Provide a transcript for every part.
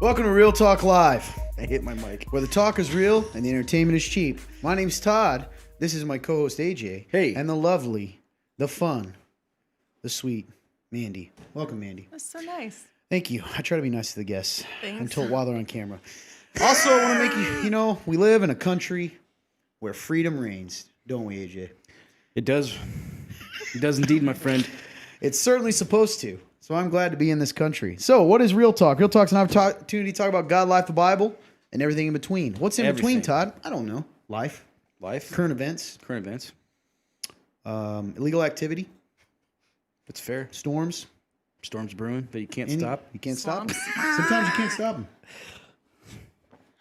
Welcome to Real Talk Live, I hit my mic. where the talk is real and the entertainment is cheap. My name's Todd. This is my co-host AJ. Hey. And the lovely, the fun, the sweet Mandy. Welcome, Mandy. That's so nice. Thank you. I try to be nice to the guests Thanks. until while they're on camera. Also, I want to make you, we live in a country where freedom reigns, don't we, AJ? It does. It does indeed, my friend. It's certainly supposed to. So I'm glad to be in this country. So what is Real Talk? Real Talk's an opportunity to talk about God, life, the Bible, and everything in between. What's in between, Todd? I don't know. Life. Current events. Illegal activity. That's fair. Storms. Storms brewing, but you can't stop. You can't stop them. Swamps. Sometimes you can't stop them.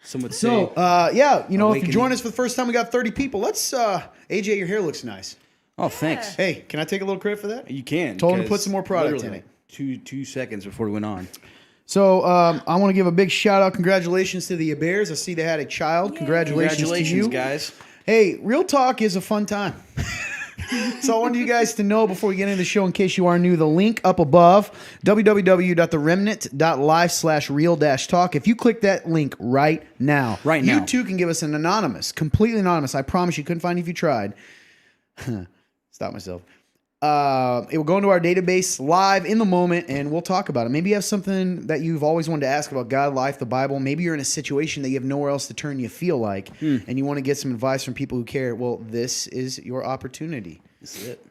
Some would say. So, if you awakening. join us for the first time, we got 30 people. Let's, AJ, your hair looks nice. Oh, thanks. Hey, can I take a little credit for that? You can. Told him to because put some more product literally in it. Two seconds before we went on. So, I want to give a big shout out, congratulations to the Bears. I see they had a child. Yay. Congratulations to you. Guys. Hey, Real Talk is a fun time. So I wanted you guys to know before we get into the show, in case you are new, the link up above, www.theremnant.life/real-talk. If you click that link right now, you too can give us an anonymous, completely anonymous. I promise you couldn't find it if you tried. Stop myself. It will go into our database live in the moment, and we'll talk about it. Maybe you have something that you've always wanted to ask about God, life, the Bible. Maybe you're in a situation that you have nowhere else to turn, you feel like, and you want to get some advice from people who care. Well, this is your opportunity. This is it.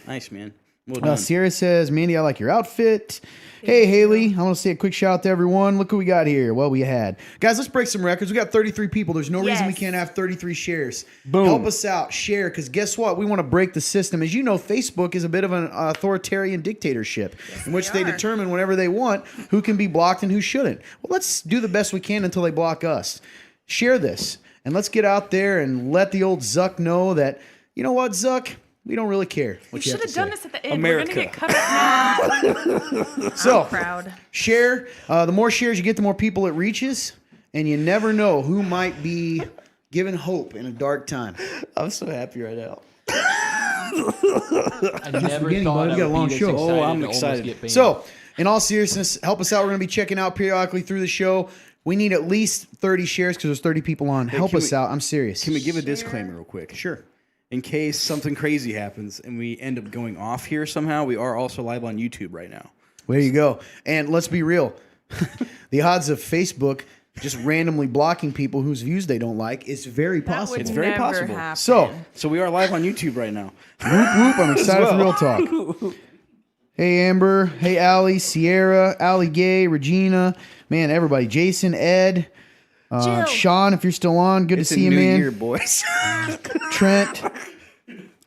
Nice, man. Well done. Sierra says, Mandy, I like your outfit. Hey, Haley, I want to say a quick shout out to everyone. Look who we got here. Well, we had. Guys, let's break some records. We got 33 people. There's no reason we can't have 33 shares. Boom. Help us out. Share, because guess what? We want to break the system. As you know, Facebook is a bit of an authoritarian dictatorship in which they determine whenever they want who can be blocked and who shouldn't. Well, let's do the best we can until they block us. Share this, and let's get out there and let the old Zuck know that, you know what, Zuck? We don't really care. You should have done this at the end. America. We're going to get cut off now. So, proud. Share. The more shares you get, the more people it reaches. And you never know who might be given hope in a dark time. I'm so happy right now. I never beginning, thought bud. We I got a would long be this show. excited Oh, I'm to almost excited. get banned. So, in all seriousness, help us out. We're going to be checking out periodically through the show. We need at least 30 shares because there's 30 people on. Help can us out. I'm serious. Can we give a disclaimer real quick? Sure. In case something crazy happens and we end up going off here somehow, we are also live on YouTube right now. There you go. And let's be real. The odds of Facebook just randomly blocking people whose views they don't like is very possible. It's very possible. So, So we are live on YouTube right now. whoop, whoop. I'm excited for Real Talk. Hey, Amber. Hey, Allie. Sierra. Allie Gay. Regina. Man, everybody. Jason. Ed. Jill. Sean, if you're still on. Good It's to a see you, new man. year, boys. Trent.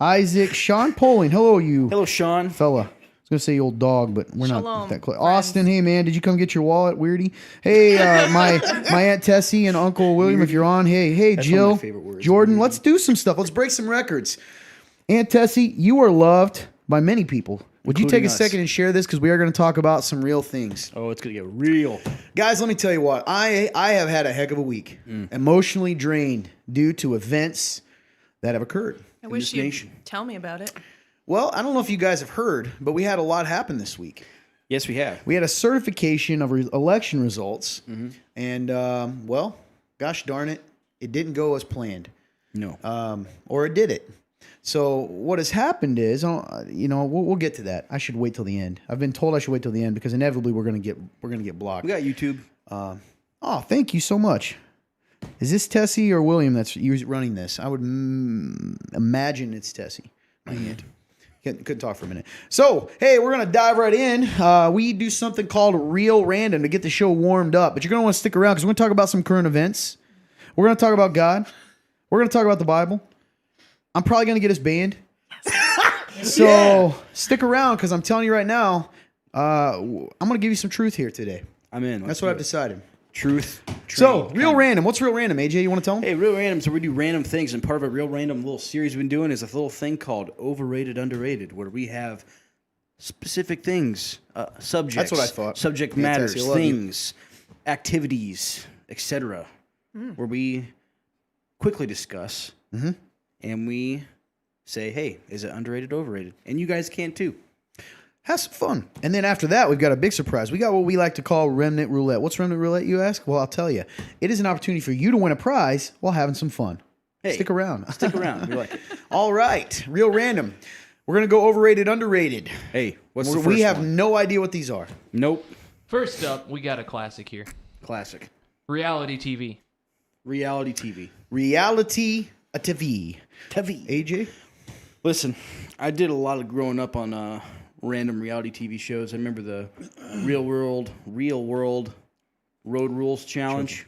Isaac. Sean Poling. Hello, you Hello, Sean. fella. I was going to say old dog, but we're not Shalom, that close. friends. Austin, hey, man. Did you come get your wallet, Weirdy? Hey, my Aunt Tessie and Uncle William, if you're on. Hey, That's one of my Jill. favorite words, Jordan, Weirdy. let's do some stuff. Let's break some records. Aunt Tessie, you are loved by many people. Would you take Including a us. second and share this? Because we are going to talk about some real things. Oh, it's going to get real. Guys, let me tell you what. I have had a heck of a week. Emotionally drained due to events that have occurred. I wish this you'd nation. tell me about it. Well, I don't know if you guys have heard, but we had a lot happen this week. Yes, we have. We had a certification of election results. And, well, gosh darn it, it didn't go as planned. No. Or it did it. So what has happened is, we'll get to that. I should wait till the end. I've been told I should wait till the end because inevitably we're gonna get blocked. We got YouTube. Oh, thank you so much. Is this Tessie or William that's running this? I would imagine it's Tessie. My aunt. Couldn't talk for a minute. So, hey, we're going to dive right in. We do something called Real Random to get the show warmed up. But you're going to want to stick around because we're going to talk about some current events. We're going to talk about God. We're going to talk about the Bible. I'm probably going to get us banned. So, stick around because I'm telling you right now, I'm going to give you some truth here today. I'm in. That's what I've decided. Truth. So, Real Random. What's Real Random, AJ? You want to tell them? Hey, Real Random. So we do random things, and part of a Real Random little series we've been doing is a little thing called Overrated, Underrated, where we have specific things, subjects. That's what I thought. Subject Yeah, matters, Tessie, I love you. things, activities, etc., where we quickly discuss, and we say, hey, is it underrated, overrated? And you guys can too. Have some fun. And then after that, we've got a big surprise. We got what we like to call Remnant Roulette. What's Remnant Roulette, you ask? Well, I'll tell you. It is an opportunity for you to win a prize while having some fun. Hey, Stick around. Stick around. You like it. All right. Real random. We're going to go overrated, underrated. Hey, what's the first We have one? no idea what these are. Nope. First up, we got a classic here. Classic. Reality TV. Reality TV. Reality TV. TV. AJ? Listen, I did a lot of growing up on random reality TV shows. I remember the Real World Road Rules Challenge.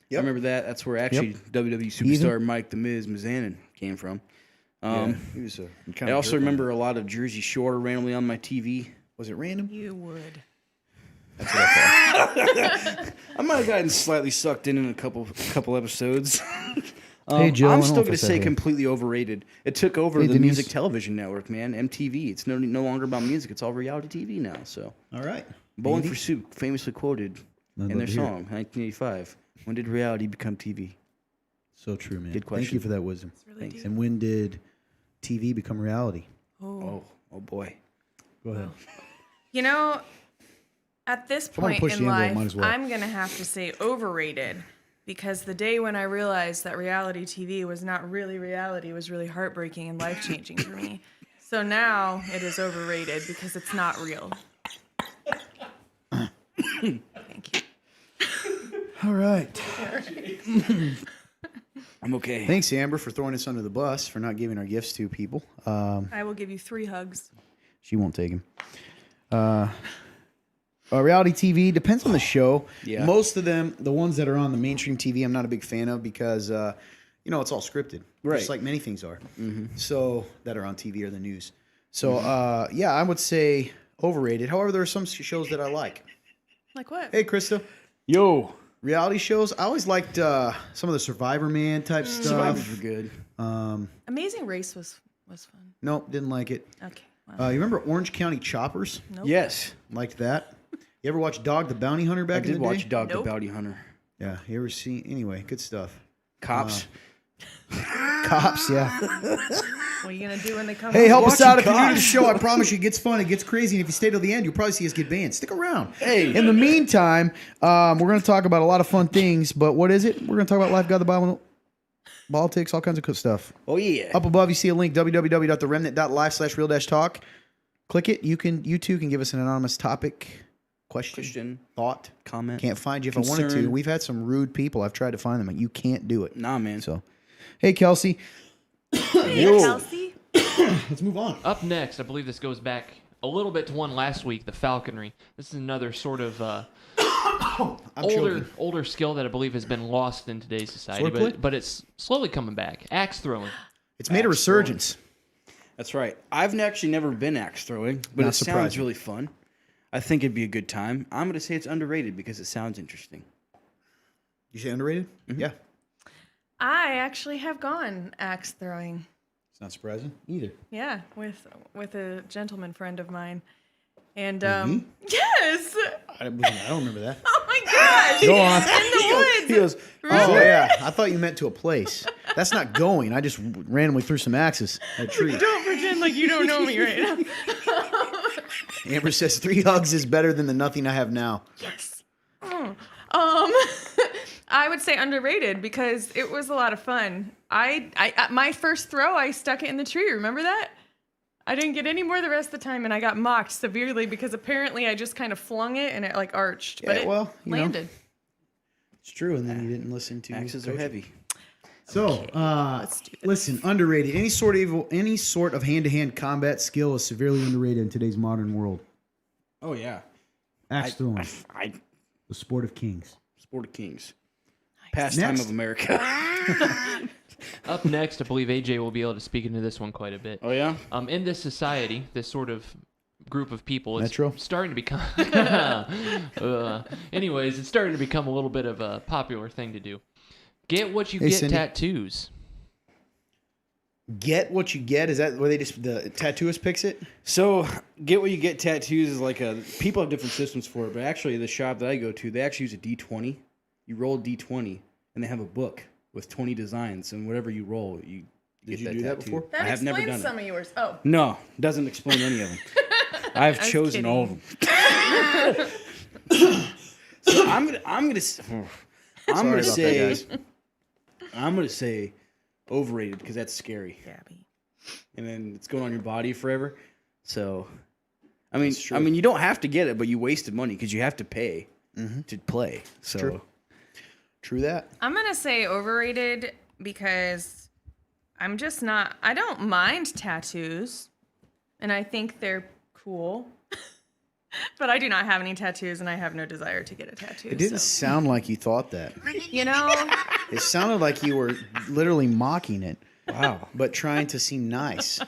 Yep. I remember that. That's where actually WWE superstar Mike the Miz Mizanin came from. He was I also remember a lot of Jersey Shore randomly on my TV. Was it random? You would. That's what I thought. I might have gotten slightly sucked in a couple episodes. Hey, Jill, I I'm don't still know if going I to said say hey. completely overrated. It took over Hey, the Denise. music television network, man. MTV. It's no longer about music. It's all reality TV now. So, All right. Bowling Andy? for Soup famously quoted I'd in love their to hear it. song, 1985. When did reality become TV? So true, man. Good Thank you question. for that wisdom. It's really Thanks. deep. And when did TV become reality? Oh. Oh boy. Go ahead. You know, at this Someone point push in the envelope, life, might as well. I'm going to have to say overrated because the day when I realized that reality TV was not really reality was really heartbreaking and life-changing for me. So now it is overrated because it's not real. Thank you. All right. I'm okay. Thanks, Amber, for throwing us under the bus for not giving our gifts to people. I will give you 3 hugs. She won't take him. Reality TV depends on the show. Yeah. Most of them, the ones that are on the mainstream TV, I'm not a big fan of because it's all scripted, Right. just like many things are. So that are on TV or the news. So I would say overrated. However, there are some shows that I like. Like what? Hey, Krista, Yo. reality shows. I always liked some of the Survivor Man type Survivors stuff. were good. Amazing Race was fun. Nope, didn't like it. Okay. Wow. You remember Orange County Choppers? Nope. Yes. Liked that. You ever watch Dog the Bounty Hunter back I in did the watch day? Dog Nope. the Bounty Hunter. Yeah, you ever see? Anyway, good stuff. Cops. Cops, yeah. What are you going to do when they come Hey, help us Watching out if you're new to the Cops. show. I promise you, it gets fun, it gets crazy, and if you stay till the end, you'll probably see us get banned. Stick around. Hey. In the meantime, we're going to talk about a lot of fun things, but what is it? We're going to talk about life, God, the Bible, politics, all kinds of good stuff. Oh, yeah. Up above, you see a link, www.theremnant.live/real-talk. Click it. You too can give us an anonymous topic, question, thought. Comment. Can't find you if I wanted to. Concern. We've had some rude people. I've tried to find them, and you can't do it. Nah, man. So, hey, Kelsey, Hey, Yo. Kelsey. let's move on. Up next, I believe this goes back a little bit to one last week, the falconry. This is another sort of older skill that I believe has been lost in today's society, Swordplay? but it's slowly coming back. Axe throwing. It's made a resurgence. That's right. I've actually never been axe throwing, but Not it sounds surprising. really fun. I think it'd be a good time. I'm going to say it's underrated because it sounds interesting. You say underrated? Yeah. I actually have gone axe throwing. It's not surprising either. Yeah, with a gentleman friend of mine. And Me? yes. I don't remember that. Oh my gosh. Go on. In the woods. He goes, Oh, yeah. I thought you meant to a place. That's not going. I just randomly threw some axes at a tree. Don't pretend like you don't know me right now. Amber says 3 hugs is better than the nothing I have now. Yes. I would say underrated because it was a lot of fun. I my first throw, I stuck it in the tree. Remember that? I didn't get any more the rest of the time, and I got mocked severely because apparently I just kind of flung it and it like arched, but Yeah, it well, you know. landed. It's true, and then you didn't listen to axes are Coach. heavy. So, let's do this. listen, underrated. Any sort of hand-to-hand combat skill is severely underrated in today's modern world. Oh, yeah. Axe throwing, I the sport of kings. Sport of Kings. Pastime Next. of America. Up next, I believe AJ will be able to speak into this one quite a bit. Oh, yeah? In this society, this sort of group of people, it's Metro? starting to become. Anyways, it's starting to become a little bit of a popular thing to do. Get what you Hey, get Cindy. tattoos. Get what you get? Is that where the tattooist picks it? So, get what you get tattoos is like people have different systems for it, but actually, the shop that I go to, they actually use a D20. You roll a D20, and they have a book with 20 designs, and whatever you roll, you Did get you that do that tattoo. before? That I have never explains done some it. of yours. Oh, No, doesn't explain any of them. I've was chosen all of them. So I'm gonna Sorry about that, say guys. I'm gonna say overrated because that's scary, Gabby. and then it's going on your body forever. So, I That's true. mean, you don't have to get it, but you wasted money because you have to pay to play. So, True. True that. I'm going to say overrated because I'm just not, I don't mind tattoos and I think they're cool. But I do not have any tattoos and I have no desire to get a tattoo. It didn't so. sound like you thought that. You know, It sounded like you were literally mocking it, wow. but trying to seem nice.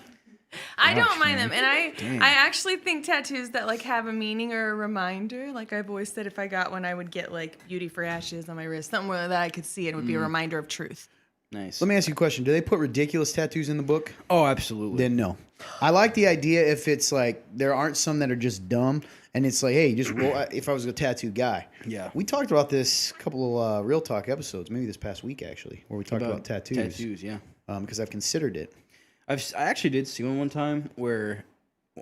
I don't Gosh, mind man. them. And Dang. I actually think tattoos that like have a meaning or a reminder. Like I've always said, if I got one, I would get like Beauty for Ashes on my wrist, something where that I could see it would be a reminder of truth. Nice. Let me ask you a question. Do they put ridiculous tattoos in the book? Oh, absolutely. Then no. I like the idea if it's like there aren't some that are just dumb and it's like, hey, just roll. If I was a tattoo guy. Yeah. We talked about this a couple of Real Talk episodes, maybe this past week actually, where we talked about tattoos. Tattoos, yeah. Because I've considered it. I actually did see one time where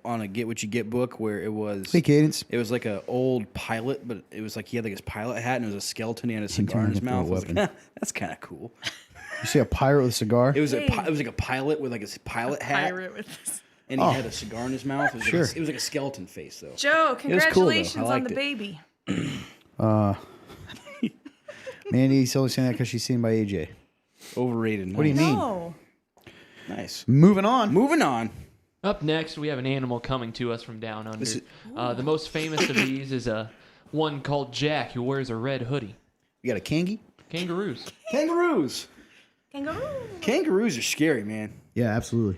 on a Get What You Get book where it was Hey, Cadence. it was like an old pilot, but it was like he had like his pilot hat and it was a skeleton. He had a cigar in his Internal mouth. I was weapon. like, that's kind of cool. You see a pirate with a cigar? It was Hey. it was like a pilot with like a pilot hat, Pirate with this. and he Oh. had a cigar in his mouth. It was, Sure. like, it was like a skeleton face though. Joe, was cool, though. I congratulations on liked the it. baby. Mandy's only saying that because she's seen by AJ. Overrated. What do you Nice. mean? No. Nice. Moving on. Moving on. Up next, we have an animal coming to us from down under. This is- The most famous of these is one called Jack, who wears a red hoodie. You got a kangie? Kangaroos. Kangaroos. Kangaroo. Kangaroos are scary, man. Yeah, absolutely.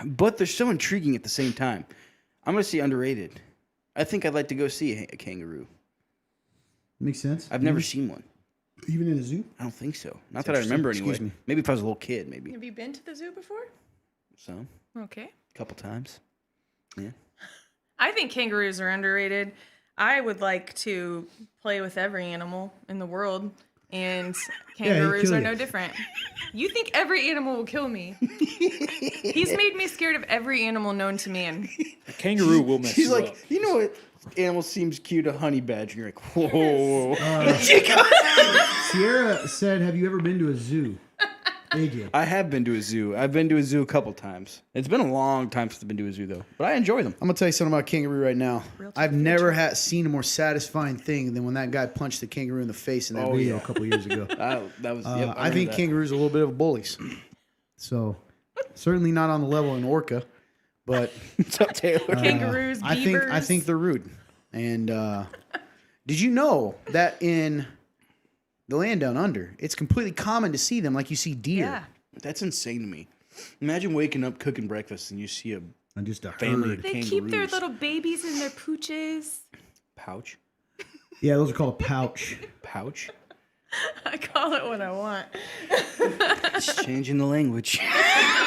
But they're so intriguing at the same time. I'm gonna say underrated. I think I'd like to go see a kangaroo. Makes sense. I've never seen one. Even in a zoo? I don't think so. Not that I remember anyway. Excuse me. Maybe if I was a little kid, maybe. Have you been to the zoo before? So, Okay. a couple times. Yeah. I think kangaroos are underrated. I would like to play with every animal in the world, and kangaroos kill are you. no different. You think every animal will kill me? He's made me scared of every animal known to man. A kangaroo will mess She's you like, up. you know what animal seems cute? A honey badger. You're like, whoa. Sierra said, have you ever been to a zoo? AJ. I have been to a zoo. I've been to a zoo a couple times. It's been a long time since I've been to a zoo, though. But I enjoy them. I'm gonna tell you something about kangaroo right now. Real I've talk, never seen a more satisfying thing than when that guy punched the kangaroo in the face in that Oh, video yeah. a couple years ago. That was. Yep, I remember think that. kangaroos are a little bit of bullies. So certainly not on the level in orca, but What's up, Taylor? Kangaroos, I beavers. think they're rude. And did you know that in the land down under, it's completely common to see them like you see deer? Yeah. That's insane to me. Imagine waking up, cooking breakfast, and you see a And just a family herd. of They kangaroos. keep their little babies in their pooches. pouch. Yeah, those are called a pouch. Pouch. I call it what I want. It's changing the language.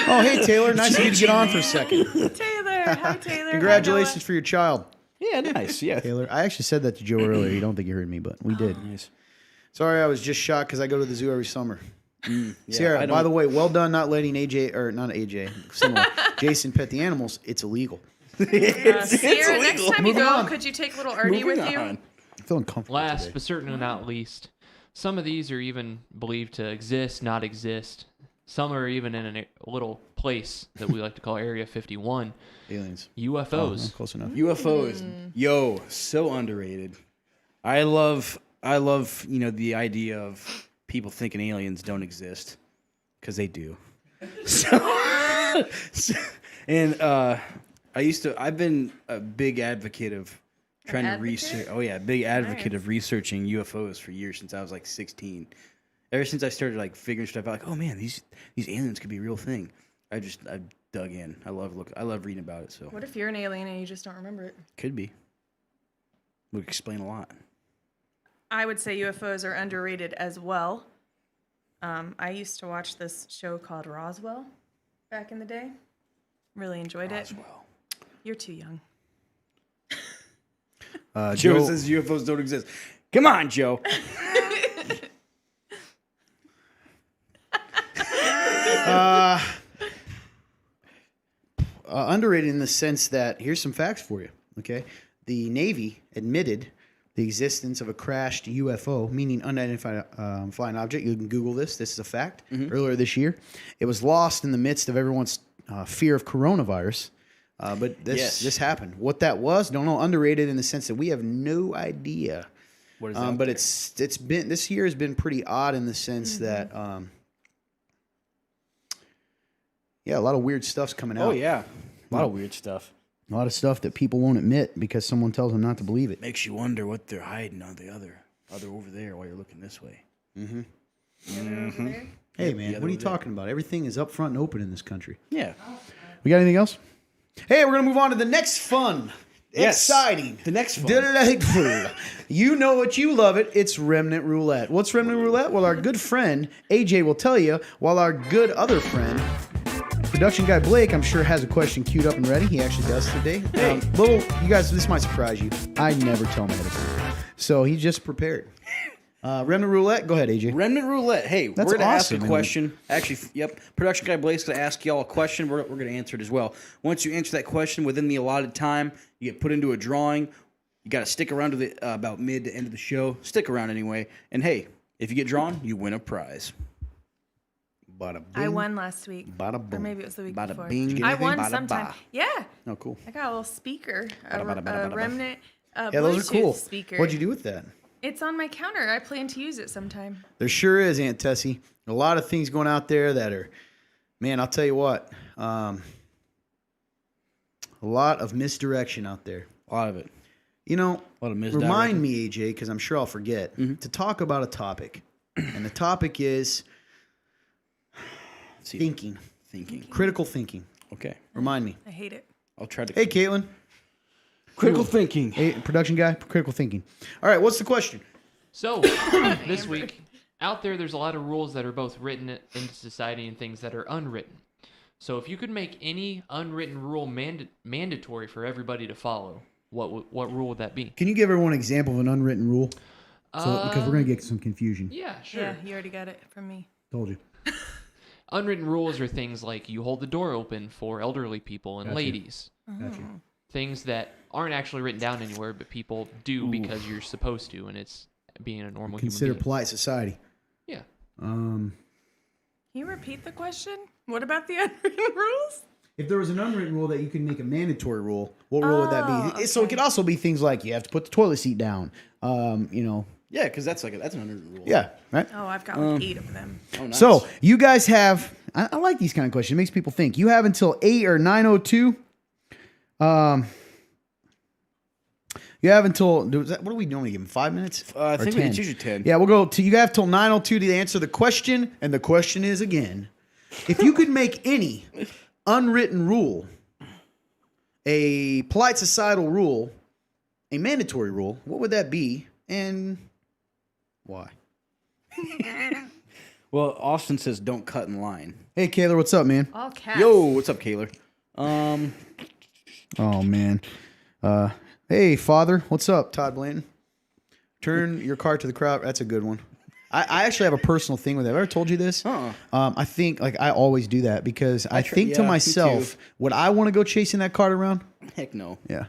Oh, hey Taylor, nice of you to get on for a second. Taylor. Hi, Taylor. Congratulations for your child, Yeah, nice. Yeah. Taylor. I actually said that to Joe earlier. You don't think you heard me, but we did. Nice. Sorry, I was just shocked because I go to the zoo every summer. Yeah, Sierra, I by don't- the way, well done not letting AJ or not AJ, similar, Jason pet the animals. It's illegal. Sierra, next illegal. time you Moving go, on. could you take little Artie with you? I'm feeling comfortable Last today. but certainly not least, some of these are even believed to exist, not exist. Some are even in a little place that we like to call Area 51. Aliens. UFOs. Oh, close enough. UFOs. Yo, so underrated. I love the idea of people thinking aliens don't exist because they do. And I've been a big advocate of trying to advocate? research. Oh yeah, big advocate Nice. of researching UFOs for years since I was like 16. Ever since I started like figuring stuff out, like, oh man, these aliens could be a real thing. I dug in. I love reading about it. So What if you're an alien and you just don't remember it? could be. Would explain a lot. I would say UFOs are underrated as well. I used to watch this show called Roswell back in the day. Really enjoyed it. Roswell. You're too young. Joe Joe, says UFOs don't exist. Come on, Joe. underrated in the sense that here's some facts for you. Okay, the Navy admitted the existence of a crashed UFO, meaning unidentified flying object. You can Google this. This is a fact. Earlier this year, it was lost in the midst of everyone's fear of coronavirus. But this happened. What that was, don't know. Underrated in the sense that we have no idea. What is that? But it's been this year has been pretty odd in the sense that a lot of weird stuff's coming out. Oh yeah, a lot of weird stuff. A lot of stuff that people won't admit because someone tells them not to believe it. Makes you wonder what they're hiding on the other over there while you're looking this way. Hey man, what are you talking about? Everything is up front and open in this country. Yeah. We got anything else? Hey, we're gonna move on to the next fun. Yes. Exciting. The next fun. Delightful. You know it, you love it. It's Remnant Roulette. What's Remnant Roulette? Well, our good friend AJ will tell you, while our good other friend, production guy Blake, I'm sure has a question queued up and ready. He actually does today. Hey. You guys, this might surprise you. I never tell him ahead of time. So he's just prepared. Remnant Roulette, go ahead, AJ. Remnant Roulette. Hey, That's we're going to ask awesome, a man. question. Actually, yep. Production guy Blake's going to ask y'all a question. We're going to answer it as well. Once you answer that question within the allotted time, you get put into a drawing. You got to stick around to the about mid to end of the show. Stick around anyway. And hey, if you get drawn, you win a prize. Bada bing, I won last week. Bada Or boom. maybe it was the week Bada before. bing, I won bada sometime. ba. Yeah. Oh, cool. I got a little speaker. Bada, bada, bada, bada, A bada. Remnant Yeah, those are Bluetooth cool. speaker. What'd you do with that? It's on my counter. I plan to use it sometime. There sure is, Aunt Tessie. A lot of things going out there that are, man, I'll tell you what. A lot of misdirection out there. A lot of it. You know, A lot of misdirection. remind me, AJ, because I'm sure I'll forget, to talk about a topic. And the topic is thinking, critical thinking. Okay. Remind me. I hate it. I'll try to. Hey, Caitlin. critical thinking. Hey, production guy, critical thinking. All right, what's the question? So, this week, out there's a lot of rules that are both written into society and things that are unwritten. So, if you could make any unwritten rule mandatory for everybody to follow, what rule would that be? Can you give everyone an example of an unwritten rule? Because we're going to get some confusion. Yeah, sure. Yeah, you already got it from me. Told you. Unwritten rules are things like you hold the door open for elderly people and ladies. Gotcha. Things that aren't actually written down anywhere, but people do because you're supposed to, and it's being a normal Consider human being. polite society. Yeah. Can you repeat the question? What about the unwritten rules? If there was an unwritten rule that you could make a mandatory rule, what rule would that be? Oh, So it okay. could also be things like you have to put the toilet seat down. Yeah, because that's an unwritten rule. Yeah, right? Oh, I've got like 8 of them. Oh, nice. So you guys have, I like these kind of questions. It makes people think. You have until 8 or 9:02. You have until, what do we normally give them, 5 minutes? I Or think 10? it's usually 10. Yeah, we'll go to, you have till 9:02 to answer the question. And the question is again, if you could make any unwritten rule, a polite societal rule, a mandatory rule, what would that be and why? Well, Austin says don't cut in line. Hey, Kayla, what's up, man? All cats. Yo, what's up, Kaylor? Oh, man. Hey, father, what's up, Todd Blanton? Turn your car to the crowd. That's a good one. I actually have a personal thing with that. Have I ever told you this? I think, like, I always do that because I think to me myself, too. would I want to go chasing that cart around? Heck no. Yeah.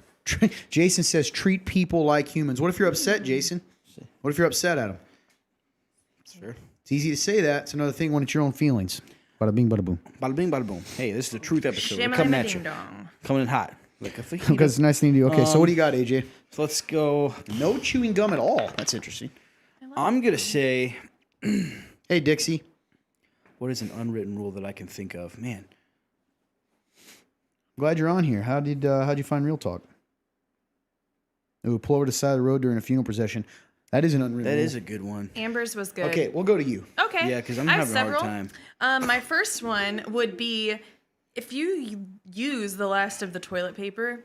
Jason says, treat people like humans. What if you're upset, Jason? What if you're upset at them? That's fair. It's easy to say that. It's another thing when it's your own feelings. Bada bing, bada boom. Bada bing, bada boom. Hey, this is the truth episode. We're Shimmy coming at you. ding dong. Coming in hot. Like a fajita. Because it's a nice thing to do. Okay, so what do you got, AJ? So let's go. No chewing gum at all. That's interesting. I'm going to say, Hey, Dixie. what is an unwritten rule that I can think of? Man, Glad you're on here. How'd you find Real Talk? Ooh, pull over to the side of the road during a funeral procession. That is an unwritten that rule. is a good one. Amber's was good. Okay, we'll go to you. Okay. Yeah, because I'm I have having a hard several. time. My first one would be if you use the last of the toilet paper,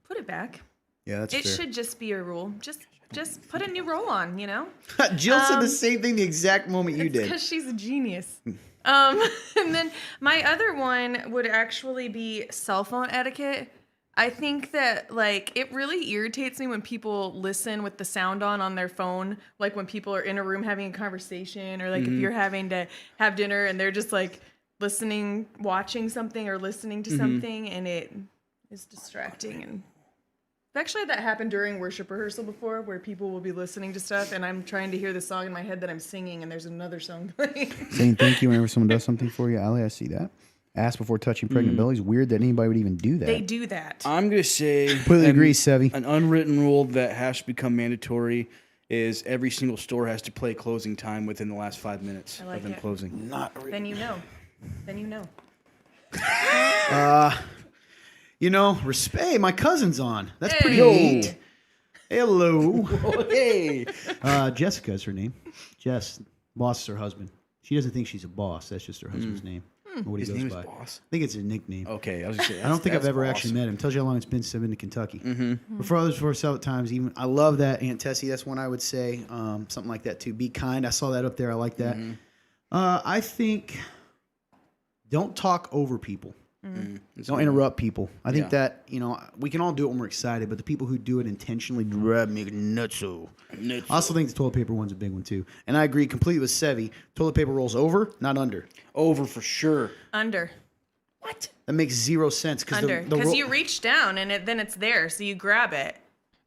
put it back. Yeah, that's It fair. should just be a rule. Just put a new roll on, you know? Jill said the same thing the exact moment you did. Because she's a genius. And then my other one would actually be cell phone etiquette. I think that, like, it really irritates me when people listen with the sound on their phone, like when people are in a room having a conversation, or like if you're having to have dinner and they're just like watching something or listening to something, and it is distracting. And I've actually had that happen during worship rehearsal before, where people will be listening to stuff, and I'm trying to hear the song in my head that I'm singing, and there's another song playing. Saying thank you whenever someone does something for you. Allie, I see that. Ask before touching pregnant bellies. Weird that anybody would even do that. They do that. I'm going to say... Completely agree, Sevy. An unwritten rule that has to become mandatory is every single store has to play closing time within the last 5 minutes I like of them it. closing. Then you know. You know, respect. My cousin's on. That's pretty Hey. neat. Hello. Hey! Jessica's her name. Jess. Boss is her husband. She doesn't think she's a boss. That's just her husband's name. What His he goes name is by. Boss? I think it's a nickname. Okay, I was going to say... I don't think I've ever actually met him. Tells you how long it's been since I've been to Kentucky. But for others, for several times, even I love that Aunt Tessie. That's one I would say. Something like that too. Be kind. I saw that up there. I like that. I think don't talk over people. Don't interrupt people. I think that, we can all do it when we're excited, but the people who do it intentionally drive me nutso. I also think the toilet paper one's a big one too. And I agree completely with Sevy. Toilet paper rolls over, not under. Over for sure. Under. What? That makes zero sense. Under. Because you reach down, and then it's there, so you grab it.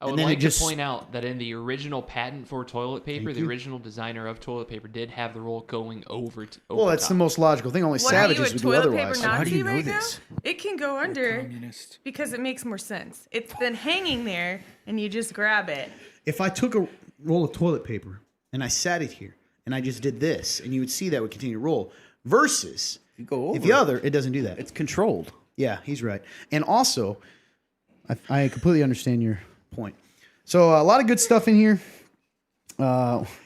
I would And then like it just- to point out that in the original patent for toilet paper, the original designer of toilet paper did have the roll going over. Well, that's top. the most logical thing. Only What are you, savages a would do toilet otherwise. paper How do you Nazi know right this? now? It can go under Communist. because it makes more sense. It's been hanging there, and you just grab it. If I took a roll of toilet paper and I sat it here and I just did this, and you would see that would continue to roll. Versus, You go over. if the other, it doesn't do that. It's controlled. Yeah, he's right. And also, I completely understand your point. So a lot of good stuff in here.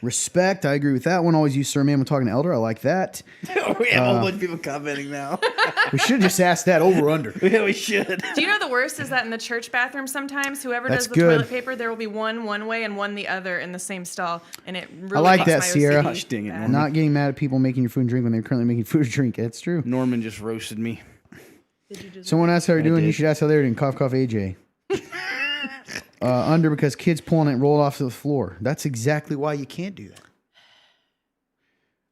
Respect, I agree with that one. Always use sir, ma'am when talking to elder. I like that. We have a bunch of people commenting now. We should just ask that over under. Yeah, we should. Do you know the worst is that in the church bathroom sometimes, whoever That's does the good. toilet paper, there will be one way and one the other in the same stall, and it really I like makes that, my Sierra. OCD Gosh, dang it, bad. Norman. Not getting mad at people making your food and drink when they're currently making food or drink. It's true. Norman just roasted me. Did you just Someone asked how you're doing. did. You should ask how they're doing. Cough, cough, AJ. Under because kids pulling it and rolled off to the floor. That's exactly why you can't do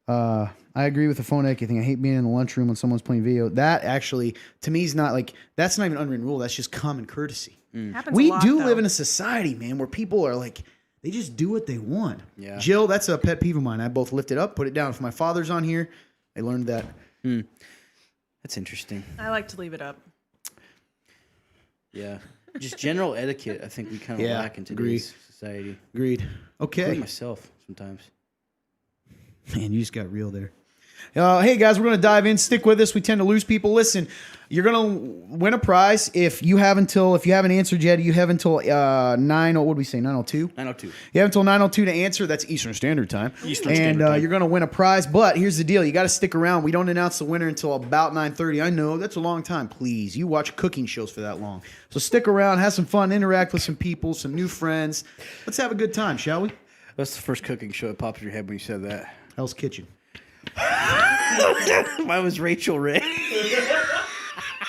that. I agree with the phone etiquette thing. I hate being in the lunchroom when someone's playing video. That actually, to me, is not like, that's not even an unwritten rule. That's just common courtesy. happens We a lot, do though. live in a society, man, where people are like, they just do what they want. Yeah. Jill, that's a pet peeve of mine. I both lift it up, put it down. If my father's on here, I learned that. That's interesting. I like to leave it up. Yeah. Just general etiquette, I think we kind of Yeah, lack in agree. today's society. Agreed. Okay. Including myself sometimes. Man, you just got real there. Hey, guys, we're going to dive in. Stick with us. We tend to lose people. Listen, you're going to win a prize. If you haven't answered yet, you have until 9:02? 902. You have until 9:02 to answer. That's Eastern Standard Time. Eastern Standard Time. You're going to win a prize. But here's the deal. You got to stick around. We don't announce the winner until about 9:30. I know that's a long time. Please, you watch cooking shows for that long. So stick around, have some fun, interact with some people, some new friends. Let's have a good time, shall we? That's the first cooking show that popped in your head when you said that. Hell's Kitchen. Mine was Rachel Ray.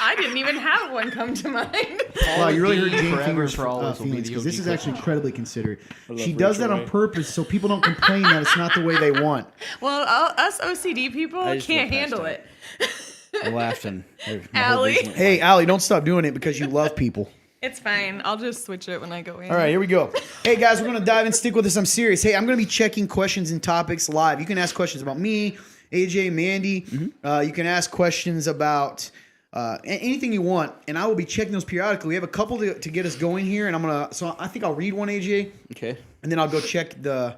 I didn't even have one come to mind. Wow, you really D hurt Jane forever Finger's for always will be feelings the because this OG is actually cooking incredibly considerate. love She does that Rachel on Ray. purpose so people don't complain that it's not the way they want. Well, us OCD people I just can't went past handle that. it. I laughed and my whole Allie. vision went Hey, Allie, don't stop doing it because you love people. It's fine. I'll just switch it when I go in. All right, here we go. Hey, guys, we're going to dive in. Stick with us. I'm serious. Hey, I'm going to be checking questions and topics live. You can ask questions about me, AJ, Mandy. You can ask questions about anything you want, and I will be checking those periodically. We have a couple to get us going here, and so I think I'll read one, AJ, Okay. and then I'll go check the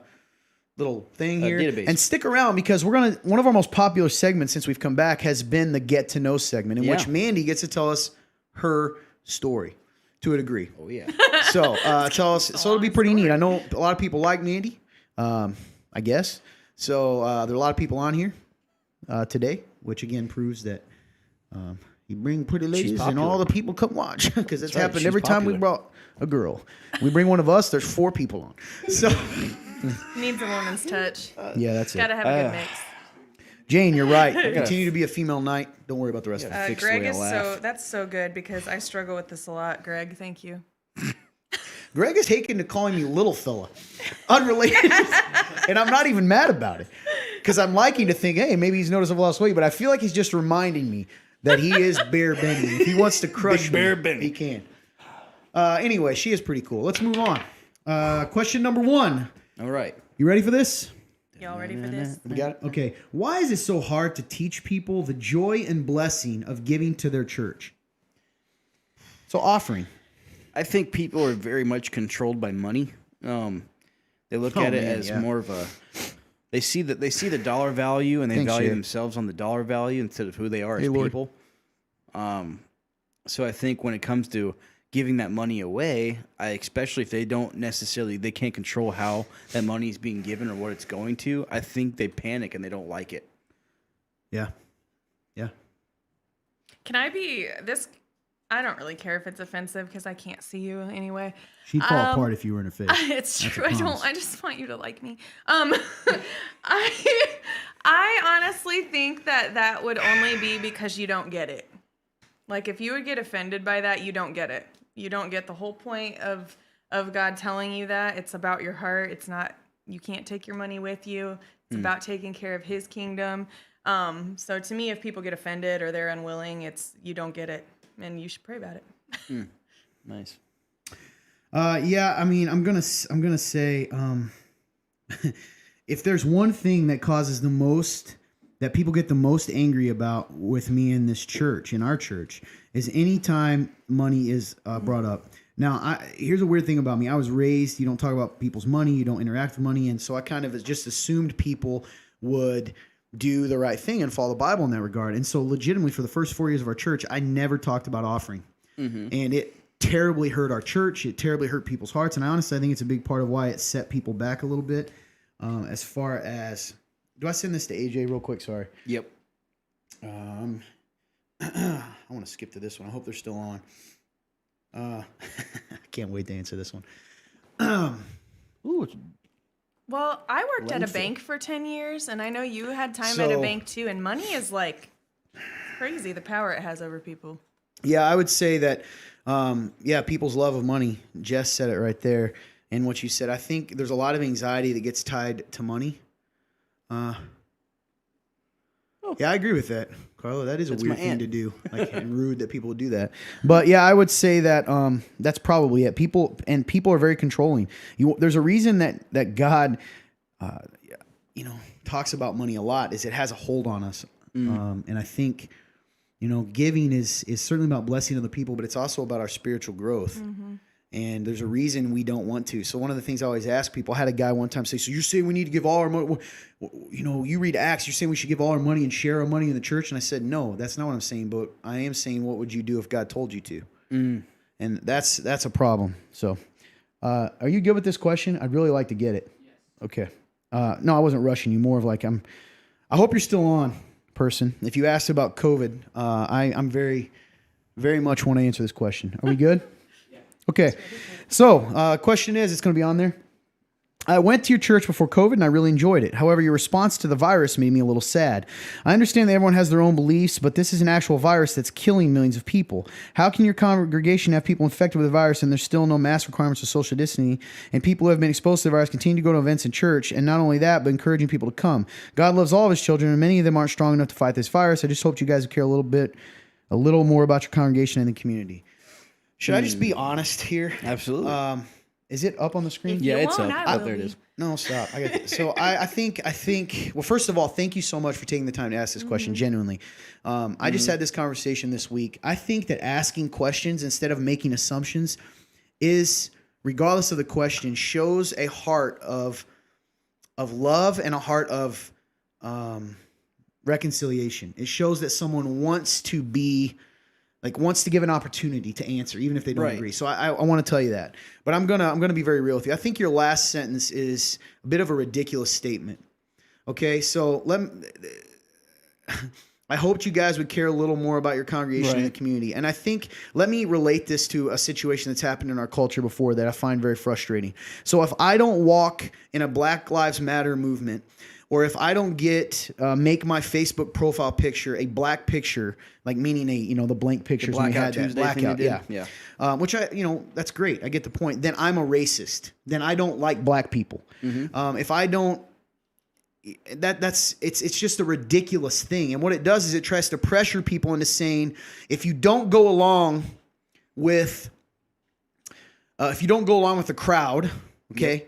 little thing here. Database. And stick around because one of our most popular segments since we've come back has been the Get to Know segment, in which Mandy gets to tell us her story to a degree. Oh, yeah. So tell us. So it'll be pretty neat. I know a lot of people like Mandy, I guess. So there are a lot of people on here today, which again proves that you bring pretty ladies and popular. all the people come watch because it's right, happened she's every time we popular. brought a girl. We bring one of us. There's 4 people on. So Needs a woman's touch. yeah, that's Gotta it. have a good mix. Jane, you're right. Continue to be a female knight. Don't worry about the rest of it. Fix the Greg way I is laugh. that's so good because I struggle with this a lot. Greg, thank you. Greg is taken to calling me little fella, unrelated, and I'm not even mad about it. because I'm liking to think, hey, maybe he's noticed I've lost weight, but I feel like he's just reminding me that he is Bear Benny. If he wants to crush Bear me, Benny. he can. Anyway, she is pretty cool. Let's move on. Question number 1. All right. You ready for this? Y'all ready for this? We got it? Okay. Why is it so hard to teach people the joy and blessing of giving to their church? So offering. I think people are very much controlled by money. They look at it as more of a. They see the dollar value and they value themselves on the dollar value instead of who they are as people. So I think when it comes to giving that money away, especially if they can't control how that money is being given or what it's going to, I think they panic and they don't like it. Yeah. Yeah. Can I be this? I don't really care if it's offensive because I can't see you anyway. She'd fall apart if you were in her face. It's That's true. a promise. I just want you to like me. I honestly think that would only be because you don't get it. Like if you would get offended by that, you don't get it. You don't get the whole point of God telling you that. It's about your heart. It's not, you can't take your money with you. It's about taking care of his kingdom. So to me, if people get offended or they're unwilling, you don't get it. And you should pray about it. Nice. Yeah, I mean, I'm gonna say, if there's one thing that causes that people get the most angry about with me in this church, in our church, is anytime money is brought up. Now, here's a weird thing about me. I was raised, you don't talk about people's money, you don't interact with money, and so I kind of just assumed people would do the right thing and follow the Bible in that regard. And so legitimately for the first 4 years of our church, I never talked about offering. Mm-hmm. And it terribly hurt our church. It terribly hurt people's hearts. And I honestly think it's a big part of why it set people back a little bit. As far as, do I send this to AJ real quick? Sorry. Yep. I want to skip to this one. I hope they're still on. I can't wait to answer this one. Well, I worked at a bank for 10 years, and I know you had time at a bank too, and money is like crazy, the power it has over people. Yeah, I would say that, people's love of money. Jess said it right there. And what you said, I think there's a lot of anxiety that gets tied to money. Yeah, I agree with that, Carla. That is a weird thing to do, and rude that people would do that. But yeah, I would say that that's probably it. People are very controlling. There's a reason that God, talks about money a lot. Is it has a hold on us, and I think, giving is certainly about blessing other people, but it's also about our spiritual growth. Mm-hmm. And there's a reason we don't want to. So one of the things I always ask people, I had a guy one time say, so you're saying we need to give all our money, you read Acts, you're saying we should give all our money and share our money in the church? And I said, no, that's not what I'm saying. But I am saying, what would you do if God told you to? Mm. And that's a problem. So are you good with this question? I'd really like to get it. Yes. Okay. No, I wasn't rushing you. More of like, I hope you're still on, person. If you asked about COVID, I'm very, very much want to answer this question. Are we good? Okay, so question is, it's going to be on there. I went to your church before COVID and I really enjoyed it. However, your response to the virus made me a little sad. I understand that everyone has their own beliefs, but this is an actual virus that's killing millions of people. How can your congregation have people infected with the virus and there's still no mask requirements or social distancing, and people who have been exposed to the virus continue to go to events in church, and not only that, but encouraging people to come? God loves all of his children, and many of them aren't strong enough to fight this virus. I just hoped you guys would care a little more about your congregation and the community. Should I just be honest here? Absolutely. Is it up on the screen? Yeah, it's up. There it is. No, stop. I got this. So I think. Well, first of all, thank you so much for taking the time to ask this question. Genuinely, I just had this conversation this week. I think that asking questions instead of making assumptions is, regardless of the question, shows a heart of love and a heart of reconciliation. It shows that someone wants to give an opportunity to answer, even if they don't agree. So I want to tell you that. But I'm gonna be very real with you. I think your last sentence is a bit of a ridiculous statement. Okay, so I hoped you guys would care a little more about your congregation and the community. And I think, let me relate this to a situation that's happened in our culture before that I find very frustrating. So if I don't walk in a Black Lives Matter movement, or if I don't make my Facebook profile picture a black picture, like meaning the blank pictures when we had that blackout, yeah. Which that's great. I get the point. Then I'm a racist. Then I don't like black people. Mm-hmm. If I don't it's just a ridiculous thing. And what it does is it tries to pressure people into saying, if you don't go along with the crowd, okay,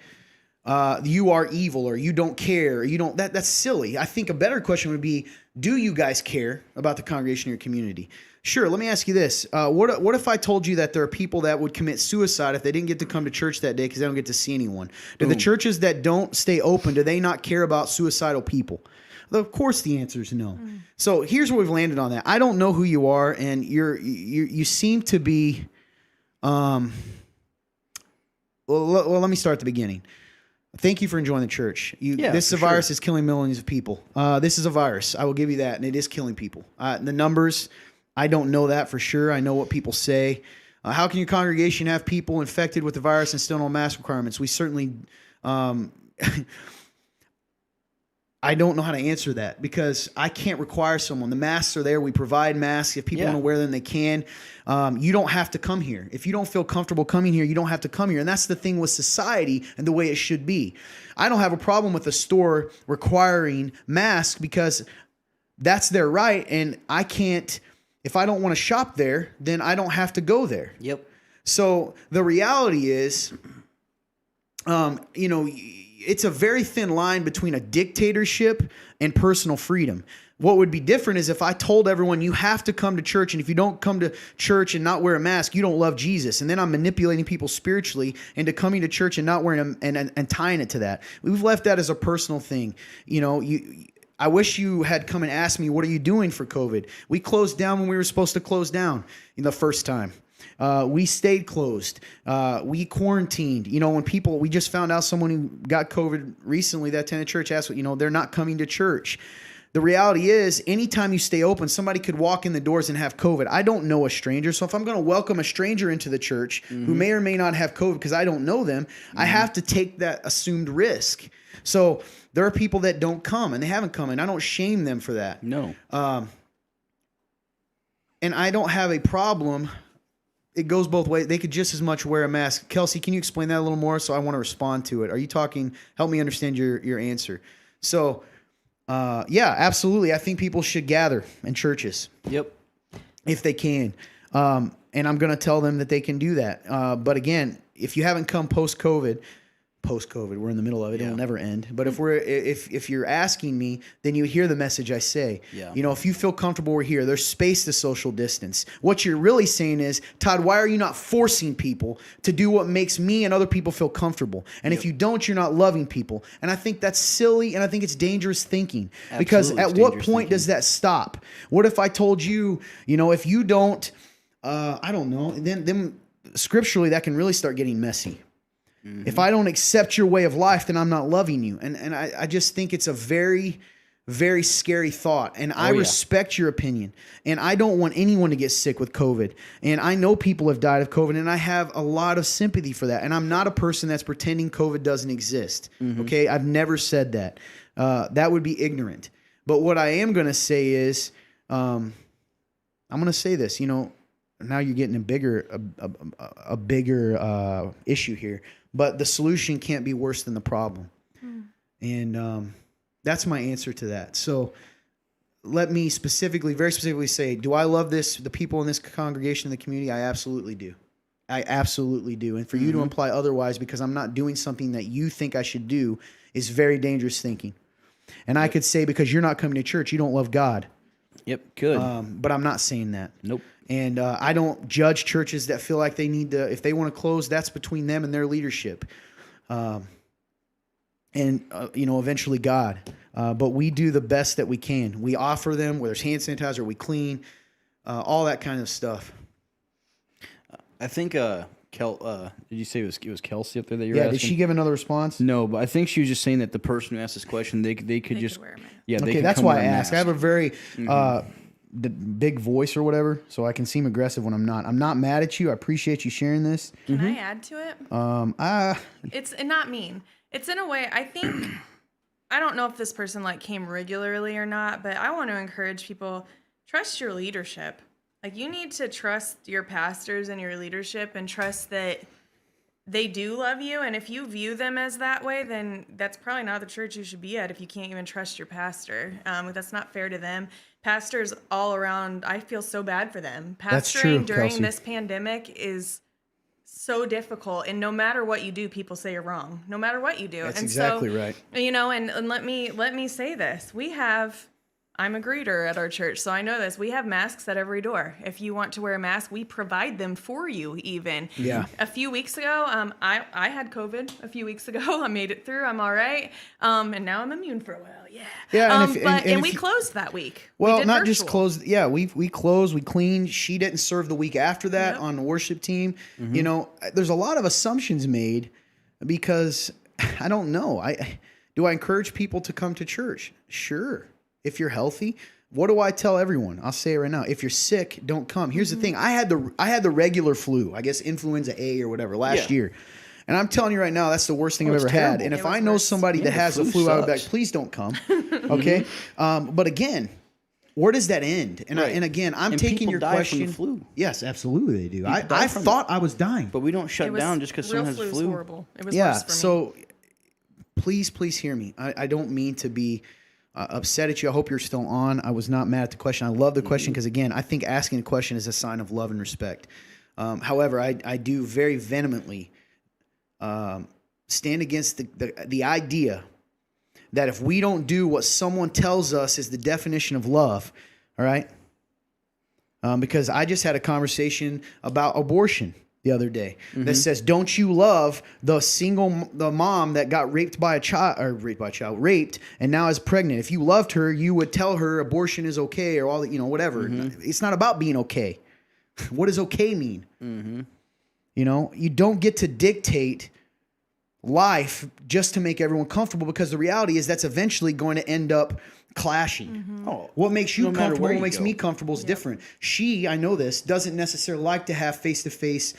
you are evil, or you don't care, or you don't. That's silly. I think a better question would be, do you guys care about the congregation in your community? Sure. Let me ask you this. What if I told you that there are people that would commit suicide if they didn't get to come to church that day because they don't get to see anyone? Do the churches that don't stay open, do they not care about suicidal people? Of course the answer is no. So here's where we've landed on that. I don't know who you are, and you seem to be well, let me start at the beginning. Thank you for enjoying the church. This virus is killing millions of people. This is a virus. I will give you that, and it is killing people. The numbers, I don't know that for sure. I know what people say. How can your congregation have people infected with the virus and still no mask requirements? We certainly, I don't know how to answer that because I can't require someone. The masks are there. We provide masks. If people want to wear them, they can. You don't have to come here. If you don't feel comfortable coming here, you don't have to come here. And that's the thing with society and the way it should be. I don't have a problem with a store requiring masks because that's their right. And I can't, if I don't want to shop there, then I don't have to go there. Yep. So the reality is, it's a very thin line between a dictatorship and personal freedom. What would be different is if I told everyone you have to come to church, and if you don't come to church and not wear a mask, you don't love Jesus. And then I'm manipulating people spiritually into coming to church and not wearing them and tying it to that. We've left that as a personal thing. I wish you had come and asked me, what are you doing for COVID? We closed down when we were supposed to close down the first time. We stayed closed. We quarantined. We just found out someone who got COVID recently that attended church asked, they're not coming to church. The reality is, anytime you stay open, somebody could walk in the doors and have COVID. I don't know a stranger. So if I'm going to welcome a stranger into the church who may or may not have COVID because I don't know them, I have to take that assumed risk. So there are people that don't come and they haven't come, and I don't shame them for that. No. And I don't have a problem. It goes both ways. They could just as much wear a mask. Kelsey, can you explain that a little more? So I want to respond to it. Are you talking? Help me understand your answer. So, absolutely. I think people should gather in churches. Yep. If they can. And I'm going to tell them that they can do that. But again, if you haven't come post-COVID, we're in the middle of it. Yeah. It'll never end. But if you're asking me, then you hear the message I say. Yeah. If you feel comfortable, we're here. There's space to social distance. What you're really saying is, Todd, why are you not forcing people to do what makes me and other people feel comfortable? And if you don't, you're not loving people. And I think that's silly, and I think it's dangerous thinking. Absolutely, because at what point does that stop? What if I told you, if you don't, I don't know, then scripturally that can really start getting messy. If I don't accept your way of life, then I'm not loving you. And I just think it's a very, very scary thought. And I respect your opinion. And I don't want anyone to get sick with COVID. And I know people have died of COVID, and I have a lot of sympathy for that. And I'm not a person that's pretending COVID doesn't exist. Okay? I've never said that. That would be ignorant. But what I am going to say is, I'm going to say this, now you're getting a bigger issue here. But the solution can't be worse than the problem. And that's my answer to that. So let me very specifically say, do I love the people in this congregation, the community? I absolutely do. I absolutely do. And for you to imply otherwise because I'm not doing something that you think I should do is very dangerous thinking. And I could say because you're not coming to church, you don't love God. Yep, good. But I'm not saying that. Nope. And I don't judge churches that feel like they need to, if they want to close, that's between them and their leadership. Eventually God. But we do the best that we can. We offer them, whether it's hand sanitizer, we clean, all that kind of stuff. I think, did you say it was Kelsey up there that you're asking? Did she give another response? No, but I think she was just saying that the person who asked this question, they could just wear a mask. Yeah, okay, that's why I asked. I have a very big voice or whatever, so I can seem aggressive when I'm not. I'm not mad at you. I appreciate you sharing this. Can I add to it? It's not mean. It's in a way, I think, I don't know if this person came regularly or not, but I want to encourage people, trust your leadership. You need to trust your pastors and your leadership and trust that they do love you, and if you view them as that way, then that's probably not the church you should be at if you can't even trust your pastor. That's not fair to them. Pastors all around, I feel so bad for them. That's true, Pastoring during Kelsey. this pandemic is so difficult, and no matter what you do, people say you're wrong. No matter what you do. That's and exactly so, right. You know, and let me say this. I'm a greeter at our church, so I know this. We have masks at every door. If you want to wear a mask, we provide them for you even. Yeah. A few weeks ago, I had COVID a few weeks ago. I made it through. I'm all right. And now I'm immune for a while. Yeah. Yeah, And we closed that week. Well, we did not just virtual. closed. Yeah, we closed, we cleaned. She didn't serve the week after that Yep. on the worship team. You know, there's a lot of assumptions made because I don't know. Do I encourage people to come to church? Sure, if you're healthy. What do I tell everyone? I'll say it right now. If you're sick, don't come. Here's the thing. I had the regular flu, I guess influenza A or whatever last year. And I'm telling you right now, that's the worst thing I've ever had. And It if was I know worse. somebody that the has the flu flu, I would be like, sucks. please don't come. Okay? But again, where does that end? And Right. and again, I'm And taking people your die from question. the flu. Yes, absolutely they do. die I from thought I was dying. But we don't shut It was down just because real someone has flu is flu. horrible. It was Yeah. worse for me. So please hear me. I don't mean to be upset at you. I hope you're still on. I was not mad at the question. I love the question because, again, I think asking a question is a sign of love and respect. However, I do very vehemently stand against the idea that if we don't do what someone tells us is the definition of love, all right? Because I just had a conversation about abortion the other day that says, don't you love the mom that got raped and now is pregnant? If you loved her, you would tell her abortion is okay or all that, whatever. It's not about being okay. What does okay mean? You don't get to dictate life just to make everyone comfortable, because the reality is that's eventually going to end up clashing. Oh, What makes you no matter comfortable, where what you makes go. me comfortable is different. She, I know this, doesn't necessarily like to have face-to-face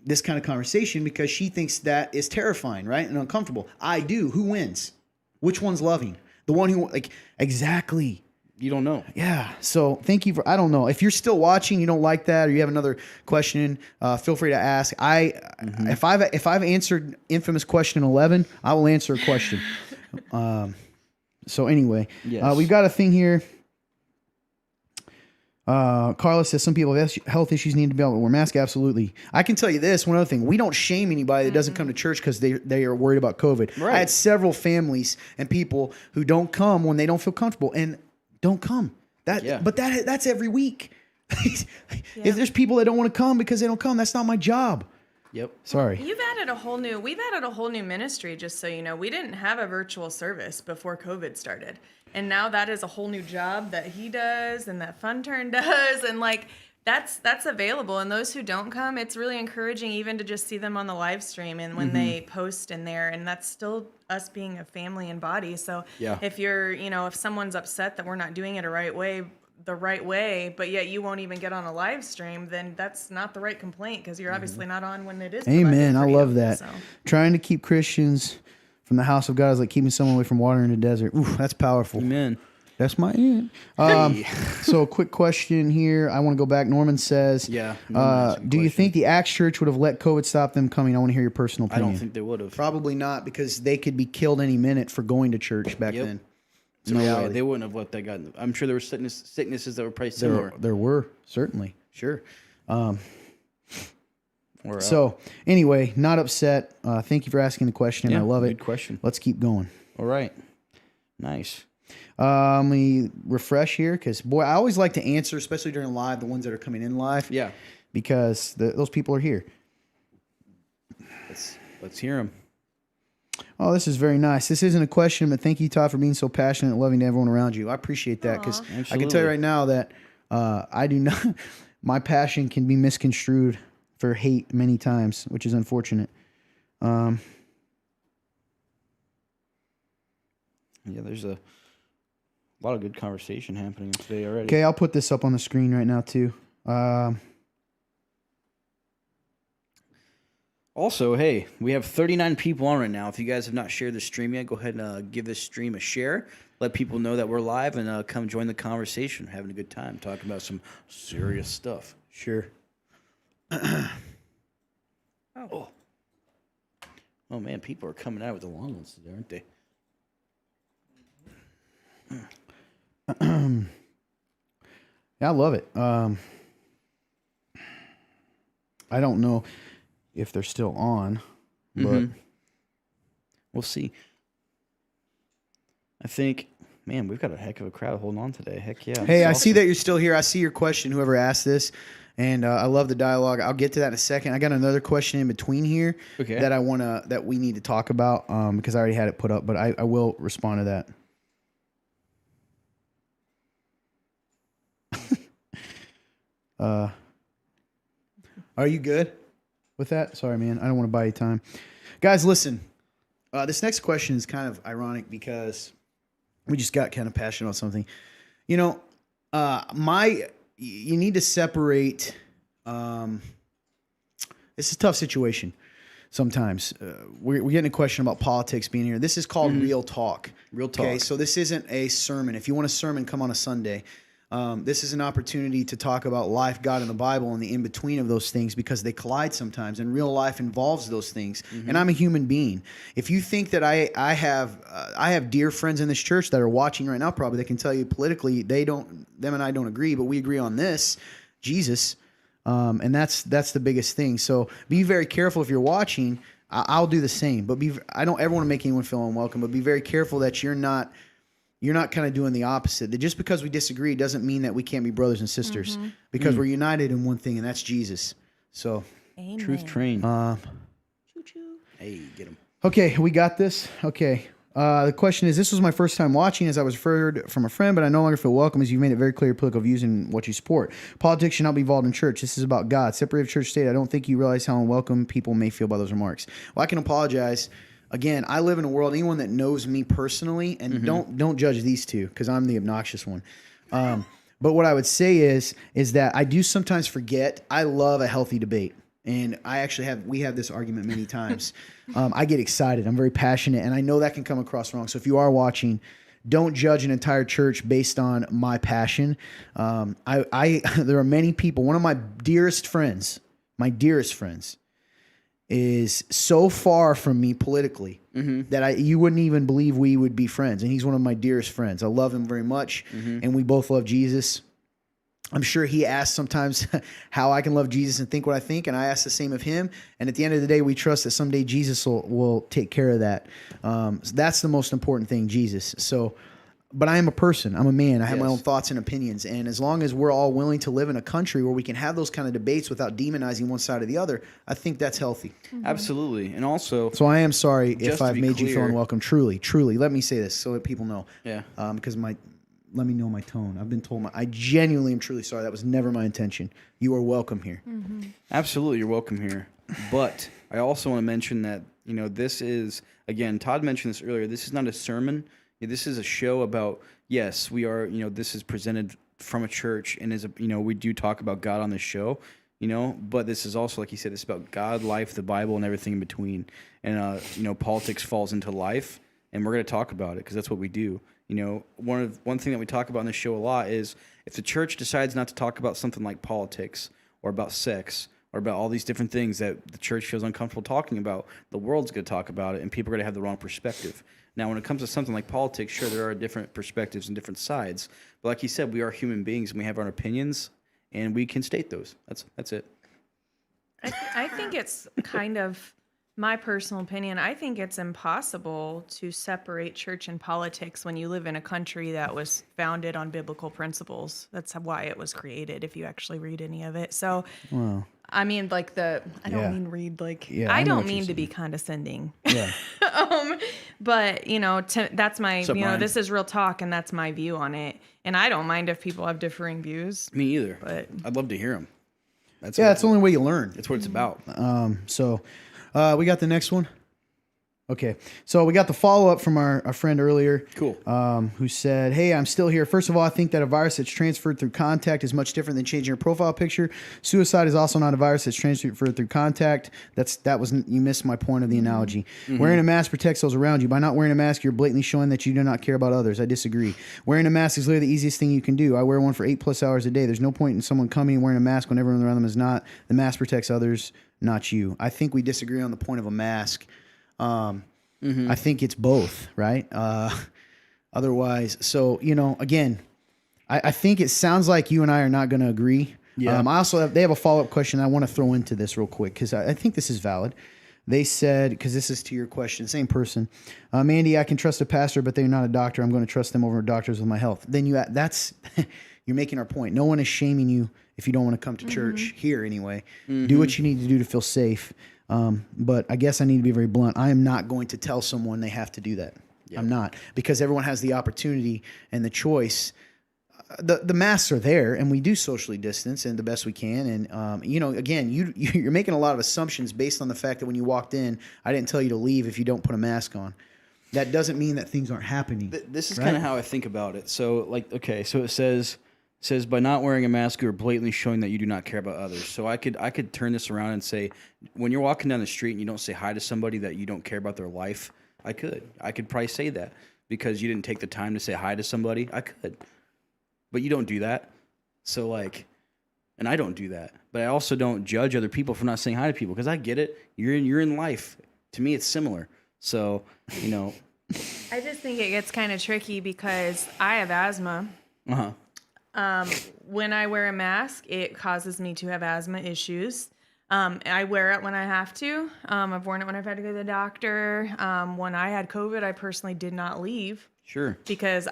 this kind of conversation because she thinks that is terrifying, right? And uncomfortable. I do. Who wins? Which one's loving? The one who, exactly. You don't know. Yeah. So thank you I don't know. If you're still watching, you don't like that, or you have another question, feel free to ask. If I've answered infamous question 11, I will answer a question. So anyway, Yes. we've got a thing here. Carla says some people have health issues need to be able to wear masks. Absolutely. I can tell you this, one other thing. We don't shame anybody that doesn't come to church because they are worried about COVID. Right. I had several families and people who don't come when they don't feel comfortable, and don't come. But that's every week. If there's people that don't want to come because they don't come, that's not my job. Yep. Sorry. We've added a whole new ministry, just so you know. We didn't have a virtual service before COVID started. And now that is a whole new job that he does and that Fun Turn does. And that's available. And those who don't come, it's really encouraging even to just see them on the live stream and when they post in there. And that's still us being a family and body. So Yeah. if you're, if someone's upset that we're not doing it the right way, but yet you won't even get on a live stream, then that's not the right complaint, because you're obviously not on when it is. Amen. provided I for you. love that. So. Trying to keep Christians from the house of God is like keeping someone away from water in the desert. Ooh, that's powerful. Amen. That's my end. So a quick question here. I want to go back. Norman says, Yeah, Norman has a do you question. think the Acts Church would have let COVID stop them coming? I want to hear your personal I opinion. don't think they would have. Probably not, because they could be killed any minute for going to church back Yep. then. It's a reality. They wouldn't have let that guy. I'm sure there were sicknesses that were probably similar. There were, certainly. Sure. Or, So anyway, not upset. Thank you for asking the question. yeah, I love it. Good question. Let's keep going. All right. Nice. Let me refresh here, because boy, I always like to answer, especially during live, the ones that are coming in live. Yeah. Because those people are here. Let's hear him. Oh, this is very nice. This isn't a question, but thank you, Todd, for being so passionate and loving to everyone around you. I appreciate that, because I can tell you Absolutely. right now that I do not. My passion can be misconstrued for hate many times, which is unfortunate. Yeah, there's a lot of good conversation happening today already. Okay, I'll put this up on the screen right now too. Also, hey, we have 39 people on right now. If you guys have not shared the stream yet, go ahead and give this stream a share. Let people know that we're live, and come join the conversation. Having a good time talking about some serious stuff. Sure. Oh man, people are coming out with the long ones today, aren't they? Yeah, I love it. I don't know if they're still on, but We'll see. I think, man, we've got a heck of a crowd holding on today. Heck yeah. hey, It's I see awesome. that you're still here. I see your question, whoever asked this, and I love the dialogue. I'll get to that in a second. I got another question in between here Okay. that we need to talk about because I already had it put up, but I will respond to that. Are you good with that? Sorry, man. I don't want to buy you time. Guys, listen. This next question is kind of ironic because we just got kind of passionate about something. You know, you need to separate. It's a tough situation sometimes. We're getting a question about politics being here. This is called real talk. Real talk. Okay, so this isn't a sermon. If you want a sermon, come on a Sunday. This is an opportunity to talk about life, God, and the Bible, and the in-between of those things because they collide sometimes, and real life involves those things. And I'm a human being. If you think that I have dear friends in this church that are watching right now, probably they can tell you politically them and I don't agree, but we agree on this, Jesus, and that's the biggest thing. So be very careful if you're watching. I'll do the same, but I don't ever want to make anyone feel unwelcome, but be very careful that you're not kind of doing the opposite. That just because we disagree doesn't mean that we can't be brothers and sisters because we're united in one thing, and that's Jesus. So, Amen. Truth train. Choo-choo. Hey, get him. okay, we got this. Okay. The question is, this was my first time watching as I was referred from a friend, but I no longer feel welcome as you've made it very clear your political views and what you support. Politics should not be involved in church. This is about God. Separated church state. I don't think you realize how unwelcome people may feel by those remarks. Well, I can apologize. Again, I live in a world, anyone that knows me personally, and don't judge these two because I'm the obnoxious one. But what I would say is that I do sometimes forget. I love a healthy debate. And we have this argument many times. I get excited. I'm very passionate, and I know that can come across wrong. So if you are watching, don't judge an entire church based on my passion. There are many people. One of my dearest friends, is so far from me politically that you wouldn't even believe we would be friends. And he's one of my dearest friends. I love him very much, and we both love Jesus. I'm sure he asks sometimes how I can love Jesus and think what I think, and I ask the same of him. And at the end of the day, we trust that someday Jesus will take care of that. So that's the most important thing, Jesus. So, but I am a person. I'm a man. I have my own thoughts and opinions. And as long as we're all willing to live in a country where we can have those kind of debates without demonizing one side or the other, I think that's healthy. Absolutely. And also, So I am sorry if Just to I've be made you feel clear- unwelcome. Truly, truly. Let me say this so that people know. yeah. Because let me know my tone. I've been told I genuinely am truly sorry. That was never my intention. You are welcome here. Absolutely, you're welcome here. But I also want to mention that, this is, again, Todd mentioned this earlier, this is not a sermon. This is a show about, yes, we are, this is presented from a church and we do talk about God on this show, but this is also, like he said, it's about God, life, the Bible, and everything in between. And, politics falls into life, and we're going to talk about it because that's what we do. One thing that we talk about in this show a lot is if the church decides not to talk about something like politics or about sex or about all these different things that the church feels uncomfortable talking about, the world's going to talk about it, and people are going to have the wrong perspective. Now, when it comes to something like politics, sure, there are different perspectives and different sides. But like you said, we are human beings, and we have our opinions, and we can state those. That's it. I think it's kind of my personal opinion. I think it's impossible to separate church and politics when you live in a country that was founded on biblical principles. That's why it was created, if you actually read any of it. So, I mean, I don't mean read Yeah, I know don't what mean you're to be condescending. Yeah. But that's my, What's up, Brian? this is real talk, and that's my view on it. And I don't mind if people have differing views. Me either. But I'd love to hear them. That's the only way you learn. That's what it's about. So we got the next one. Okay, so we got the follow-up from our friend earlier. Cool. Who said, hey, I'm still here. First of all, I think that a virus that's transferred through contact is much different than changing your profile picture. Suicide is also not a virus that's transferred through contact. You missed my point of the analogy. Wearing a mask protects those around you. By not wearing a mask, you're blatantly showing that you do not care about others. I disagree. Wearing a mask is literally the easiest thing you can do. I wear one for 8+ hours a day. There's no point in someone coming and wearing a mask when everyone around them is not. The mask protects others, not you. I think we disagree on the point of a mask. I think it's both, right? Otherwise, so, again, I think it sounds like you and I are not going to agree. Yeah. I also they have a follow-up question I want to throw into this real quick because I think this is valid. They said, because this is to your question, same person, Mandy, I can trust a pastor, but they're not a doctor. I'm going to trust them over doctors with my health. Then that's you're making our point. No one is shaming you if you don't want to come to church here anyway. Do what you need to do to feel safe. But I guess I need to be very blunt. I am not going to tell someone they have to do that. Yep. I'm not, because everyone has the opportunity and the choice. The masks are there, and we do socially distance and the best we can. And again, you're making a lot of assumptions based on the fact that when you walked in, I didn't tell you to leave if you don't put a mask on. That doesn't mean that things aren't happening. This is right? kind of how I think about it. So, so it says by not wearing a mask, you are blatantly showing that you do not care about others. So I could turn this around and say, when you're walking down the street and you don't say hi to somebody that you don't care about their life, I could probably say that because you didn't take the time to say hi to somebody. I could. But you don't do that. So and I don't do that. But I also don't judge other people for not saying hi to people because I get it. You're in life. To me, it's similar. So, I just think it gets kind of tricky because I have asthma. When I wear a mask, it causes me to have asthma issues. I wear it when I have to. I've worn it when I've had to go to the doctor. When I had COVID, I personally did not leave. Sure. Because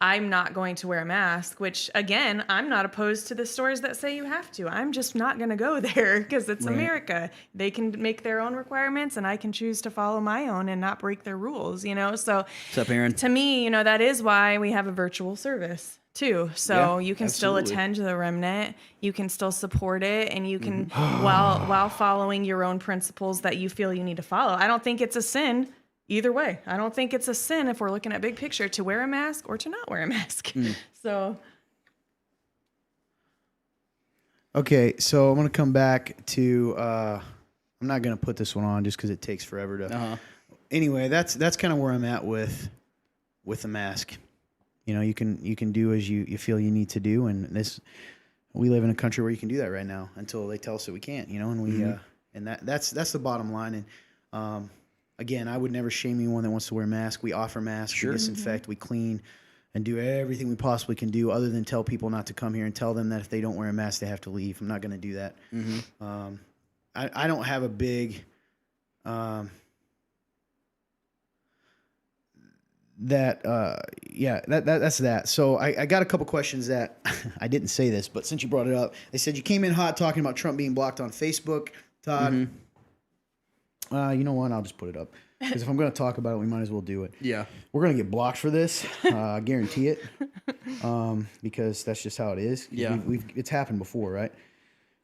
I'm not going to wear a mask, which, again, I'm not opposed to the stores that say you have to. I'm just not going to go there because it's America. They can make their own requirements, and I can choose to follow my own and not break their rules, So What's up, Aaron? To me, that is why we have a virtual service, too. So you can still attend to the Remnant. You can still support it, and you can, while following your own principles that you feel you need to follow. I don't think it's a sin. Either way, I don't think it's a sin if we're looking at big picture to wear a mask or to not wear a mask. So. Okay, so I'm going to come back to, I'm not going to put this one on just because it takes forever to. Anyway, that's kind of where I'm at with the mask. You can do as you feel you need to do, and we live in a country where you can do that right now until they tell us that we can't. And we and that's the bottom line. And again, I would never shame anyone that wants to wear a mask. We offer masks, we disinfect, we clean, and do everything we possibly can do other than tell people not to come here and tell them that if they don't wear a mask, they have to leave. I'm not going to do that. I don't have a big that's that. So I got a couple questions that I didn't say this, but since you brought it up, they said you came in hot talking about Trump being blocked on Facebook, Todd. You know what? I'll just put it up. Because if I'm going to talk about it, we might as well do it. Yeah. We're going to get blocked for this. I guarantee it. Because that's just how it is. Yeah. It's happened before, right?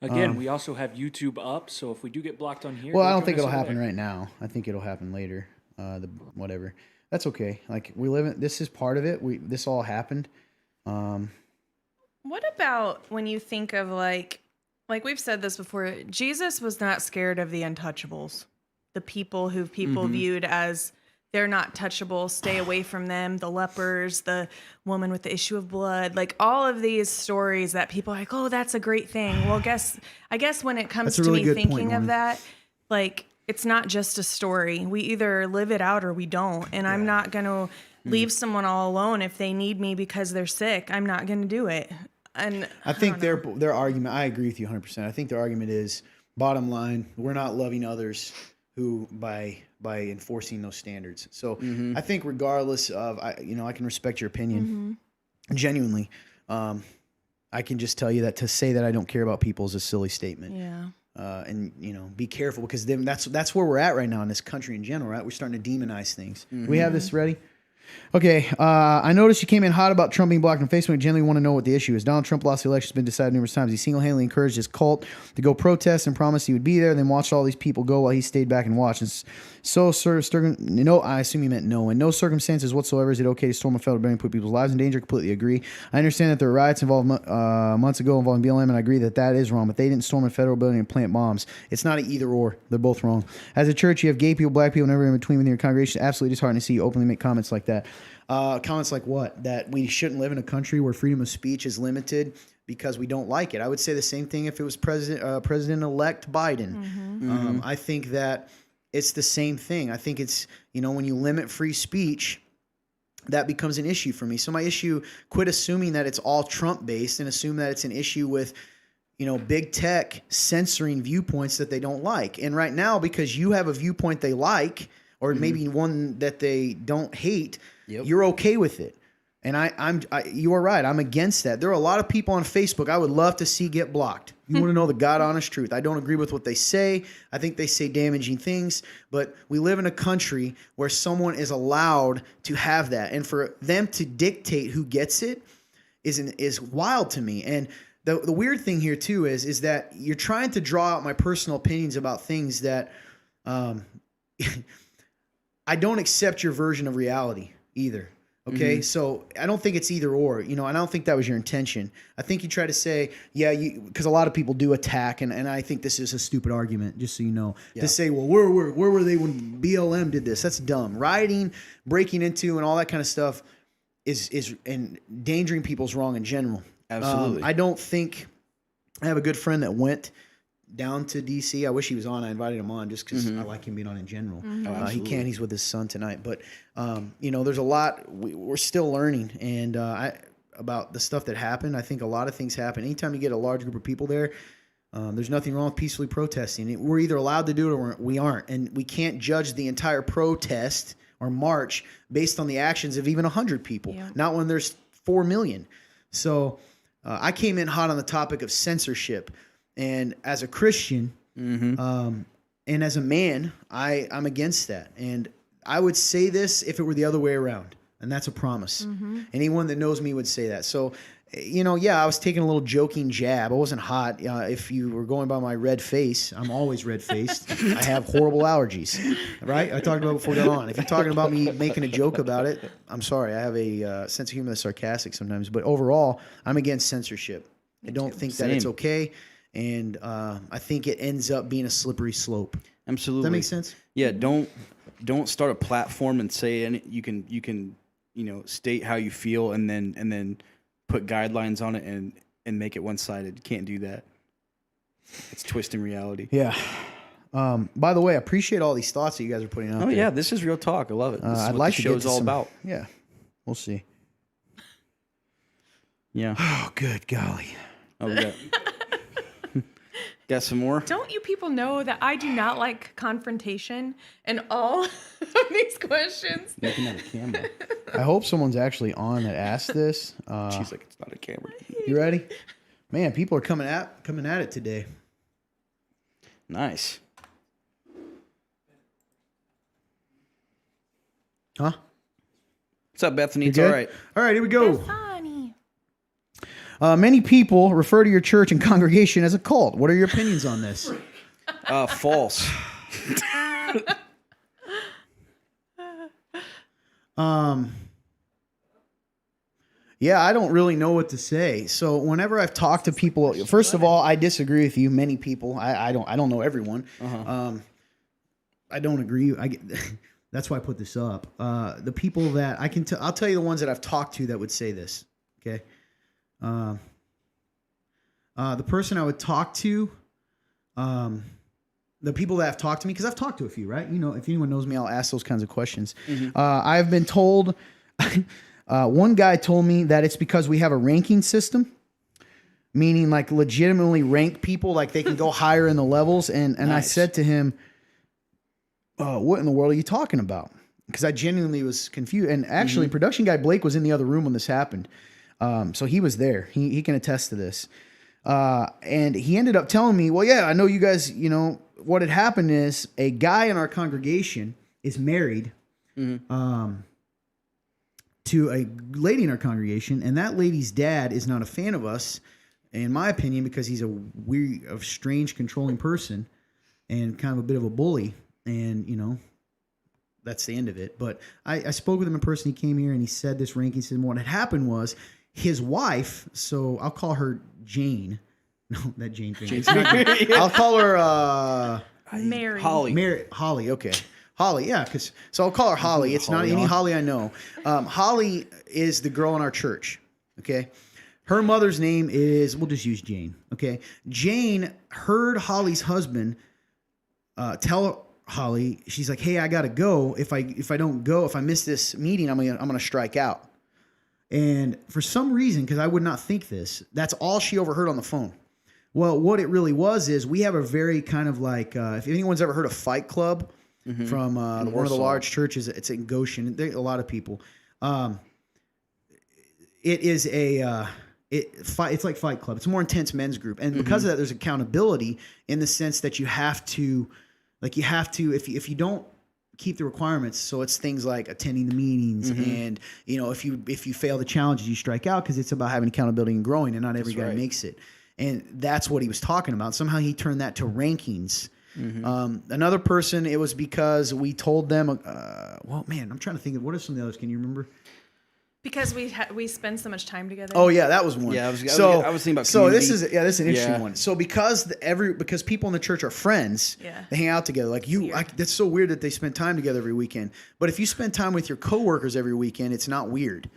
Again, we also have YouTube up, so if we do get blocked on here... Well, I don't think it'll happen right now. I think it'll happen later. Whatever. That's okay. This is part of it. This all happened. What about when you think of like we've said this before, Jesus was not scared of the untouchables. The people who people viewed as they're not touchable, stay away from them, the lepers, the woman with the issue of blood, like all of these stories that people are like, oh, that's a great thing. Well, I guess when it comes to me thinking of that, it's not just a story. We either live it out or we don't. And I'm not going to leave someone all alone if they need me because they're sick. I'm not going to do it. And I think their argument, I agree with you 100%. I think their argument is, bottom line, we're not loving others who by enforcing those standards. So I think regardless of, I can respect your opinion genuinely. I can just tell you that to say that I don't care about people is a silly statement. Yeah. And be careful, because then that's where we're at right now in this country in general, right? We're starting to demonize things. We have this ready? Okay, I noticed you came in hot about Trump being blocked on Facebook. Generally want to know what the issue is. Donald Trump lost the election. It's been decided numerous times. He single-handedly encouraged his cult to go protest and promised he would be there, then watched all these people go while he stayed back and watched. I assume he meant no. In no circumstances whatsoever is it okay to storm a federal building and put people's lives in danger. Completely agree. I understand that there were riots involved months ago involving BLM, and I agree that is wrong, but they didn't storm a federal building and plant bombs. It's not an either or. They're both wrong. As a church, you have gay people, black people, and everyone in between within your congregation. It's absolutely disheartening to see you openly make comments like that. Comments like what? That we shouldn't live in a country where freedom of speech is limited because we don't like it. I would say the same thing if it was President-elect Biden. I think that it's the same thing. I think it's, when you limit free speech, that becomes an issue for me. So my issue, quit assuming that it's all Trump based and assume that it's an issue with, big tech censoring viewpoints that they don't like. And right now, because you have a viewpoint they like, or maybe one that they don't hate, you're okay with it. And you are right. I'm against that. There are a lot of people on Facebook I would love to see get blocked. You want to know the God honest truth. I don't agree with what they say. I think they say damaging things, but we live in a country where someone is allowed to have that. And for them to dictate who gets it is wild to me. And the weird thing here too is that you're trying to draw out my personal opinions about things that I don't accept your version of reality either. Okay, so I don't think it's either or, and I don't think that was your intention. I think you try to say, because a lot of people do attack, and I think this is a stupid argument, just so you know, to say, well, where were they when BLM did this? That's dumb. Rioting, breaking into, and all that kind of stuff is endangering people's wrong in general. Absolutely. I don't think I have a good friend that went down to DC. I wish he was on. I invited him on just because I like him being on in general. He can't. He's with his son tonight. But there's a lot we're still learning, and about the stuff that happened. I think a lot of things happen. Anytime you get a large group of people there, there's nothing wrong with peacefully protesting. We're either allowed to do it or we aren't, and we can't judge the entire protest or march based on the actions of even 100 people. Not when there's 4 million. So I came in hot on the topic of censorship. And as a Christian, and as a man, I'm against that. And I would say this if it were the other way around. And that's a promise. Anyone that knows me would say that. So, I was taking a little joking jab. I wasn't hot. If you were going by my red face, I'm always red-faced. I have horrible allergies, right? I talked about it before we got on. If you're talking about me making a joke about it, I'm sorry. I have a sense of humor that's sarcastic sometimes. But overall, I'm against censorship. I don't think that it's okay. And I think it ends up being a slippery slope. Absolutely. Does that make sense? Yeah. Don't start a platform and say you can state how you feel and then put guidelines on it and make it one-sided. You can't do that. It's twisting reality. Yeah. By the way, I appreciate all these thoughts that you guys are putting out there. Oh yeah, this is real talk. I love it. This is I'd what like the to show's get to all some, about. Yeah. We'll see. Yeah. Oh, good golly. Oh, we got some more? Don't you people know that I do not like confrontation in all of these questions? Looking at a camera. I hope someone's actually on that asked this. She's like, it's not a camera. You ready? Man, people are coming at it today. Nice. Huh? What's up, Bethany? It's good? all right. All right, here we go. Funny. Many people refer to your church and congregation as a cult. What are your opinions on this? False. Yeah, I don't really know what to say. So whenever I've talked to people, first of all, I disagree with you. Many people, I don't know everyone. I don't agree. That's why I put this up. The people that I'll tell you the ones that I've talked to that would say this. Okay. The person I would talk to, the people that have talked to me, because I've talked to a few, right? If anyone knows me, I'll ask those kinds of questions. I've been told, one guy told me that it's because we have a ranking system, meaning like legitimately rank people, like they can go higher in the levels. And I said to him, what in the world are you talking about? Because I genuinely was confused. And actually, production guy Blake was in the other room when this happened. So he was there. He can attest to this. And he ended up telling me, well, yeah, I know you guys, what had happened is a guy in our congregation is married to a lady in our congregation, and that lady's dad is not a fan of us, in my opinion, because he's a strange, controlling person and kind of a bit of a bully. And, that's the end of it. But I spoke with him in person. He came here and he said this ranking system. What had happened was his wife, so I'll call her Jane. No, that Jane thing. I'll call her Mary. Holly, okay. Holly, yeah. So I'll call her Holly. It's not any Holly I know. Holly is the girl in our church, okay? Her mother's name is, we'll just use Jane, okay? Jane heard Holly's husband tell Holly, she's like, hey, I gotta go. If I don't go, if I miss this meeting, I'm gonna strike out. And for some reason, because I would not think this, that's all she overheard on the phone. Well, what it really was is we have a very kind of like, if anyone's ever heard of Fight Club from one of the large churches, it's in Goshen. There are a lot of people. It is it's like Fight Club. It's a more intense men's group. And because of that, there's accountability in the sense that you have to, if you don't keep the requirements. So it's things like attending the meetings and, if you fail the challenges, you strike out, because it's about having accountability and growing, and not every guy makes it. And that's what he was talking about. Somehow he turned that to rankings. Another person, it was because we told them, I'm trying to think of, what are some of the others? Can you remember? Because we spend so much time together. Oh yeah, that was one. Yeah, I was thinking about community. So this is an interesting one. So because people in the church are friends, they hang out together. Like that's so weird that they spend time together every weekend. But if you spend time with your coworkers every weekend, it's not weird.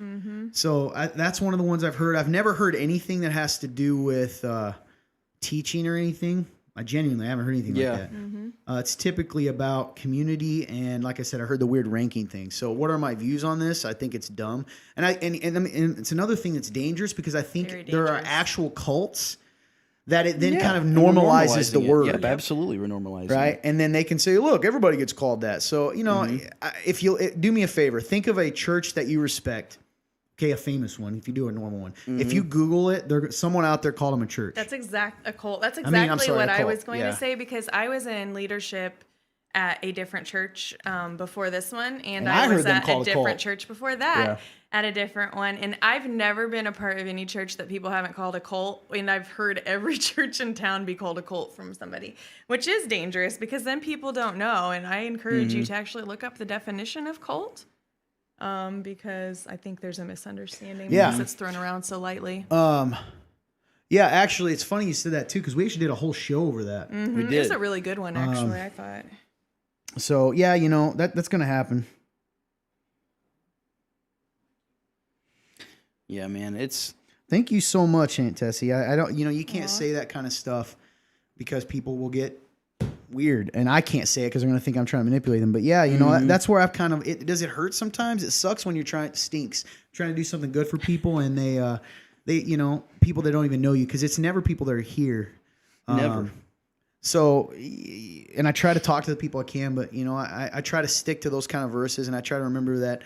So that's one of the ones I've heard. I've never heard anything that has to do with teaching or anything. I genuinely haven't heard anything like that. It's typically about community, and like I said, I heard the weird ranking thing. So what are my views on this? I think it's dumb, and it's another thing that's dangerous, because I think there are actual cults that it then kind of normalizes the word. Yep, absolutely, we're normalizing right? it. And then they can say, look, everybody gets called that. So if you'll do me a favor, think of a church that you respect. Okay, a famous one. If you do a normal one, if you Google it, there's someone out there called them a church. That's a cult. That's exactly what I was going to say, because I was in leadership at a different church before this one, and I was at a different church before that at a different one, and I've never been a part of any church that people haven't called a cult, and I've heard every church in town be called a cult from somebody, which is dangerous, because then people don't know, and I encourage you to actually look up the definition of cult. Because I think there's a misunderstanding because it's thrown around so lightly. Yeah, actually, it's funny you said that too, because we actually did a whole show over that. We did. It was a really good one, actually, I thought. So yeah, that's gonna happen. Yeah, man, it's. Thank you so much, Aunt Tessie. I don't, you can't say that kind of stuff because people will get weird, and I can't say it because they're gonna think I'm trying to manipulate them. But yeah, that's where I've kind of. Does it hurt sometimes? It sucks when you're trying to do something good for people, and they people that don't even know you, because it's never people that are here. Never. So, and I try to talk to the people I can, but I try to stick to those kind of verses, and I try to remember that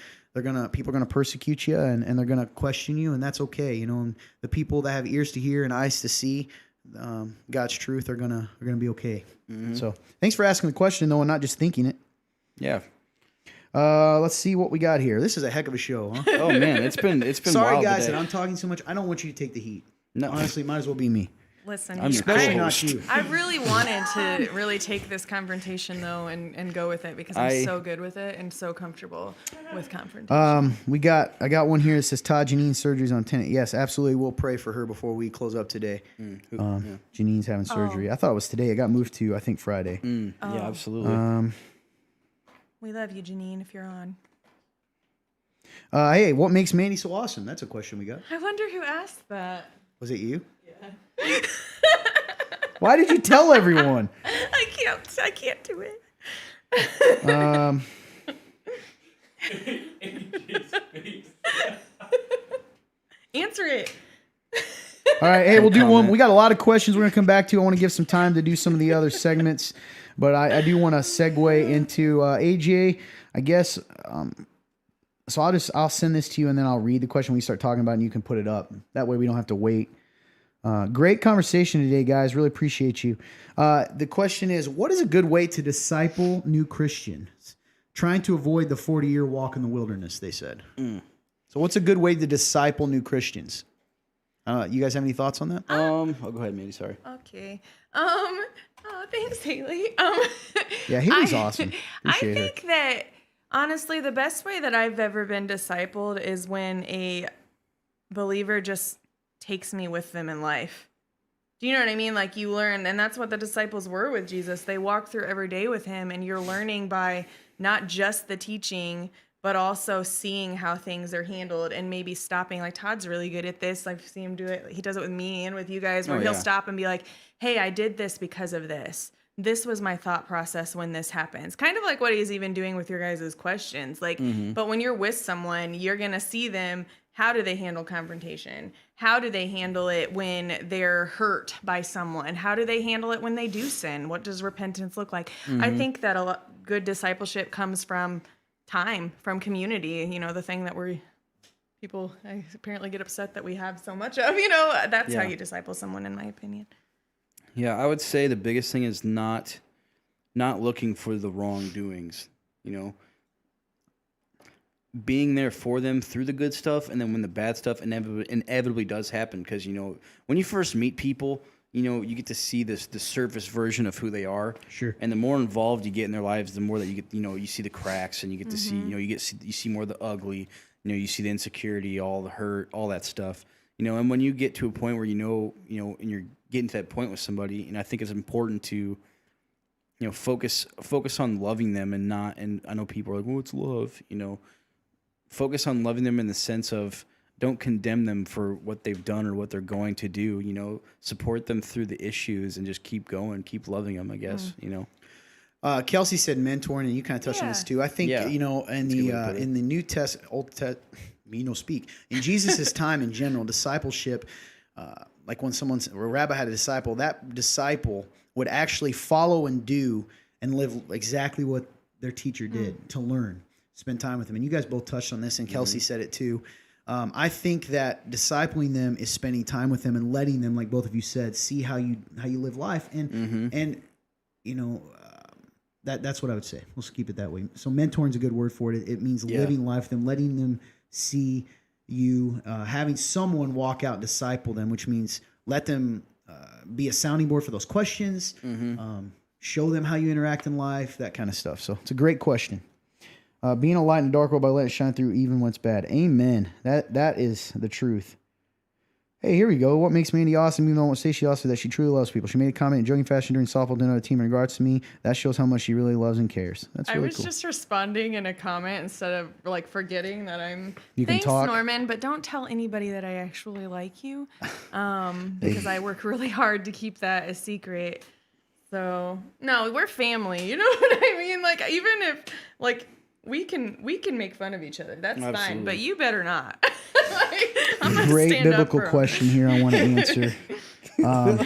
people are gonna persecute you, and they're gonna question you, and that's okay. And the people that have ears to hear and eyes to see God's truth are gonna be okay. So thanks for asking the question though, and not just thinking it. Yeah. Let's see what we got here. This is a heck of a show, huh? Oh man, it's been Sorry wild guys today. that I'm talking so much. I don't want you to take the heat. No. Honestly, might as well be me. Listen, Especially not you. I really wanted to really take this confrontation though and go with it, because I'm so good with it and so comfortable with confrontation. I got one here that says Todd, Janine's surgery's on 10. Yes, absolutely. We'll pray for her before we close up today. Janine's having surgery. I thought it was today. It got moved to, I think, Friday. Yeah, absolutely. We love you, Janine, if you're on. Hey, what makes Mandy so awesome? That's a question we got. I wonder who asked that. Was it you? Yeah. Why did you tell everyone? I can't do it. Answer it. All right, hey, we'll do one. We got a lot of questions we're going to come back to. I want to give some time to do some of the other segments, but I do want to segue into AJ, I guess. So I'll send this to you, and then I'll read the question we start talking about, and you can put it up. That way we don't have to wait. Great conversation today, guys. Really appreciate you. The question is, what is a good way to disciple new Christians? Trying to avoid the 40-year walk in the wilderness, they said. So what's a good way to disciple new Christians? You guys have any thoughts on that? Oh, go ahead, Mandy. Sorry. Okay. Thanks, Haley. Yeah, Haley's awesome. Appreciate I think that, honestly, the best way that I've ever been discipled is when a believer just takes me with them in life. Do you know what I mean? Like, you learn, and that's what the disciples were with Jesus. They walked through every day with him, and you're learning by not just the teaching, but also seeing how things are handled and maybe stopping. Like, Todd's really good at this. I've seen him do it. He does it with me and with you guys, where he'll stop and be like, hey, I did this because of this. this was my thought process when this happens. Kind of like what he's even doing with your guys' questions. Like, but when you're with someone, you're going to see them. How do they handle confrontation? How do they handle it when they're hurt by someone? How do they handle it when they do sin? What does repentance look like? I think that good discipleship comes from time, from community. You know, the thing that people apparently get upset that we have so much of. You know, that's how you disciple someone, in my opinion. Yeah, I would say the biggest thing is not looking for the wrongdoings, you know. Being there for them through the good stuff, and then when the bad stuff inevitably does happen, because, you know, when you first meet people, you know, you get to see the surface version of who they are. Sure. And the more involved you get in their lives, the more that you get, you know, you see the cracks, and you get to see, you know, you see more of the ugly, you know, you see the insecurity, all the hurt, all that stuff. You know, and when you get to a point where you know, and you're getting to that point with somebody, and I think it's important to, you know, focus on loving them and not. And I know people are like, "Well, it's love," you know. Focus on loving them in the sense of don't condemn them for what they've done or what they're going to do. You know, support them through the issues and just keep going, keep loving them. I guess you know. Kelsey said mentoring, and you kind of touched on this too. I think you know, in the New Testament, in Jesus' time in general, discipleship, like when a rabbi had a disciple, that disciple would actually follow and do and live exactly what their teacher did to learn, spend time with them. And you guys both touched on this, and Kelsey said it too. I think that discipling them is spending time with them and letting them, like both of you said, see how you live life, and you know. That's what I would say. Let's keep it that way. So mentoring is a good word for it. It means living life with them, letting them see you, having someone walk out and disciple them, which means let them be a sounding board for those questions, show them how you interact in life, that kind of stuff. So it's a great question. Being a light in the dark world by letting it shine through even when it's bad. Amen. That is the truth. Hey, here we go. What makes Mandy awesome, even though I won't say she awesome, that she truly loves people. She made a comment in joking fashion during softball dinner on the team in regards to me. That shows how much she really loves and cares. That's really cool. I was just responding in a comment instead of like forgetting that You can Thanks, talk. Norman, but don't tell anybody that I actually like you, because I work really hard to keep that a secret. So no, we're family. You know what I mean? Like even if like. We can make fun of each other. That's fine, but you better not. Like, I'm gonna Great stand biblical up for question here I want to answer. I'm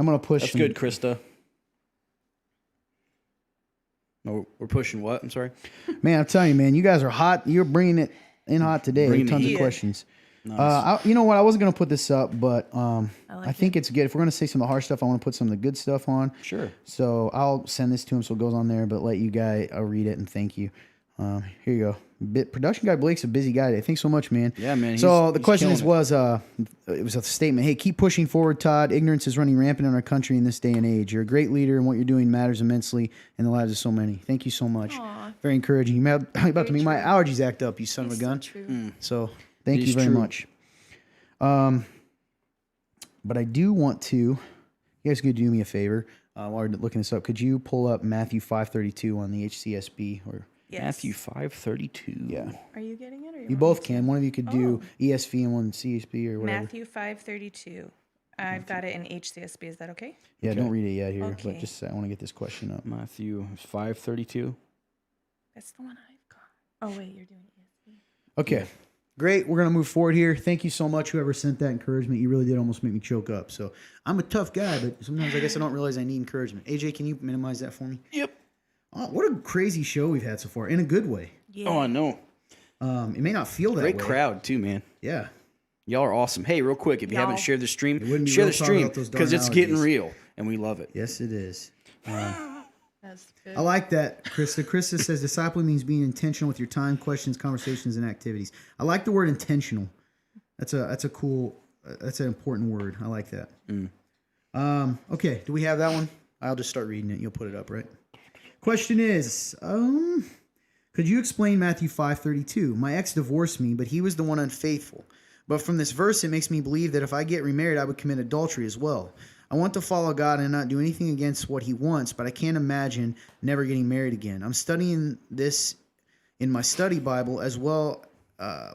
going to push. That's good, Krista. No, we're pushing what? I'm sorry. Man, I'm telling you, man, you guys are hot. You're bringing it in hot today. Bringing Tons the of questions. Nice. You know what? I wasn't going to put this up, but I think it's good. If we're going to say some of the hard stuff, I want to put some of the good stuff on. Sure. So I'll send this to him so it goes on there, but let you guys read it and thank you. Here you go. Production guy Blake's a busy guy today. Thanks so much, man. Yeah, man. So the question was it was a statement. Hey, keep pushing forward, Todd. Ignorance is running rampant in our country in this day and age. You're a great leader, and what you're doing matters immensely in the lives of so many. Thank you so much. Aww. Very encouraging. You're about to make my allergies act up, you son of a gun. So thank you very much. But I do want to, you guys could do me a favor while we're looking this up. Could you pull up Matthew 5:32 on the HCSB or Matthew 5:32? Yeah. Are you getting it? Or You both can. One of you could do ESV and one CSB or whatever. Matthew 5:32. I've got it in HCSB. Is that okay? Yeah, Okay. don't read it yet here, Okay. but just I want to get this question up. Matthew 5:32. That's the one I've got. Oh wait, you're doing ESB. Okay. Great. We're going to move forward here. Thank you so much, whoever sent that encouragement. You really did almost make me choke up. So I'm a tough guy, but sometimes I guess I don't realize I need encouragement. AJ, can you minimize that for me? Yep. Oh, what a crazy show we've had so far, in a good way. Yeah. Oh, I know. It may not feel that Great way. crowd too, man. Yeah. Y'all are awesome. Hey, real quick, if you haven't Y'all. shared the stream, It wouldn't be share real the talking stream about those because darn it's getting allergies. real and we love it. Yes, it is. That's good. I like that, Krista. Krista says discipling means being intentional with your time, questions, conversations, and activities. I like the word intentional. That's a cool. That's an important word. I like that. Okay, do we have that one? I'll just start reading it. You'll put it up, right? Question is, could you explain Matthew 5:32? My ex divorced me, but he was the one unfaithful. But from this verse, it makes me believe that if I get remarried, I would commit adultery as well. I want to follow God and not do anything against what he wants, but I can't imagine never getting married again. I'm studying this in my study Bible as well,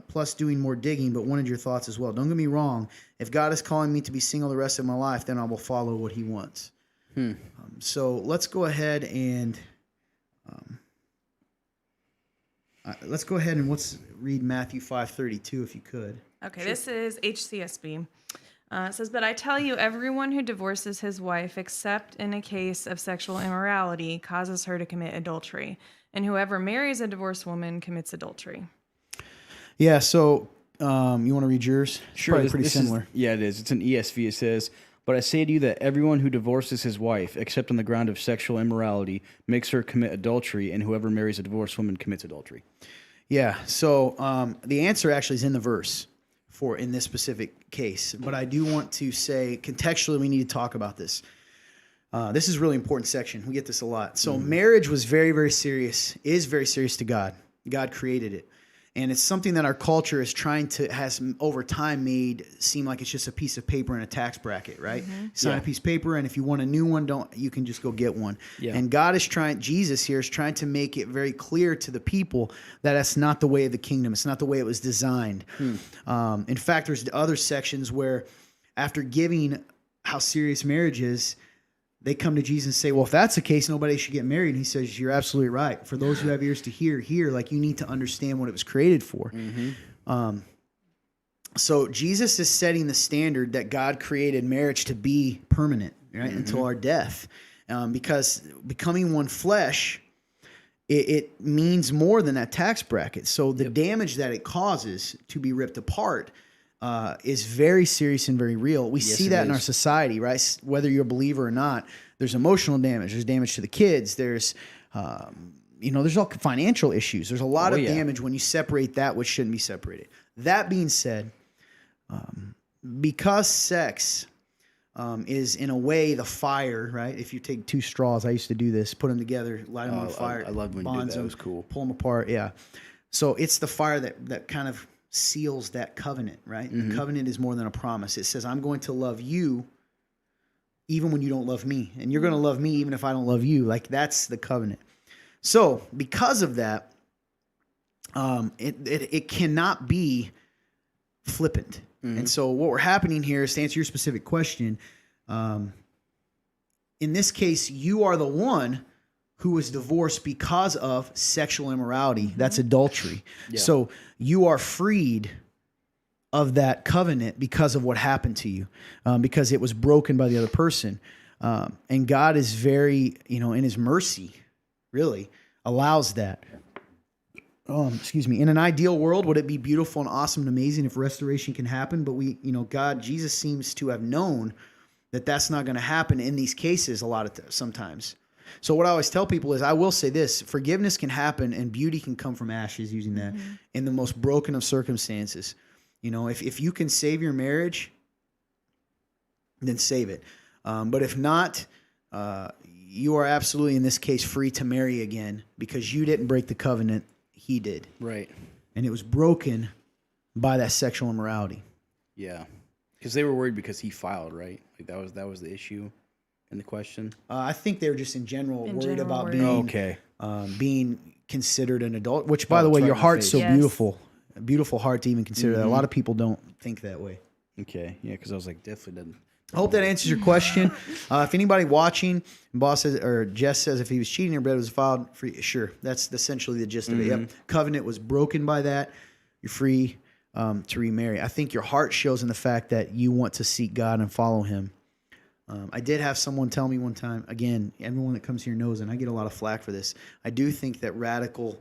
plus doing more digging, but wanted your thoughts as well. Don't get me wrong. If God is calling me to be single the rest of my life, then I will follow what he wants. So let's go ahead and let's read Matthew 5:32 if you could. Okay, this is HCSB. It says, "But I tell you, everyone who divorces his wife, except in a case of sexual immorality, causes her to commit adultery. And whoever marries a divorced woman commits adultery." Yeah. So you want to read yours? Sure, Probably pretty similar. It is. It's an ESV. It says, "But I say to you that everyone who divorces his wife, except on the ground of sexual immorality, makes her commit adultery, and whoever marries a divorced woman commits adultery." Yeah. So the answer actually is in the verse in this specific case. But I do want to say contextually, we need to talk about this. This is a really important section. We get this a lot. So marriage was very, very serious, is very serious to God. God created it. And it's something that our culture is has over time made seem like it's just a piece of paper in a tax bracket, right? Sign a piece of paper, and if you want a new one, you can just go get one. Yeah. And Jesus here is trying to make it very clear to the people that that's not the way of the kingdom. It's not the way it was designed. In fact, there's other sections where after giving how serious marriage is, they come to Jesus and say, well, if that's the case, nobody should get married. And he says, you're absolutely right. For those who have ears to hear, like you need to understand what it was created for. So Jesus is setting the standard that God created marriage to be permanent, right? Until our death. Because becoming one flesh, it means more than that tax bracket. So the damage that it causes to be ripped apart is very serious and very real. We see that in our society, right? Whether you're a believer or not, there's emotional damage. There's damage to the kids. There's, there's all financial issues. There's a lot of damage when you separate that which shouldn't be separated. That being said, because sex is in a way the fire, right? If you take two straws, I used to do this, put them together, light them on fire. I loved when you did that. It was cool. Pull them apart, yeah. So it's the fire that kind of seals that covenant, right? The covenant is more than a promise. It says, I'm going to love you even when you don't love me. And you're going to love me even if I don't love you. Like, that's the covenant. So because of that, it cannot be flippant. And so what we're happening here is, to answer your specific question, in this case, you are the one who was divorced because of sexual immorality. That's adultery. Yeah. So you are freed of that covenant because of what happened to you, because it was broken by the other person. And God is very, in his mercy, really allows that. In an ideal world, would it be beautiful and awesome and amazing if restoration can happen? But Jesus seems to have known that that's not going to happen in these cases sometimes. So what I always tell people is, I will say this: forgiveness can happen and beauty can come from ashes, using that, in the most broken of circumstances. If you can save your marriage, then save it. But if not, you are absolutely, in this case, free to marry again, because you didn't break the covenant. He did. Right. And it was broken by that sexual immorality. Yeah. Because they were worried because he filed, right? Like that was the issue in the question. I think they were just in general worried about being considered an adult, which, by the way, your heart's so beautiful. A beautiful heart to even consider that. A lot of people don't think that way. Okay. Yeah, because I was like, definitely doesn't. I hope that answers your question. If anybody watching, Boss says, or Jess says, if he was cheating, her bread was filed free. Sure, that's essentially the gist of it. Yep. Covenant was broken by that. You're free to remarry. I think your heart shows in the fact that you want to seek God and follow him. I did have someone tell me one time, again, everyone that comes here knows, and I get a lot of flack for this, I do think that radical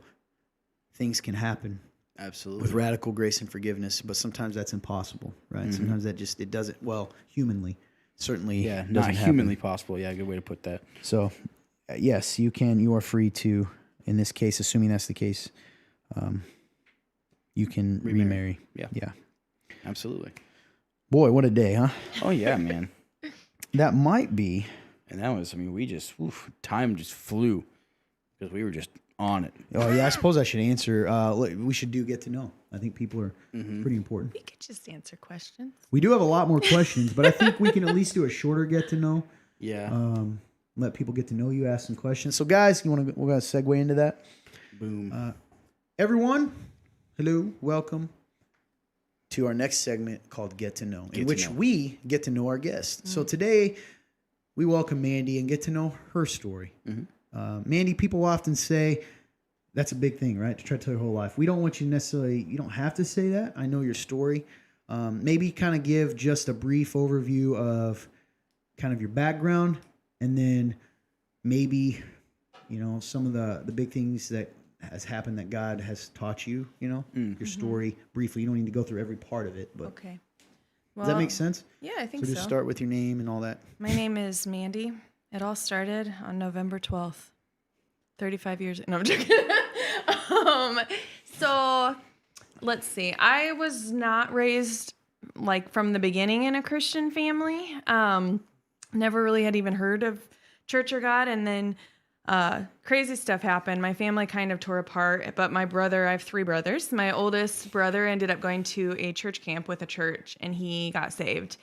things can happen. Absolutely. With radical grace and forgiveness, but sometimes that's impossible, right? Sometimes it doesn't, humanly, certainly doesn't not happen. Humanly possible. Yeah, good way to put that. So, yes, you are free to, in this case, assuming that's the case, you can remarry. Yeah. Absolutely. Boy, what a day, huh? Oh, yeah, man. That might be. And that was, time just flew because we were just on it. Oh, yeah, I suppose I should answer. We should get to know. I think people are pretty important. We could just answer questions. We do have a lot more questions, but I think we can at least do a shorter get to know. Yeah. Let people get to know you, ask some questions. So, guys, we're going to segue into that. Boom. Everyone, hello, welcome to our next segment called Get to Know, in which we get to know our guests. So today, we welcome Mandy and get to know her story. Mandy, people often say that's a big thing, right? To try to tell your whole life. We don't want you necessarily, you don't have to say that. I know your story. Maybe kind of give just a brief overview of kind of your background, and then maybe, you know, some of the big things that has happened that God has taught you, you know, your story briefly. You don't need to go through every part of it, but Okay. does that make sense? Yeah, I think So just start with your name and all that. My name is Mandy. It all started on November 12th, 35 years. No, I'm joking. So let's see. I was not raised like from the beginning in a Christian family. Never really had even heard of church or God. And then crazy stuff happened. My family kind of tore apart, but my brother, I have 3 brothers. My oldest brother ended up going to a church camp with a church, and he got saved.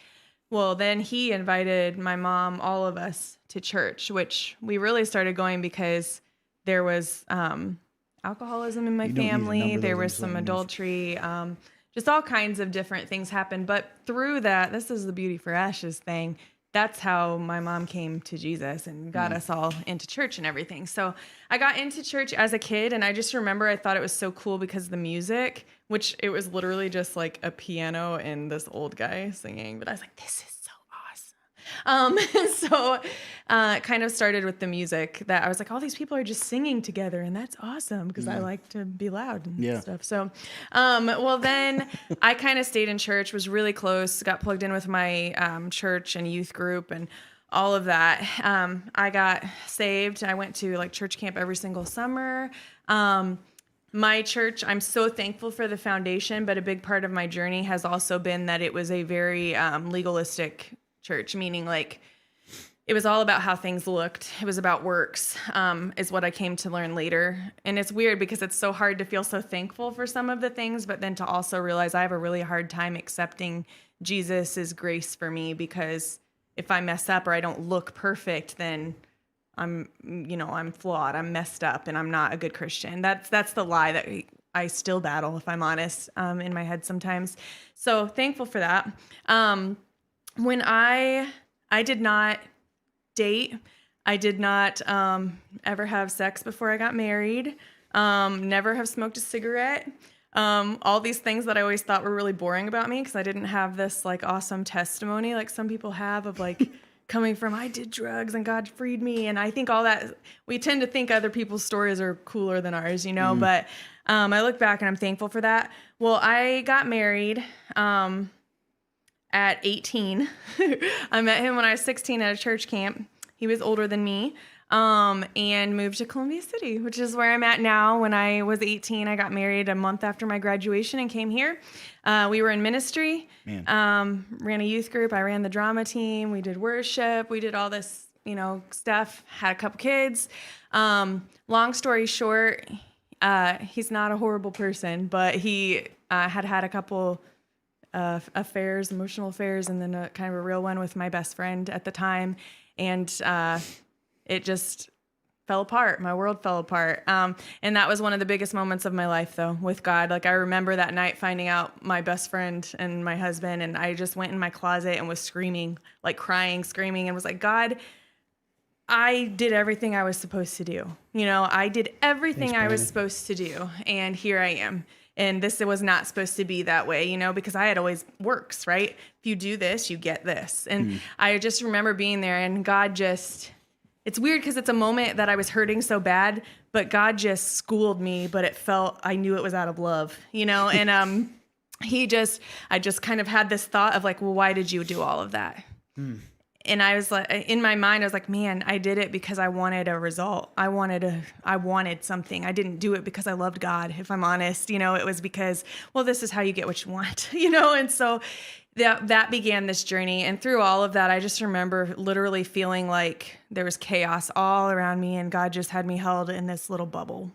Well, then he invited my mom, all of us, to church, which we really started going because there was alcoholism in my You don't need to family. number There those, was I'm some sorry, adultery. Just all kinds of different things happened. But through that, this is the Beauty for Ashes thing. That's how my mom came to Jesus and got us all into church and everything. So I got into church as a kid, and I just remember I thought it was so cool because of the music, which it was literally just like a piano and this old guy singing. But I was like, this is so awesome. So it kind of started with the music that I was like, all these people are just singing together, and that's awesome because I like to be loud and stuff. So, well, then I kind of stayed in church, was really close, got plugged in with my church and youth group and all of that. I got saved. I went to like church camp every single summer. My church, I'm so thankful for the foundation, but a big part of my journey has also been that it was a very legalistic church, meaning like it was all about how things looked. It was about works, is what I came to learn later. And it's weird because it's so hard to feel so thankful for some of the things, but then to also realize I have a really hard time accepting Jesus's grace for me, because if I mess up or I don't look perfect, then I'm flawed, I'm messed up, and I'm not a good Christian. That's the lie that I still battle, if I'm honest, in my head sometimes. So thankful for that. When I did not date, I did not ever have sex before I got married, never have smoked a cigarette, all these things that I always thought were really boring about me because I didn't have this like awesome testimony like some people have of like coming from I did drugs and God freed me. And I think all that, we tend to think other people's stories are cooler than ours, you know, but I look back and I'm thankful for that. Well, I got married at 18. I met him when I was 16 at a church camp. He was older than me, and moved to Columbia City, which is where I'm at now. When I was 18, I got married a month after my graduation and came here. We were in ministry, ran a youth group. I ran the drama team. We did worship. We did all this, stuff, had a couple kids. Long story short, he's not a horrible person, but he had a couple affairs, emotional affairs, and then a kind of a real one with my best friend at the time. And it just fell apart. My world fell apart. And that was one of the biggest moments of my life, though, with God. Like, I remember that night finding out my best friend and my husband, and I just went in my closet and was screaming, like crying, screaming, and was like, God, I did everything I was supposed to do. I did everything I was supposed to do, and here I am. And this was not supposed to be that way, because I had always works, right? If you do this, you get this. And I just remember being there, and God just, it's weird because it's a moment that I was hurting so bad, but God just schooled me, but I knew it was out of love, and I just kind of had this thought of like, well, why did you do all of that? And I was like, in my mind, I was like, man, I did it because I wanted a result. I wanted something. I didn't do it because I loved God, if I'm honest. It was because, well, this is how you get what you want, And so that began this journey. And through all of that, I just remember literally feeling like there was chaos all around me, and God just had me held in this little bubble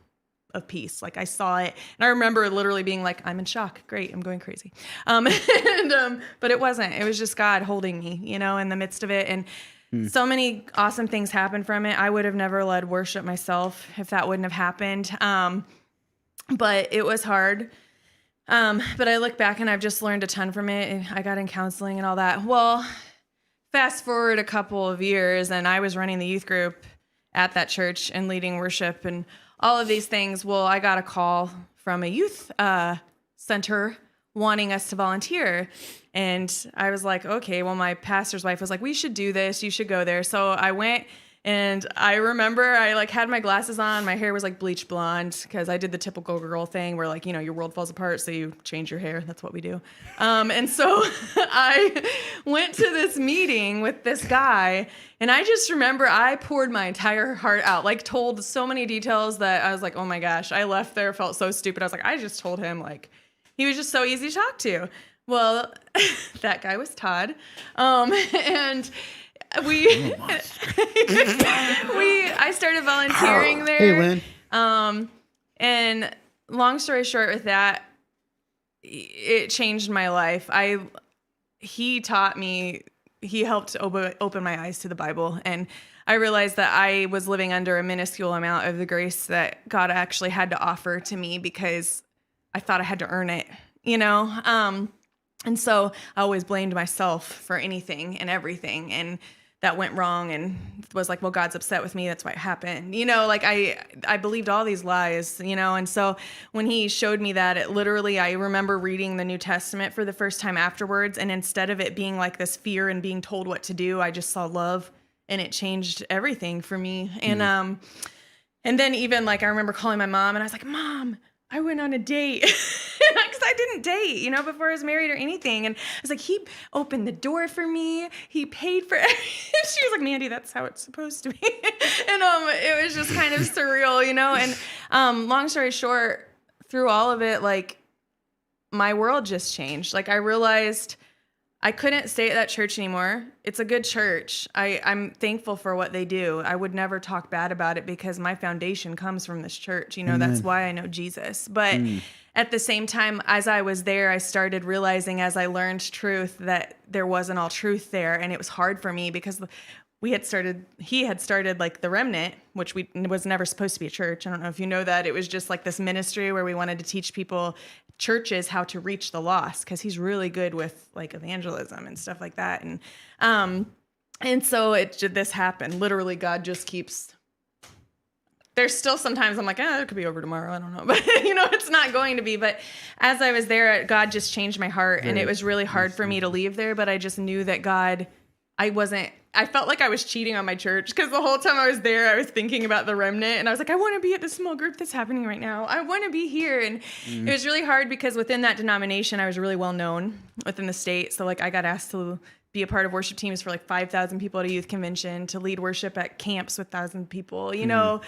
of peace. Like, I saw it, and I remember literally being like, I'm in shock. Great, I'm going crazy. But it wasn't. It was just God holding me, in the midst of it. And so many awesome things happened from it. I would have never led worship myself if that wouldn't have happened. But it was hard. But I look back and I've just learned a ton from it. I got in counseling and all that. Well, fast forward a couple of years, and I was running the youth group at that church and leading worship and all of these things. Well, I got a call from a youth center wanting us to volunteer. And I was like, okay, well, my pastor's wife was like, we should do this. You should go there. So I went, and I remember I like had my glasses on. My hair was like bleach blonde because I did the typical girl thing where like, you know, your world falls apart. So you change your hair. That's what we do. And so I went to this meeting with this guy, and I just remember I poured my entire heart out, like told so many details that I was like, oh my gosh, I left there, felt so stupid. I was like, I just told him, like, he was just so easy to talk to. Well, that guy was Todd. And I started volunteering there. Hey, Lynn. And long story short with that, it changed my life. He taught me, he helped open my eyes to the Bible. And I realized that I was living under a minuscule amount of the grace that God actually had to offer to me because I thought I had to earn it, you know? And so I always blamed myself for anything and everything. And that went wrong and was like, well, God's upset with me. That's why it happened. You know, like I believed all these lies, you know? And so when he showed me that, it literally, I remember reading the New Testament for the first time afterwards. And instead of it being like this fear and being told what to do, I just saw love, and it changed everything for me. And then even like, I remember calling my mom, and I was like, Mom, I went on a date because I didn't date, you know, before I was married or anything. And I was like, he opened the door for me. He paid for everything. She was like, Mandy, that's how it's supposed to be. And it was just kind of surreal, you know. And long story short, through all of it, like my world just changed. Like I realized I couldn't stay at that church anymore. It's a good church. I'm thankful for what they do. I would never talk bad about it because my foundation comes from this church. You know, Amen. That's why I know Jesus. But at the same time, as I was there, I started realizing as I learned truth that there wasn't all truth there. And it was hard for me because he had started like the Remnant, which was never supposed to be a church. I don't know if you know that. It was just like this ministry where we wanted to teach churches how to reach the lost, because he's really good with like evangelism and stuff like that. And so this happened. Literally, God just keeps. There's still sometimes I'm like, it could be over tomorrow. I don't know, but you know, it's not going to be. But as I was there, God just changed my heart, and it was really hard for me to leave there. But I just knew that God. I felt like I was cheating on my church because the whole time I was there, I was thinking about the Remnant, and I was like, I want to be at this small group that's happening right now. I want to be here. And it was really hard because within that denomination, I was really well known within the state. So like I got asked to be a part of worship teams for like 5,000 people at a youth convention, to lead worship at camps with 1,000 people, you know,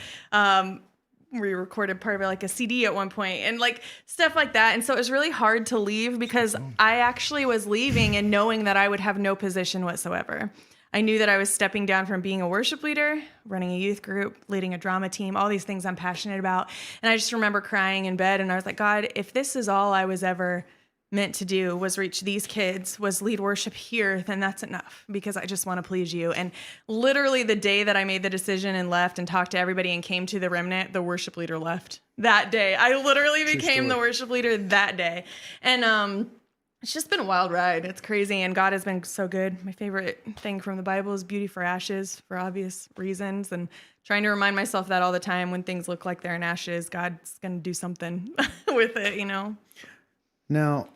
we recorded part of it like a CD at one point and like stuff like that. And so it was really hard to leave because I actually was leaving and knowing that I would have no position whatsoever. I knew that I was stepping down from being a worship leader, running a youth group, leading a drama team, all these things I'm passionate about. And I just remember crying in bed, and I was like, God, if this is all I was ever meant to do, was reach these kids, was lead worship here, then that's enough, because I just want to please you. And literally the day that I made the decision and left and talked to everybody and came to the Remnant, the worship leader left that day. I literally became the worship leader that day. And it's just been a wild ride. It's crazy, and God has been so good. My favorite thing from the Bible is beauty for ashes, for obvious reasons, and trying to remind myself that all the time when things look like they're in ashes, God's going to do something with it, you know? Now,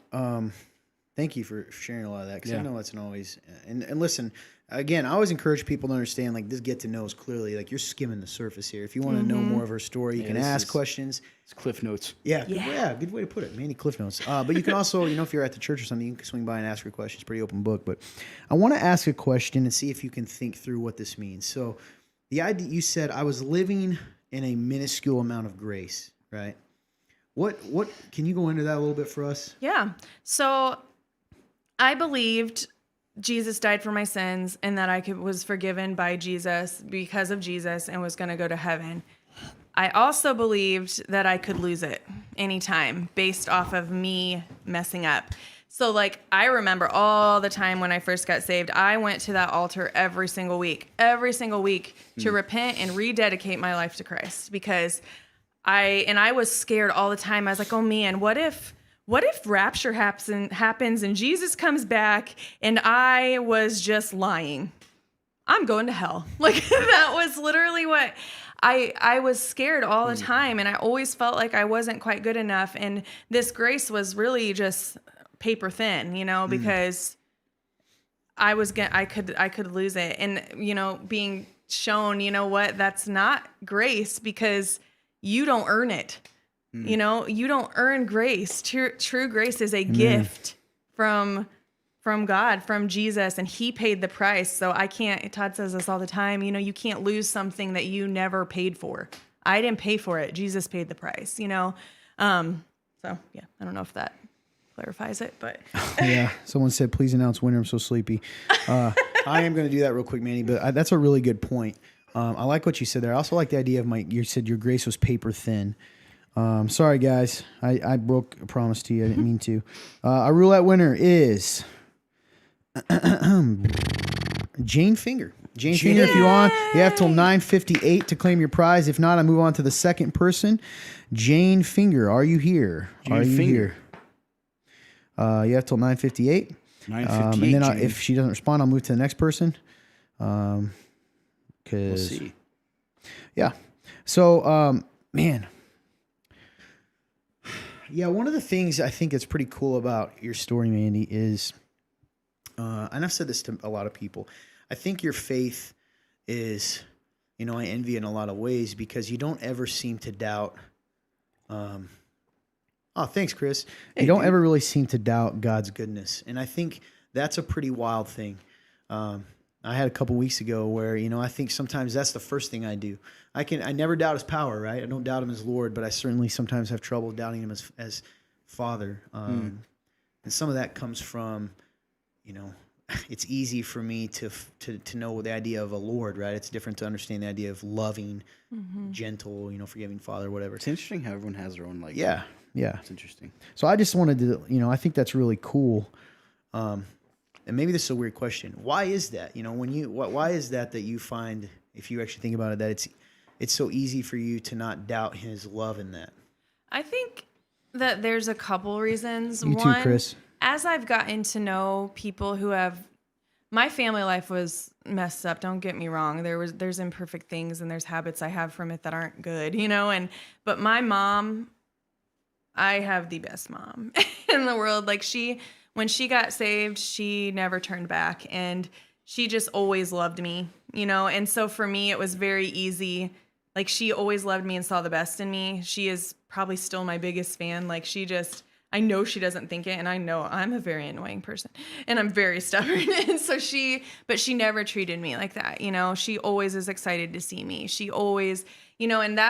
thank you for sharing a lot of that, because I know that's not always. And listen, again, I always encourage people to understand, like, this get to know is clearly, like, you're skimming the surface here. If you want to know more of her story, you can ask questions. It's Cliff Notes. Yeah, good way to put it. Mandy Cliff Notes. But you can also, if you're at the church or something, you can swing by and ask her questions. Pretty open book. But I want to ask a question and see if you can think through what this means. So the idea, you said, I was living in a minuscule amount of grace, right? What can you go into that a little bit for us? Yeah. So I believed Jesus died for my sins and that I was forgiven by Jesus because of Jesus and was going to go to heaven. I also believed that I could lose it anytime based off of me messing up. So like, I remember all the time when I first got saved, I went to that altar every single week to repent and rededicate my life to Christ, because I was scared all the time. I was like, oh man, what if what if rapture happens and Jesus comes back and I was just lying? I'm going to hell. Like that was literally what I was scared all the time. And I always felt like I wasn't quite good enough. And this grace was really just paper thin, because I could lose it. And, being shown, that's not grace because you don't earn it. You don't earn grace. True grace is a gift from God, from Jesus, and he paid the price. So I can't, Todd says this all the time, you can't lose something that you never paid for. I didn't pay for it. Jesus paid the price, So yeah, I don't know if that clarifies it, but. Yeah. Someone said, please announce winner. I'm so sleepy. I am going to do that real quick, Manny, but that's a really good point. I like what you said there. I also like the idea of you said your grace was paper thin. Sorry, guys. I broke a promise to you. I didn't mean to. Our roulette winner is Jane Finger. Jane Finger, if you're on, you have till 9:58 to claim your prize. If not, I move on to the second person. Jane Finger, are you here? Are you here? You have till 9:58. 9:58. And then if she doesn't respond, I'll move to the next person. We'll see. Yeah. So, man. Yeah, one of the things I think that's pretty cool about your story, Mandy, is, and I've said this to a lot of people, I think your faith is, I envy in a lot of ways because you don't ever seem to doubt. Thanks, Chris. You don't ever really seem to doubt God's goodness, and I think that's a pretty wild thing. I had a couple weeks ago where, I think sometimes that's the first thing I do. I never doubt his power, right? I don't doubt him as Lord, but I certainly sometimes have trouble doubting him as Father. And some of that comes from, it's easy for me to know the idea of a Lord, right? It's different to understand the idea of loving, gentle, forgiving Father, whatever. It's interesting how everyone has their own, Yeah. It's interesting. So I just wanted to, I think that's really cool. And maybe this is a weird question. Why is that? Why is that you find, if you actually think about it, that it's so easy for you to not doubt his love in that? I think that there's a couple reasons. You too, Chris. As I've gotten to know people who have, my family life was messed up. Don't get me wrong. There's imperfect things and there's habits I have from it that aren't good, but my mom, I have the best mom in the world. Like when she got saved, she never turned back and she just always loved me, And so for me, it was very easy. Like she always loved me and saw the best in me. She is probably still my biggest fan. Like I know she doesn't think it, and I know I'm a very annoying person and I'm very stubborn. And so but she never treated me like that. She always is excited to see me. She always, and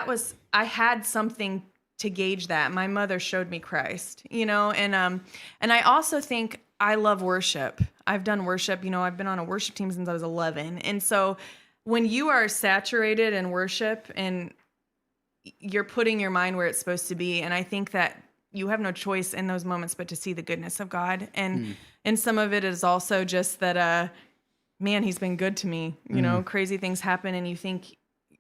I had something to gauge that. My mother showed me Christ, and I also think I love worship. I've done worship, I've been on a worship team since I was 11. And so when you are saturated in worship and you're putting your mind where it's supposed to be, and I think that you have no choice in those moments but to see the goodness of God. And some of it is also just that, man, he's been good to me. Crazy things happen and you think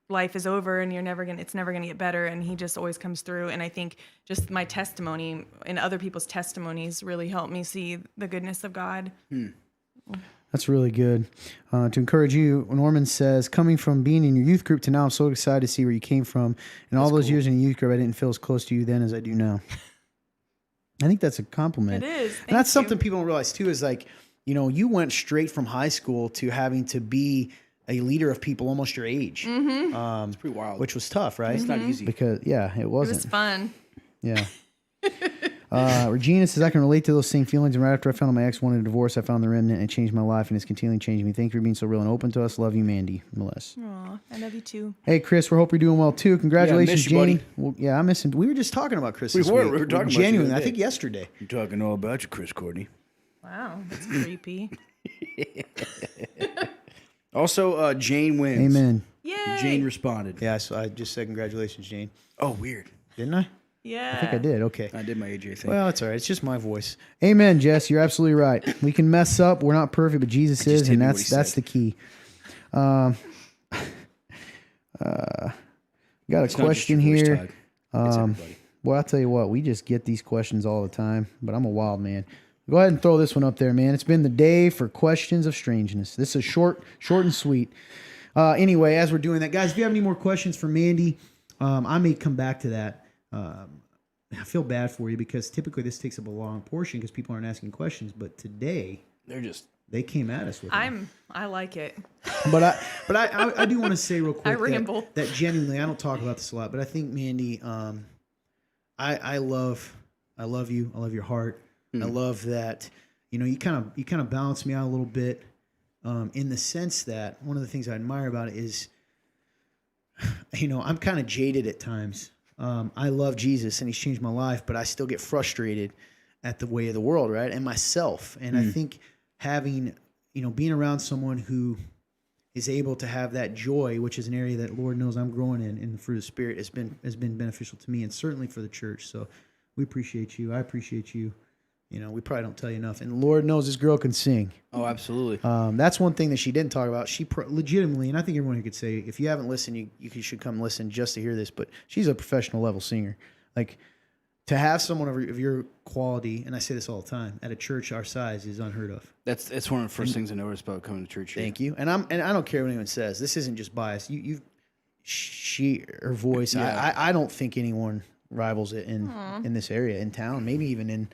life is over and it's never gonna get better, and he just always comes through. And I think just my testimony and other people's testimonies really help me see the goodness of God. That's really good. To encourage you, Norman says, coming from being in your youth group to now, I'm so excited to see where you came from. And all those years in the youth group, I didn't feel as close to you then as I do now. I think that's a compliment. It is. And that's something people don't realize too, is like, you went straight from high school to having to be a leader of people almost your age. It's pretty wild. Which was tough, right? It's not easy. Because, it wasn't. It was fun. Yeah. Regina says, I can relate to those same feelings. And right after I found out my ex wanted a divorce, I found the Remnant and it changed my life and it's continually changing me. Thank you for being so real and open to us. Love you, Mandy. Melissa. Aw, I love you too. Hey, Chris, we hope you're doing well too. Congratulations, Yeah, I miss you, Janie. Well, I miss him. We were just talking about Chris this We week. were talking about you genuinely, the other I think day. yesterday. I'm talking all about you, Chris Courtney. Wow, that's creepy. Also, Jane wins. Amen. Yay. Jane responded. Yeah, so I just said congratulations, Jane. Oh, weird. Didn't I? Yeah. I think I did. Okay. I did my AJ thing. Well, it's all right. It's just my voice. Amen, Jess. You're absolutely right. We can mess up. We're not perfect, but Jesus is, and that's the key. Got a question here. It's everybody. Well, I'll tell you what, we just get these questions all the time, but I'm a wild man. Go ahead and throw this one up there, man. It's been the day for questions of strangeness. This is short and sweet. Anyway, as we're doing that, guys, if you have any more questions for Mandy, I may come back to that. I feel bad for you because typically this takes up a long portion because people aren't asking questions, but today they came at us with them. I like it. But I do want to say real quick I ramble. that genuinely, I don't talk about this a lot, but I think Mandy, I love you. I love your heart. I love that, you kind of balance me out a little bit, in the sense that one of the things I admire about it is, I'm kind of jaded at times. I love Jesus and he's changed my life, but I still get frustrated at the way of the world, right? And myself. And I think having, being around someone who is able to have that joy, which is an area that Lord knows I'm growing in the fruit of the Spirit, has been beneficial to me and certainly for the church. So we appreciate you. I appreciate you. We probably don't tell you enough. And Lord knows this girl can sing. Oh, absolutely. That's one thing that she didn't talk about. She legitimately, and I think everyone here could say, if you haven't listened, you should come listen just to hear this. But she's a professional level singer. Like, to have someone of your quality, and I say this all the time, at a church our size is unheard of. It's one of the first things I noticed about coming to church here. Thank you. And I don't care what anyone says. This isn't just bias. Her voice. Yeah. I don't think anyone rivals it in this area, in town, maybe even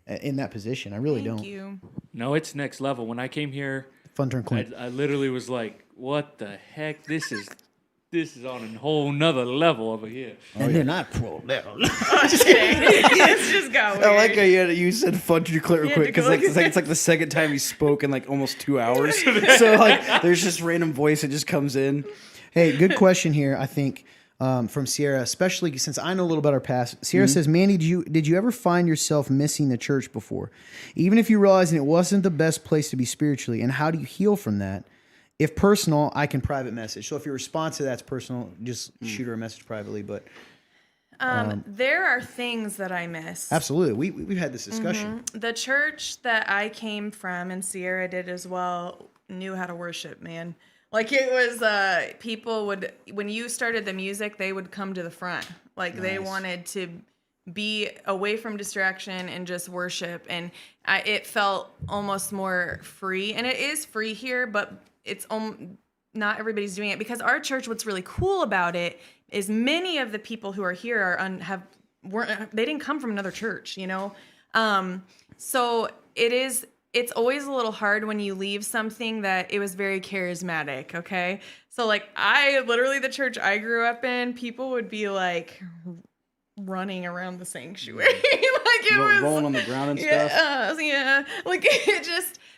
in that position. I really don't. Thank you. No, it's next level. When I came here, Fun turn clean. I literally was like, what the heck? This is on a whole nother level over here. And they're not pro level. Just kidding. Let's just go. I like how you said fun to declare real quick because it's like the second time you spoke in like almost 2 hours. So like there's just random voice that just comes in. Hey, good question here, I think, from Sierra, especially since I know a little about our past. Sierra says, Mandy, did you ever find yourself missing the church before? Even if you realized it wasn't the best place to be spiritually, and how do you heal from that? If personal, I can private message. So if your response to that's personal, just shoot her a message privately. But there are things that I miss. absolutely, we've had this discussion. The church that I came from, and Sierra did as well, knew how to worship, man. Like it was, people would, when you started the music, they would come to the front. Like they wanted to be away from distraction and just worship. And it felt almost more free. And it is free here, but it's not everybody's doing it. Because our church, what's really cool about it is many of the people who are here they didn't come from another church, So it's always a little hard when you leave something that it was very charismatic, okay? So, like, the church I grew up in, people would be, like, running around the sanctuary. Like, it was... Rolling on the ground and stuff? Yeah. Like,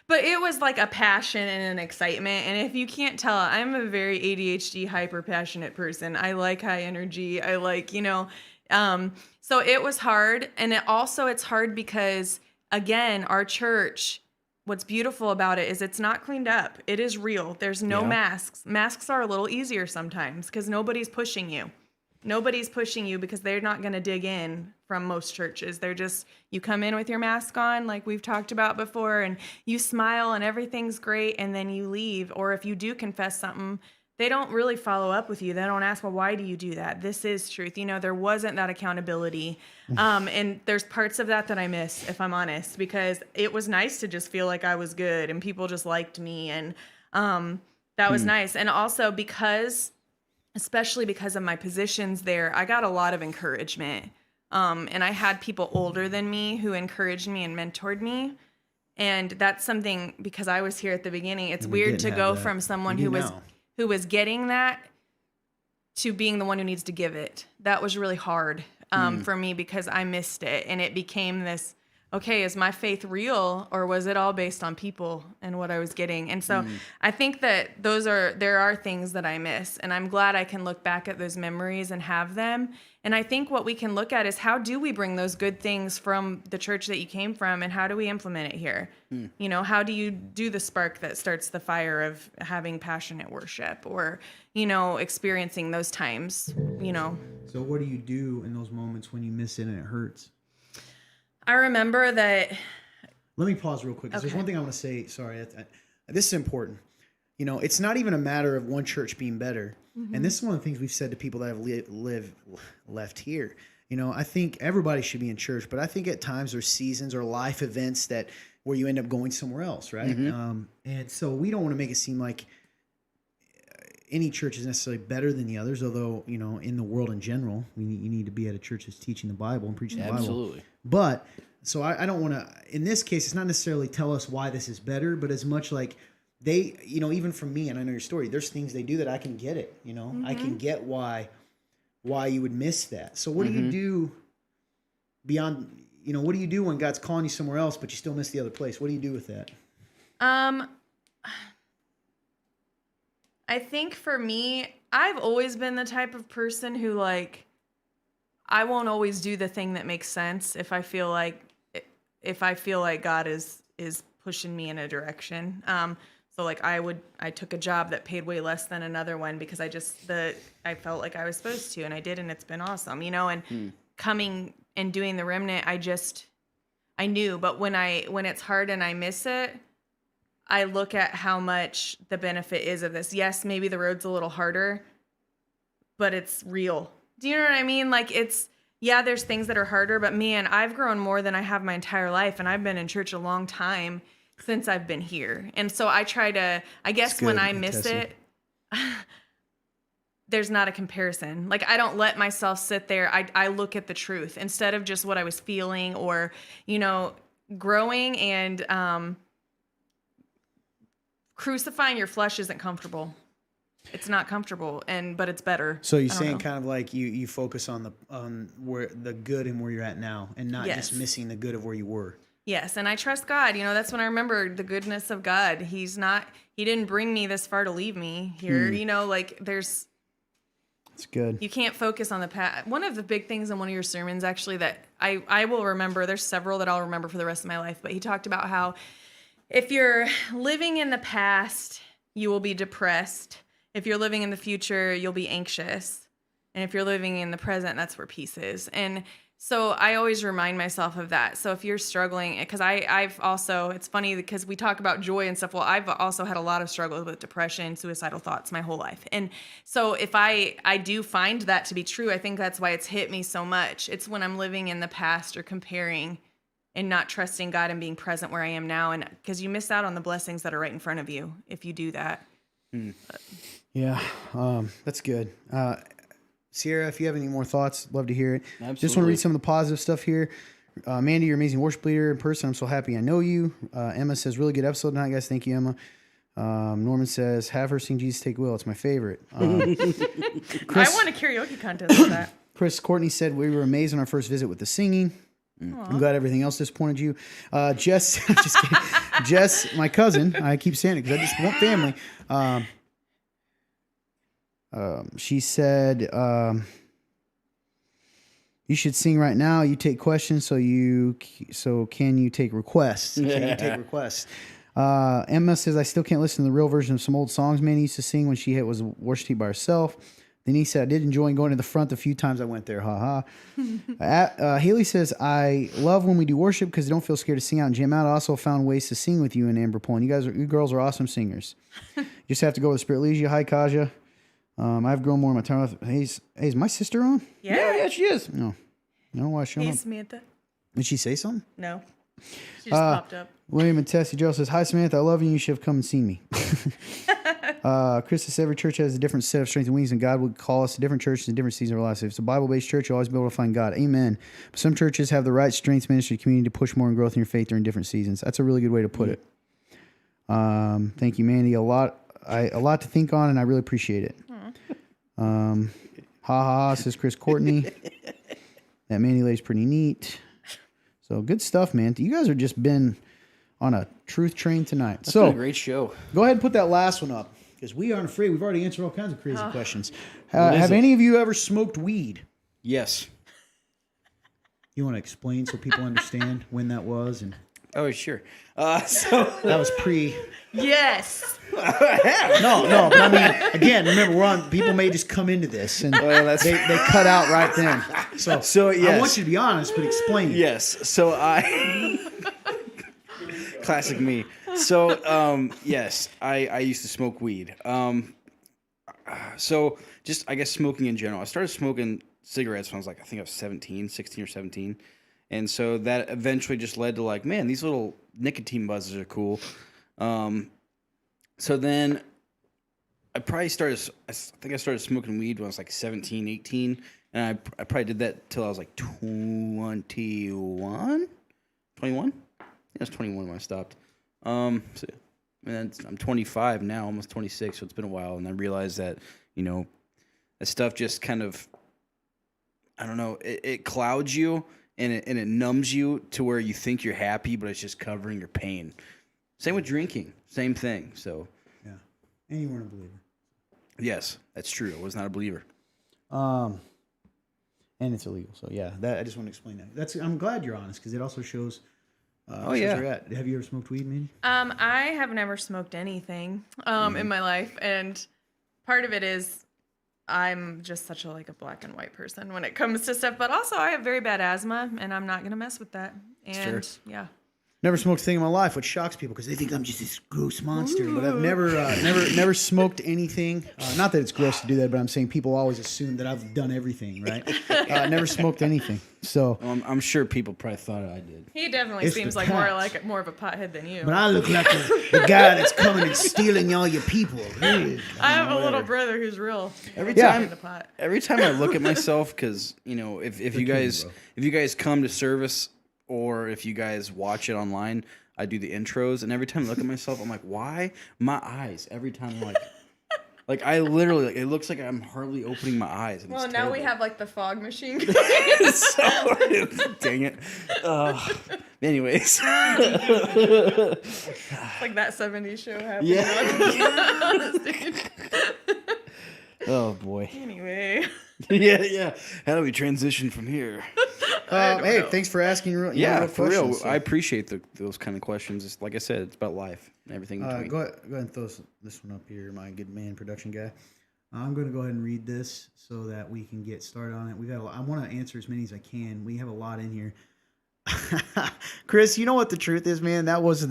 but it was, like, a passion and an excitement. And if you can't tell, I'm a very ADHD, hyper-passionate person. I like high energy. I like, so it was hard. And it's hard because... Again, our church, what's beautiful about it is it's not cleaned up. It is real. There's no masks. Masks are a little easier sometimes because nobody's pushing you. Nobody's pushing you because they're not going to dig in from most churches. They're just, you come in with your mask on like we've talked about before and you smile and everything's great and then you leave. Or if you do confess something, they don't really follow up with you. They don't ask, well, why do you do that? This is truth. There wasn't that accountability. And there's parts of that I miss, if I'm honest, because it was nice to just feel like I was good and people just liked me. And that was nice. And also especially because of my positions there, I got a lot of encouragement. And I had people older than me who encouraged me and mentored me. And that's something, because I was here at the beginning, it's weird to go from someone who was getting that to being the one who needs to give it. That was really hard for me because I missed it. And it became this, okay, is my faith real or was it all based on people and what I was getting? And so I think that there are things that I miss. And I'm glad I can look back at those memories and have them. And I think what we can look at is how do we bring those good things from the church that you came from and how do we implement it here? How do you do the spark that starts the fire of having passionate worship or, experiencing those times, So what do you do in those moments when you miss it and it hurts? I remember that. Let me pause real quick because there's one thing I want to say. Sorry, this is important. It's not even a matter of one church being better. And this is one of the things we've said to people that have left here You know, I think everybody should be in church, but I think at times there's seasons or life events where you end up going somewhere else, right? And so we don't want to make it seem like any church is necessarily better than the others, although, you know, in the world in general, you need to be at a church that's teaching the Bible and preaching the Bible. Absolutely. But, so I don't want to, in this case, it's not necessarily tell us why this is better, but as much like they, you know, even from me, and I know your story, there's things they do that I can get it, you know? I can get why you would miss that. So what do you do beyond, you know, what do you do when God's calling you somewhere else, but you still miss the other place? What do you do with that? I think for me, I've always been the type of person who, like, I won't always do the thing that makes sense if I feel like God is pushing me in a direction. So like I took a job that paid way less than another one because I felt like I was supposed to, and I did, and it's been awesome, you know. And coming and doing the Remnant, I knew, but when it's hard and I miss it, I look at how much the benefit is of this. Yes, maybe the road's a little harder, but it's real. Do you know what I mean? Like there's things that are harder, but man, I've grown more than I have my entire life, and I've been in church a long time since I've been here. And so I try to, I guess when I miss it, there's not a comparison. Like I don't let myself sit there. I look at the truth instead of just what I was feeling or, you know, growing and crucifying your flesh isn't comfortable. It's not comfortable, but it's better. So you're saying kind of like you focus on where the good and where you're at now, and not just missing the good of where you were. Yes, and I trust God. You know, that's when I remember the goodness of God. He didn't bring me this far to leave me here. You know, like it's good. You can't focus on the past. One of the big things in one of your sermons, actually, that I will remember, there's several that I'll remember for the rest of my life, but he talked about how if you're living in the past, you will be depressed. If you're living in the future, you'll be anxious. And if you're living in the present, that's where peace is. And so I always remind myself of that. So if you're struggling, because I've also, it's funny because we talk about joy and stuff. Well, I've also had a lot of struggles with depression, suicidal thoughts my whole life. And so if I do find that to be true, I think that's why it's hit me so much. It's when I'm living in the past or comparing and not trusting God and being present where I am now. And because you miss out on the blessings that are right in front of you if you do that. Yeah, that's good. Sierra, if you have any more thoughts, love to hear it. Absolutely. Just want to read some of the positive stuff here. Mandy, you're an amazing worship leader in person. I'm so happy I know you. Emma says, really good episode tonight, guys. Thank you, Emma. Norman says, have her sing Jesus Take Will. It's my favorite. Chris, I want a karaoke contest with that. Chris Courtney said, we were amazed on our first visit with the singing. I'm glad everything else disappointed you. Jess, just kidding. Jess, my cousin, I keep saying it because I just want family. She said, you should sing right now. You take questions, so can you take requests? Can you take requests? Emma says, I still can't listen to the real version of some old songs Manny used to sing when she was a worship team by herself. Denise said, I did enjoy going to the front the few times I went there. Ha ha. Haley says, I love when we do worship because I don't feel scared to sing out and jam out. I also found ways to sing with you and Amber Pullen. You girls are awesome singers. You just have to go where the Spirit leads you. Hi, Kaja. I've grown more in my time. Hey, is my sister on? Yeah, she is. No. I don't know why she's on. Hey, Samantha. Did she say something? No. She just popped up. William and Tessie Joe says, hi, Samantha. I love you. You should have come and seen me. Chris says, every church has a different set of strength and wings, and God would call us to different churches in different seasons of our lives. If it's a Bible-based church, you'll always be able to find God. Amen. But some churches have the right strengths, ministry, community to push more in growth in your faith during different seasons. That's a really good way to put it. Thank you, Mandy. A lot to think on, and I really appreciate it. Ha ha, says Chris Courtney. That Mandy lady's pretty neat. So good stuff, man. You guys are just been on a truth train tonight. That's been a great show. Go ahead and put that last one up because we aren't afraid. We've already answered all kinds of crazy questions. Have any of you ever smoked weed? Yes. You want to explain so people understand when that was? And oh, sure. that was pre. Yes. No, but I mean, again, remember, people may just come into this and they cut out right then. So yes. I want you to be honest, but explain. Yes. So classic me. So yes, I used to smoke weed. So just, I guess, smoking in general. I started smoking cigarettes when I was like, I think I was 16 or 17. And so that eventually just led to like, man, these little nicotine buzzes are cool. So then I think I started smoking weed when I was like 17, 18. And I probably did that till I was like 21? 21? Yeah, I was 21 when I stopped. And I'm 25 now, almost 26, so it's been a while. And I realized that, you know, that stuff just kind of, I don't know, it clouds you and it numbs you to where you think you're happy, but it's just covering your pain. Same with drinking, same thing. So, Yeah. And you weren't a believer. yes, that's true. I was not a believer. And it's illegal. So yeah, that I just want to explain that. I'm glad you're honest because it also shows. Oh, yeah. shows where you're at. Have you ever smoked weed, Mandy? I have never smoked anything in my life, and part of it is I'm just such a black and white person when it comes to stuff. But also, I have very bad asthma, and I'm not gonna mess with that. And yeah. Never smoked a thing in my life, which shocks people because they think I'm just this gross monster. But I've never smoked anything. Not that it's gross to do that, but I'm saying people always assume that I've done everything, right? Never smoked anything. So, I'm sure people probably thought I did. He definitely It's seems the like patch. more of a pothead than you. but I look like the guy that's coming and stealing all your people. I have a little brother who's real. Every Yeah. time In the pot. Every time I look at myself, because if you guys come to service or if you guys watch it online, I do the intros, and every time I look at myself, I'm like, why my eyes? Every time I'm like I literally it looks like I'm hardly opening my eyes. And Well, it's now we terrible. have the fog machine. So, dang it. Anyways, Like that 70s show happened. yeah. Oh boy. Anyway. Yeah. How do we transition from here? Hey, thanks for asking. Yeah, for real. questions, so. I appreciate those kind of questions. It's, like I said, it's about life and everything in between. Go ahead and throw this one up here, my good man, production guy. I'm going to go ahead and read this so that we can get started on it. I want to answer as many as I can. We have a lot in here. Chris, you know what the truth is, man? That was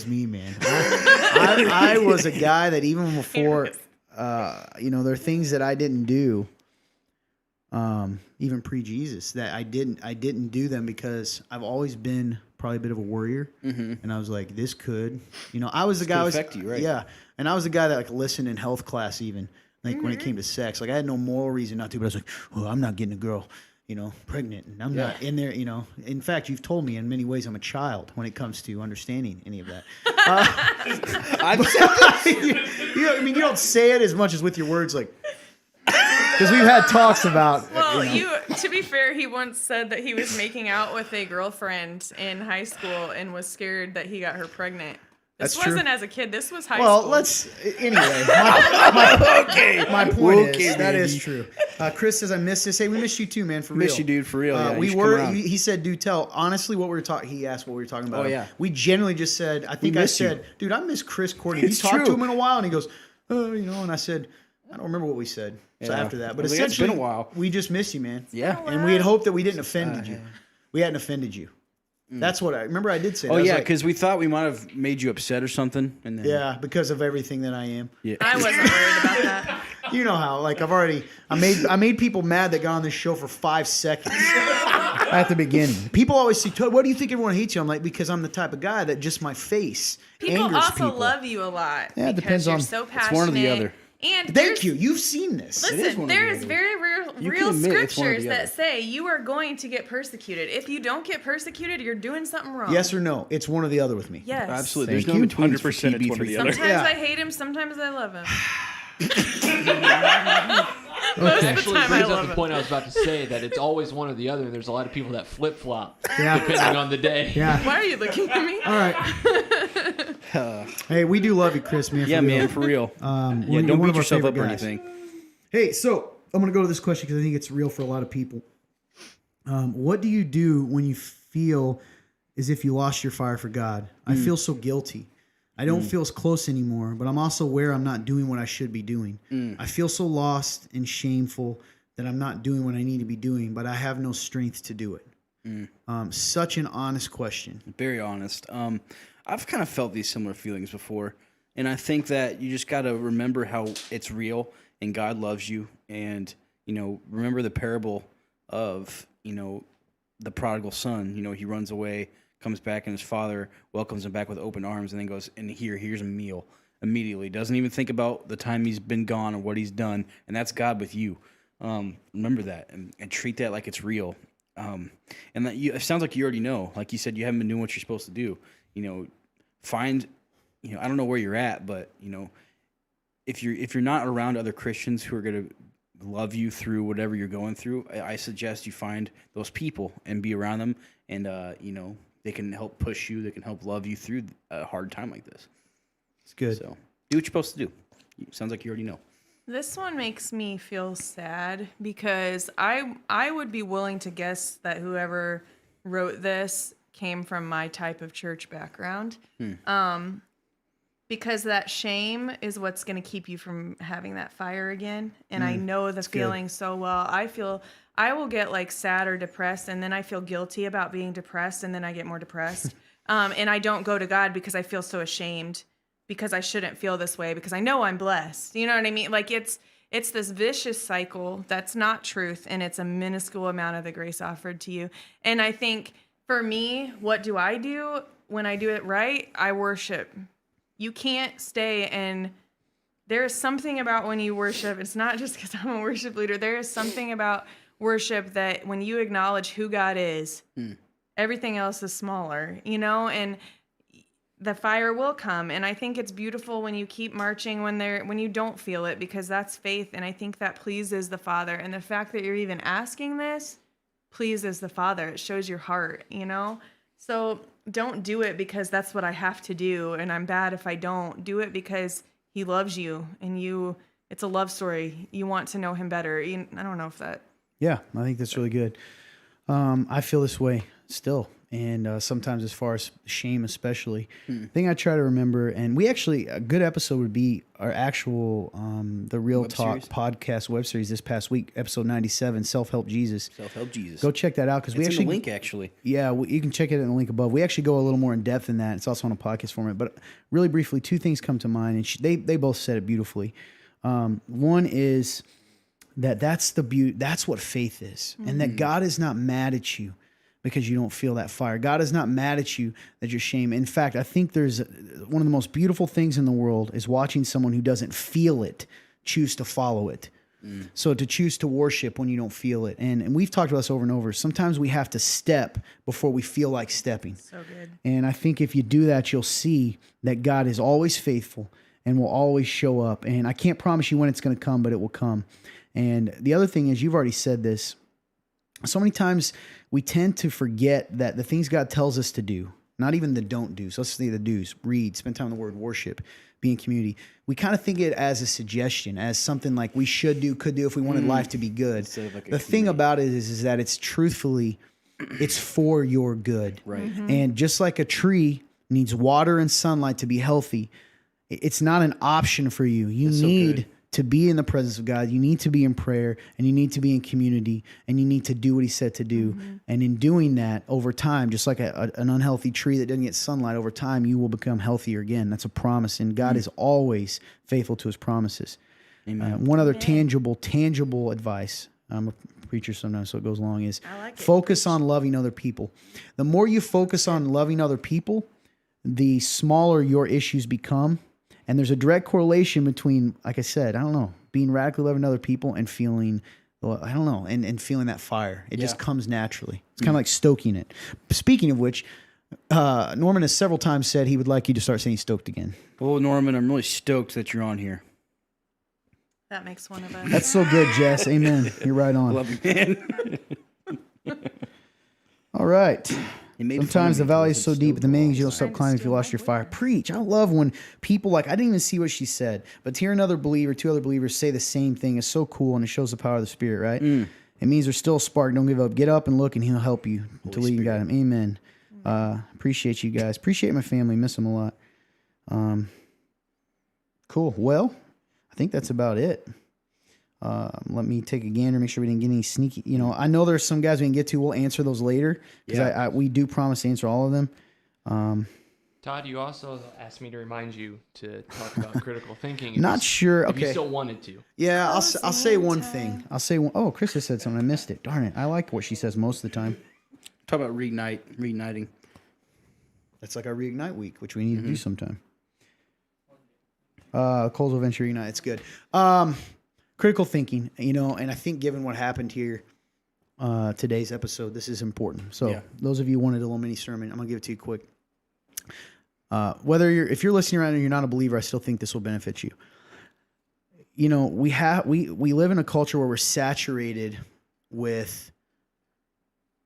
me, man. I was a guy that even before, there are things that I didn't do. Even pre-Jesus, that I didn't do them because I've always been probably a bit of a worrier, and I was like, this could, I was the guy could affect you, right? Yeah, and I was the guy that listened in health class even, when it came to sex, I had no moral reason not to, but I was like, oh, I'm not getting a girl, pregnant, and I'm not in there, In fact, you've told me in many ways I'm a child when it comes to understanding any of that. You don't say it as much as with your words, because we've had talks about. Well, to be fair, he once said that he was making out with a girlfriend in high school and was scared that he got her pregnant. This That's true. wasn't as a kid. This was high Well, school. anyway. My point is that is true. Chris says I missed this. Hey, we missed you too, man. For real. Miss you, dude. For real. Yeah, you we should come were. around. He said, "Do tell." Honestly, what we were talking. He asked what we were talking about. Oh, yeah. We generally just said. I think I miss you. said, "Dude, I miss Chris Courtney." You It's talked to true. him in a while, and he goes, "Oh, and I said, "I don't remember what we said." So Yeah. after that, but I think it's essentially, been a while. we just miss you, man. Yeah. And we had hoped that we didn't offended you. We hadn't offended you. That's what I remember. I did say. Oh I was yeah, like, because we thought we might have made you upset or something, and then yeah, because of everything that I am. yeah. I wasn't worried about that. You know how, I made people mad that got on this show for 5 seconds at the beginning. People always say, "Why do you think everyone hates you?" I'm like, because I'm the type of guy that just my face People angers also people. love you a lot. Yeah, it because depends you're on- so it's passionate. one or the other. And Thank there's- you. You've seen this. is Listen, one or there the is other. very You real can admit it's one or scriptures the that other. say you are going to get persecuted. If you don't get persecuted, you're doing something wrong. Yes or no? It's one or the other with me. Yes. Absolutely. Thank There's no you. between 100% it's one or the other. Sometimes Yeah. I hate him. Sometimes I love him. Actually time I brings up love the it. point I was about to say that it's always one or the other, and there's a lot of people that flip flop Yeah. depending on the day. Yeah. Why are you looking at me? All right. Hey, we do love you, Chris, man. Yeah, for real. man, for real. Yeah, Yeah, don't beat yourself up or anything. Hey, so I'm going to go to this question because I think it's real for a lot of people. What do you do when you feel as if you lost your fire for God? I feel so guilty. I don't feel as close anymore, but I'm also aware I'm not doing what I should be doing. I feel so lost and shameful that I'm not doing what I need to be doing, but I have no strength to do it. Such an honest question. Very honest. I've kind of felt these similar feelings before, and I think that you just got to remember how it's real and God loves you. And, remember the parable of, the prodigal son. He runs away, comes back, and his father welcomes him back with open arms, and then goes, and here's a meal immediately. Doesn't even think about the time he's been gone or what he's done, and that's God with you. Remember that and treat that like it's real. And that it sounds like you already know. Like you said, you haven't been doing what you're supposed to do. Find, I don't know where you're at, but if you're not around other Christians who are going to love you through whatever you're going through, I suggest you find those people and be around them, and they can help push you, they can help love you through a hard time like this. It's good. So do what you're supposed to do. Sounds like you already know. This one makes me feel sad because I would be willing to guess that whoever wrote this came from my type of church background. Because that shame is what's going to keep you from having that fire again. And I know the feeling so well. I will get like sad or depressed, and then I feel guilty about being depressed, and then I get more depressed. And I don't go to God because I feel so ashamed, because I shouldn't feel this way, because I know I'm blessed. You know what I mean? Like it's this vicious cycle that's not truth, and it's a minuscule amount of the grace offered to you. And I think for me, what do I do when I do it right? I worship. You can't stay, and there is something about when you worship. It's not just because I'm a worship leader. There is something about worship that when you acknowledge who God is, everything else is smaller, and the fire will come. And I think it's beautiful when you keep marching when you don't feel it, because that's faith. And I think that pleases the Father. And the fact that you're even asking this pleases the Father. It shows your heart, So don't do it because that's what I have to do, and I'm bad if I don't. Do it because He loves you, and it's a love story. You want to know Him better. I don't know if that... Yeah, I think that's really good. I feel this way still. And sometimes as far as shame especially. The thing I try to remember, and we actually, a good episode would be our actual, the Real Web Talk series? podcast web series this past week, episode 97, Self-Help Jesus. Self-help Jesus. Go check that out. Because we It's actually... in the link, actually. Yeah, you can check it in the link above. We actually go a little more in depth in that. It's also on a podcast format. But really briefly, two things come to mind, and they both said it beautifully. One is that's the beauty. That's what faith is, and that God is not mad at you because you don't feel that fire. God is not mad at you that you're shame. In fact, I think there's one of the most beautiful things in the world is watching someone who doesn't feel it choose to follow it. So to choose to worship when you don't feel it. And we've talked about this over and over. Sometimes we have to step before we feel like stepping. So good. And I think if you do that, you'll see that God is always faithful and will always show up. And I can't promise you when it's going to come, but it will come. And the other thing is, you've already said this, so many times we tend to forget that the things God tells us to do, not even the don't do. So let's say the do's: read, spend time in the Word, worship, be in community. We kind of think it as a suggestion, as something like we should do, could do if we wanted life to be good. The thing about it is that it's truthfully, it's for your good. Right. And just like a tree needs water and sunlight to be healthy, it's not an option for you. You need to be in the presence of God. You need to be in prayer, and you need to be in community, and you need to do what He said to do. And in doing that, over time, just like an unhealthy tree that doesn't get sunlight, over time you will become healthier again. That's a promise, and God is always faithful to His promises. Amen. One other tangible advice. I'm a preacher sometimes, so it goes along, is I like it. focus on loving other people. The more you focus on loving other people, the smaller your issues become. And there's a direct correlation between, like I said, being radically loving other people and feeling, and feeling that fire. It just comes naturally. It's kind of like stoking it. Speaking of which, Norman has several times said he would like you to start saying stoked again. Well, Norman, I'm really stoked that you're on here. That makes one of us. That's so good, Jess. Amen. You're right on. Love you, man. All right. You made fun Sometimes the of me valley because is so it's deep, but the mains you don't Trying stop to climbing if you steal lost my your fire. word. Preach. I love when people, I didn't even see what she said, but to hear another believer, two other believers say the same thing is so cool, and it shows the power of the Spirit, right? It means there's still a spark. Don't give up. Get up and look, and He'll help you to lead and guide Him. Amen. Appreciate you guys. Appreciate my family. Miss them a lot. Cool. Well, I think that's about it. Let me take a gander, make sure we didn't get any sneaky. I know there's some guys we can get to. We'll answer those later because we do promise to answer all of them. Tell Todd, you also asked me to remind you to talk about critical thinking. Not sure. If you Okay. still wanted to. Yeah, I'll say Closing one time. thing. I'll say one. Oh, Krista said something. I missed it. Darn it. I like what she says most of the time. Talk about reigniting. That's like our reignite week, which we need to do sometime. Colesville Venture Reignite. It's good. Critical thinking, and I think given what happened here, today's episode, this is important. So those of you who wanted a little mini sermon, I'm gonna give it to you quick. If you're listening around and you're not a believer, I still think this will benefit you. We live in a culture where we're saturated with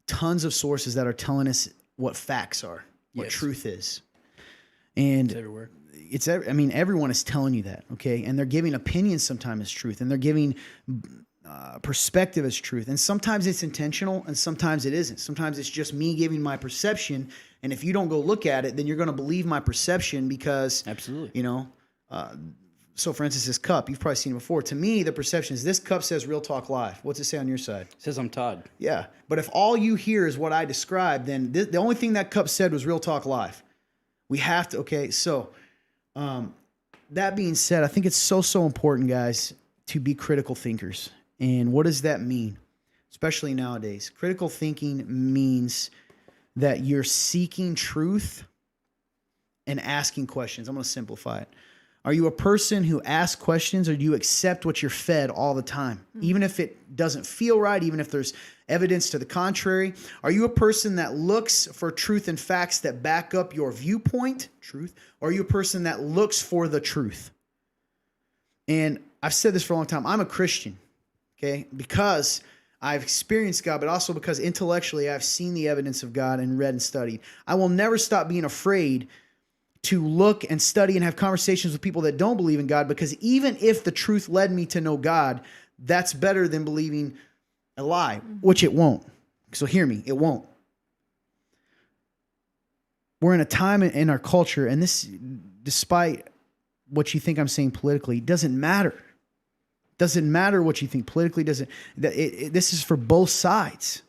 tons of sources that are telling us what facts are, what truth is. And It's everywhere. Everyone is telling you that, okay? And they're giving opinions sometimes as truth, and they're giving perspective as truth. And sometimes it's intentional, and sometimes it isn't. Sometimes it's just me giving my perception, and if you don't go look at it, then you're going to believe my perception because, Absolutely. So for instance, this cup, you've probably seen it before. To me, the perception is this cup says Real Talk Live. What's it say on your side? It says I'm Todd. Yeah. But if all you hear is what I described, then the only thing that cup said was Real Talk Live. We have to, okay? So that being said, I think it's so important, guys, to be critical thinkers. And what does that mean? Especially nowadays. Critical thinking means that you're seeking truth and asking questions. I'm going to simplify it. Are you a person who asks questions, or do you accept what you're fed all the time? Even if it doesn't feel right, even if there's evidence to the contrary? Are you a person that looks for truth and facts that back up your viewpoint, truth? Or are you a person that looks for the truth? And I've said this for a long time. I'm a Christian, okay? Because I've experienced God, but also because intellectually I've seen the evidence of God and read and studied. I will never stop being afraid to look and study and have conversations with people that don't believe in God, because even if the truth led me to know God, that's better than believing a lie, which it won't. So hear me, it won't. We're in a time in our culture, and this, despite what you think I'm saying politically, doesn't matter. Doesn't matter what you think politically. This is for both sides.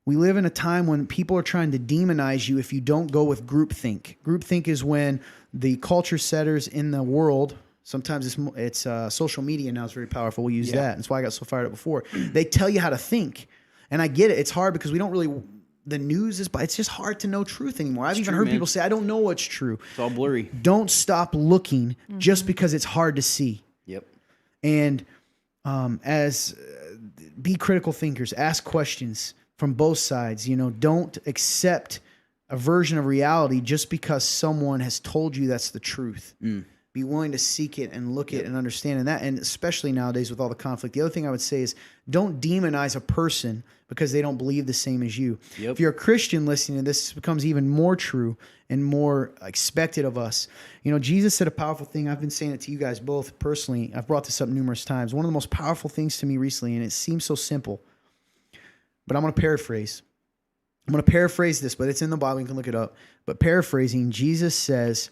We live in a time when people are trying to demonize you if you don't go with groupthink. Groupthink is when the culture setters in the world, sometimes it's social media now is very powerful. We'll use that. That's why I got so fired up before. They tell you how to think. And I get it. It's hard because we don't really, the news is, it's just hard to know truth anymore. I've even heard people say, I don't know what's true. It's all blurry. Don't stop looking just because it's hard to see. Yep. And be critical thinkers, ask questions from both sides. Don't accept a version of reality just because someone has told you that's the truth. Be willing to seek it and look it and understand that. And especially nowadays with all the conflict. The other thing I would say is don't demonize a person because they don't believe the same as you. Yep. If you're a Christian listening to this, becomes even more true and more expected of us. Jesus said a powerful thing. I've been saying it to you guys both personally. I've brought this up numerous times. One of the most powerful things to me recently, and it seems so simple, but I'm going to paraphrase. I'm going to paraphrase this, but it's in the Bible. You can look it up. But paraphrasing, Jesus says,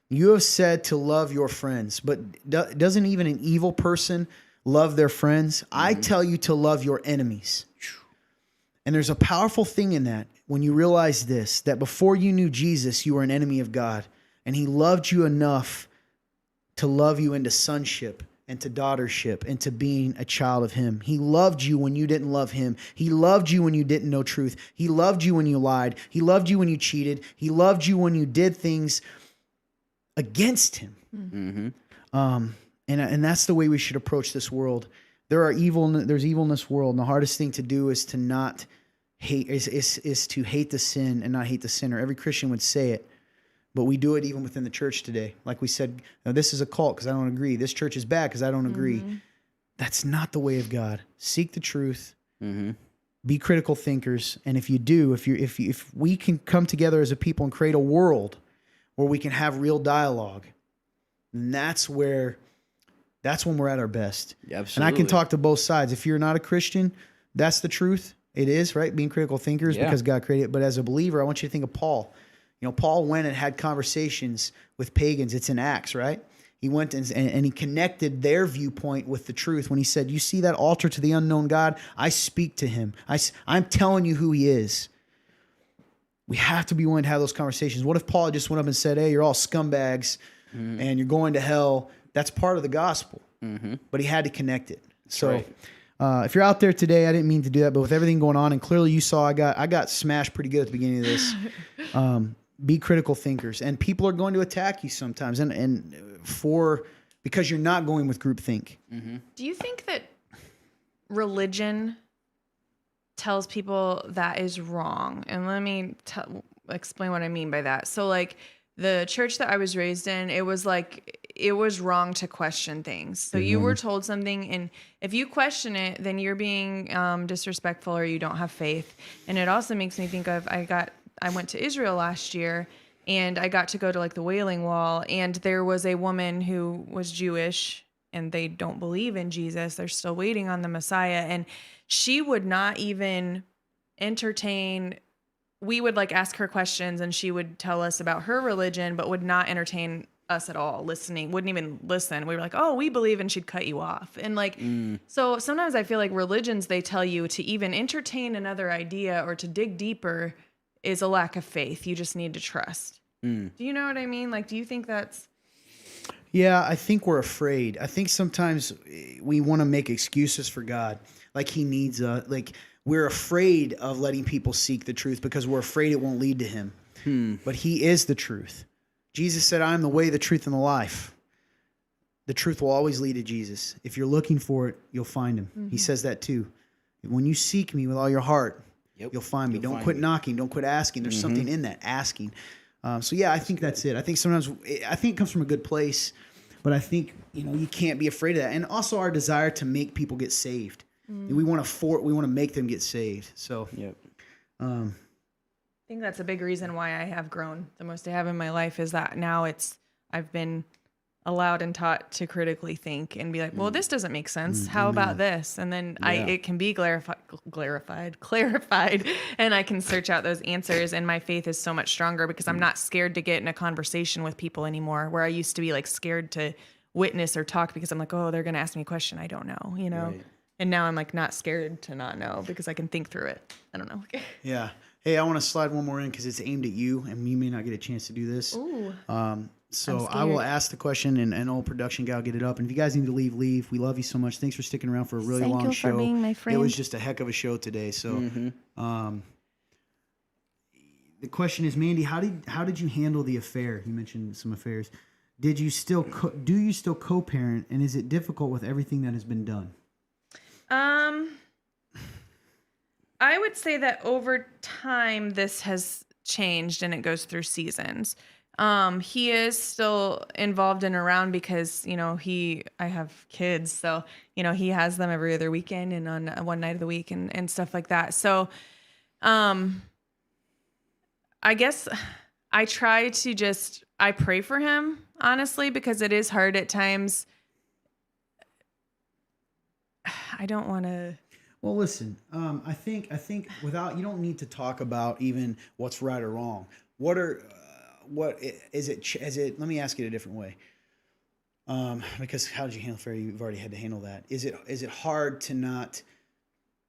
you have said to love your friends, but doesn't even an evil person love their friends? I tell you to love your enemies. And there's a powerful thing in that when you realize this, that before you knew Jesus, you were an enemy of God. And he loved you enough to love you into sonship and to daughtership and to being a child of him. He loved you when you didn't love him. He loved you when you didn't know truth. He loved you when you lied. He loved you when you cheated. He loved you when you did things against him. And that's the way we should approach this world. There's evil in this world, and the hardest thing to do is to not hate, is to hate the sin and not hate the sinner. Every Christian would say it. But we do it even within the church today. Like we said, this is a cult because I don't agree. This church is bad because I don't agree. That's not the way of God. Seek the truth. Be critical thinkers. And if you do, if we can come together as a people and create a world where we can have real dialogue, then that's when we're at our best. Absolutely. And I can talk to both sides. If you're not a Christian, that's the truth. It is, right? Being critical thinkers because God created it. But as a believer, I want you to think of Paul. Paul went and had conversations with pagans. It's in Acts, right? He went and he connected their viewpoint with the truth when he said, you see that altar to the unknown God? I speak to him. I'm telling you who he is. we have to be willing to have those conversations. What if Paul just went up and said, hey, you're all scumbags and you're going to hell? That's part of the gospel. But he had to connect it. So if you're out there today, I didn't mean to do that, but with everything going on, and clearly you saw I got smashed pretty good at the beginning of this. Be critical thinkers, and people are going to attack you sometimes, because you're not going with groupthink. Do you think that religion tells people that is wrong? And let me explain what I mean by that. So like the church that I was raised in, it was wrong to question things. So you were told something, and if you question it, then you're being disrespectful or you don't have faith. And it also makes me think of, I went to Israel last year, and I got to go to like the Wailing Wall, and there was a woman who was Jewish, and they don't believe in Jesus. They're still waiting on the Messiah. And she would not even entertain. We would like ask her questions, and she would tell us about her religion, but would not entertain us at all, wouldn't even listen. We were like, oh, we believe, and she'd cut you off. And like, so sometimes I feel like religions, they tell you to even entertain another idea or to dig deeper is a lack of faith. You just need to trust. Do you know what I mean? Like, do you think that's... Yeah, I think we're afraid. I think sometimes we want to make excuses for God. Like he needs like we're afraid of letting people seek the truth because we're afraid it won't lead to him. But he is the truth. Jesus said, I am the way, the truth, and the life. The truth will always lead to Jesus. If you're looking for it, you'll find him. He says that too. When you seek me with all your heart, you'll find me. Don't quit knocking. Don't quit asking. There's something in that asking. So yeah, I think that's it. I think sometimes it comes from a good place, but I think you can't be afraid of that. And also our desire to make people get saved. We want to make them get saved. So I think that's a big reason why I have grown the most I have in my life is that now I've been allowed and taught to critically think and be like, well, this doesn't make sense. How about this? And then it can be clarified, and I can search out those answers. And my faith is so much stronger because I'm not scared to get in a conversation with people anymore, where I used to be like scared to witness or talk because I'm like, oh, they're going to ask me a question I don't know, Right. And now I'm like not scared to not know because I can think through it. I don't know. Yeah. Hey, I want to slide one more in because it's aimed at you, and you may not get a chance to do this. Ooh. So I will ask the question, and old production guy will get it up. And if you guys need to leave, leave. We love you so much. Thanks for sticking around for a really long show. Thank you for being my friend. It was just a heck of a show today. So, the question is, Mandy, how did you handle the affair? You mentioned some affairs. Do you still co-parent, and is it difficult with everything that has been done? I would say that over time this has changed and it goes through seasons. He is still involved and around because, I have kids, so, he has them every other weekend and on one night of the week and stuff like that. So, I guess I try to I pray for him, honestly, because it is hard at times. I don't want to. Well, listen, I think without, you don't need to talk about even what's right or wrong. What is it? Let me ask it a different way. Because how did you handle fair? You've already had to handle that. Is it hard to not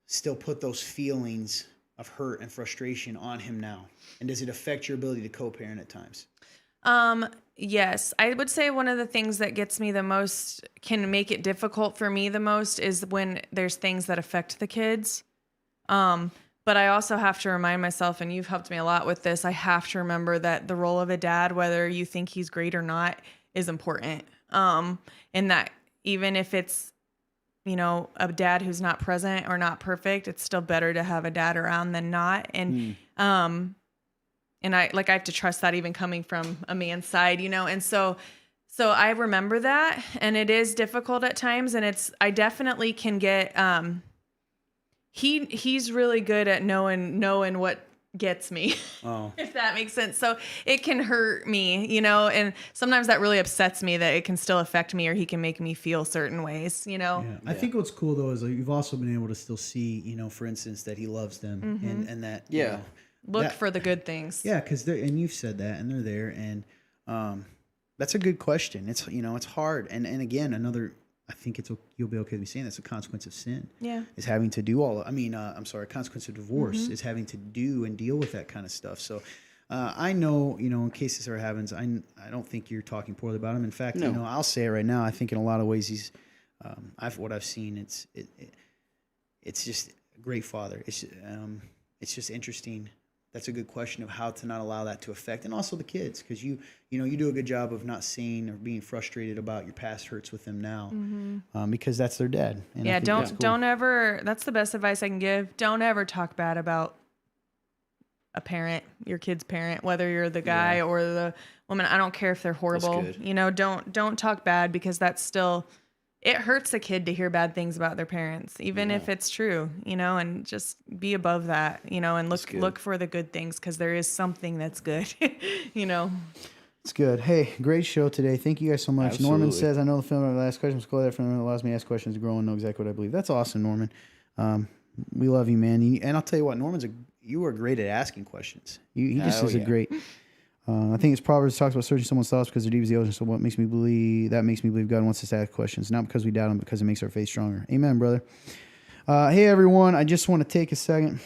still put those feelings of hurt and frustration on him now? And does it affect your ability to co-parent at times? Yes, I would say one of the things that gets me the most, can make it difficult for me the most, is when there's things that affect the kids. But I also have to remind myself, and you've helped me a lot with this, I have to remember that the role of a dad, whether you think he's great or not, is important. And that even if it's, a dad who's not present or not perfect, it's still better to have a dad around than not. And, and I have to trust that even coming from a man's side, and so I remember that, and it is difficult at times, and I definitely can get, he's really good at knowing what gets me, if that makes sense. So it can hurt me, and sometimes that really upsets me that it can still affect me, or he can make me feel certain ways, Yeah. I think what's cool though is you've also been able to still see, for instance, that he loves them and that, Look for the good things. Yeah, because and you've said that, and they're there, and that's a good question. It's it's hard, and again, another I think you'll be okay with me saying that's a consequence of sin. Yeah. Is having to do a consequence of divorce is having to do and deal with that kind of stuff. So I know, in cases that happens, I don't think you're talking poorly about him. In fact, No. I'll say it right now. I think in a lot of ways he's, what I've seen, it's just a great father. It's just interesting. That's a good question of how to not allow that to affect, and also the kids, because you do a good job of not seeing or being frustrated about your past hurts with them now, because that's their dad. And I Yeah, think that's cool. don't ever. That's the best advice I can give. Don't ever talk bad about a parent, your kid's parent, whether you're the guy or the woman. I don't care if they're horrible. That's good. Don't talk bad, because that's still, it hurts a kid to hear bad things about their parents, even if it's true, and just be above that, and look for the good things, because there is something that's good, It's good. Hey, great show today. Thank you guys so much. Absolutely. Norman says, I know the film last question was cool. That film allows me to ask questions to grow and know exactly what I believe. That's awesome, Norman. We love you, man. And I'll tell you what, you are great at asking questions. He just is a great. I think it's Proverbs talks about searching someone's thoughts because they're deep as the ocean. So what makes me believe God wants us to ask questions, not because we doubt him, but because it makes our faith stronger. Amen, brother. Hey, everyone. I just want to take a second.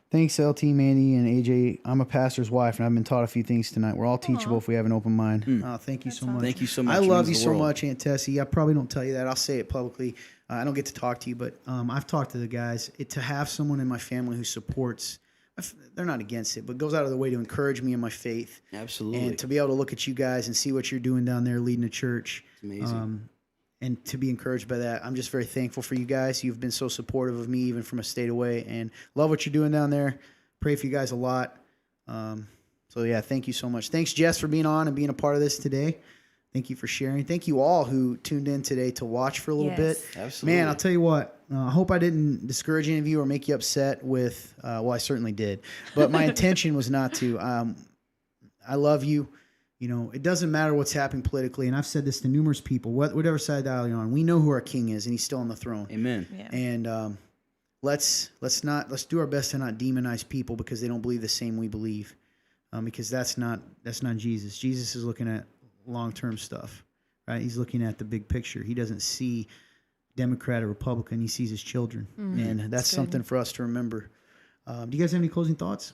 Thanks, LT, Mandy, and AJ. I'm a pastor's wife, and I've been taught a few things tonight. We're all teachable if we have an open mind. Thank you so much. Thank you so much. I It love means you the so world. much, Aunt Tessie. I probably don't tell you that. I'll say it publicly. I don't get to talk to you, but I've talked to the guys. To have someone in my family who supports, they're not against it, but goes out of their way to encourage me in my faith. Absolutely. And to be able to look at you guys and see what you're doing down there leading a church. It's amazing. And to be encouraged by that. I'm just very thankful for you guys. You've been so supportive of me, even from a state away, and love what you're doing down there. Pray for you guys a lot. So yeah, thank you so much. Thanks, Jess, for being on and being a part of this today. Thank you for sharing. Thank you all who tuned in today to watch for a little bit. Absolutely. Man, I'll tell you what. I hope I didn't discourage any of you or make you upset with, well, I certainly did. But my intention was not to. I love you. It doesn't matter what's happening politically. And I've said this to numerous people, whatever side of the aisle you're on. We know who our king is, and he's still on the throne. Amen. Yeah. And let's do our best to not demonize people because they don't believe the same we believe. Because that's not Jesus. Jesus is looking at long-term stuff, right? He's looking at the big picture. He doesn't see Democrat or Republican. He sees his children. And that's something for us to remember. Do you guys have any closing thoughts?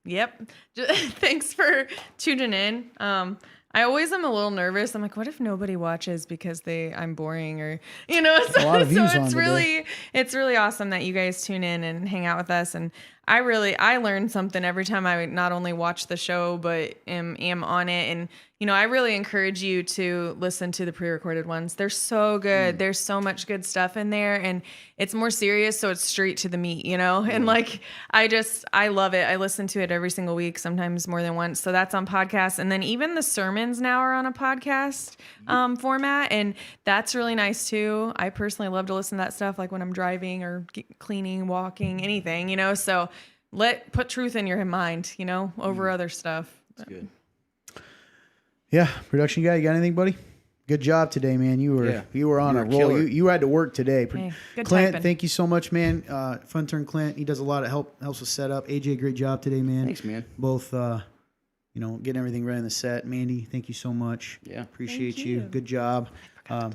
Yep. Thanks for tuning in. I always am a little nervous. I'm like, what if nobody watches because I'm boring, or So, A lot of views on it's today. it's really awesome that you guys tune in and hang out with us. And I learn something every time I not only watch the show but am on it. And I really encourage you to listen to the pre-recorded ones. They're so good. There's so much good stuff in there, and it's more serious, so it's straight to the meat, And I love it. I listen to it every single week, sometimes more than once. So that's on podcast, and then even the sermons now are on a podcast format, and that's really nice too. I personally love to listen to that stuff, like when I'm driving or cleaning, walking, anything, So put truth in your mind, over other stuff. That's good. Yeah, production guy, you got anything, buddy? Good job today, man. You were on a roll. killer. You had to work today. Hey, good Clint, typing. thank you so much, man. Fun turn, Clint. He does a lot of helps with setup. AJ, great job today, man. Thanks, man. Both, getting everything ready on the set. Mandy, thank you so much. Yeah. Appreciate Thank you. you. Good job. I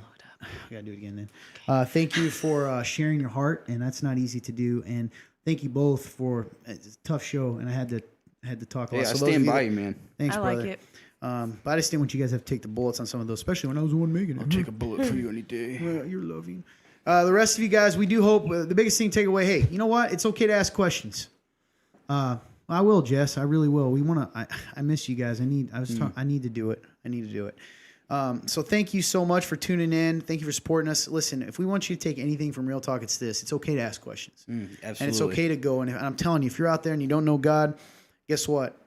gotta do it again then. Thank you for sharing your heart, and that's not easy to do. And thank you both for it's a tough show, and I had to talk a lot. Hey, I So those stand of by that- you, man. Thanks, I brother. like it. But I just didn't want you guys to have to take the bullets on some of those, especially when I was the one making it. I'll take a bullet for you any day. Well, you're loving. The rest of you guys, we do hope the biggest thing to take away. Hey, you know what? It's okay to ask questions. I will, Jess. I really will. We want to. I miss you guys. I need to do it. I need to do it. So thank you so much for tuning in. Thank you for supporting us. Listen, if we want you to take anything from Real Talk, it's this. It's okay to ask questions. Absolutely. And it's okay to go. And I'm telling you, if you're out there and you don't know God, guess what?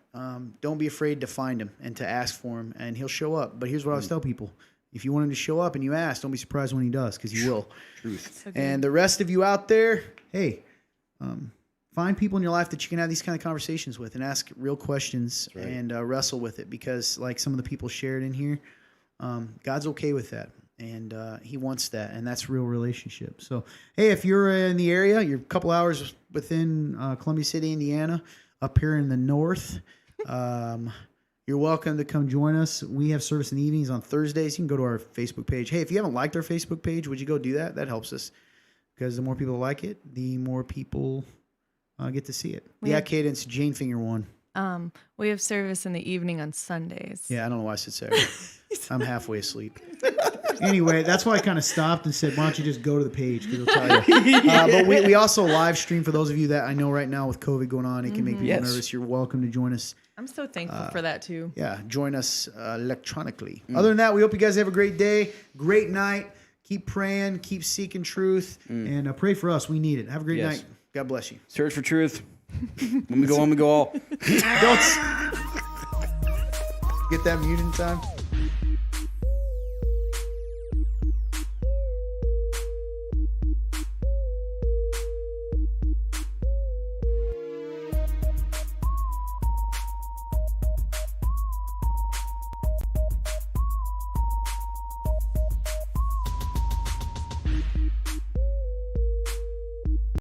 Don't be afraid to find him and to ask for him, and he'll show up. But here's what I always tell people. If you want him to show up and you ask, don't be surprised when he does, because he will. Truth. So good. And the rest of you out there, hey, find people in your life that you can have these kind of conversations with and ask real questions and wrestle with it, because like some of the people shared in here, God's okay with that. And he wants that, and that's real relationship. So, hey, if you're in the area, you're a couple hours within Columbia City, Indiana, up here in the north, you're welcome to come join us. We have service in the evenings on Thursdays. You can go to our Facebook page. Hey, if you haven't liked our Facebook page, would you go do that? That helps us because the more people like it, the more people get to see it. Cadence, Jane Finger one. We have service in the evening on Sundays. Yeah, I don't know why I said Saturday. I'm halfway asleep. Anyway, that's why I kind of stopped and said, why don't you just go to the page? Because it'll tell you. But we also live stream for those of you that I know right now with COVID going on. It can make people nervous. You're welcome to join us. I'm so thankful for that too. Yeah, join us electronically. Other than that, we hope you guys have a great day, great night. Keep praying, keep seeking truth, and pray for us. We need it. Have a great night. God bless you. Search for truth. When we go on, we go all. Don't get that muted in time.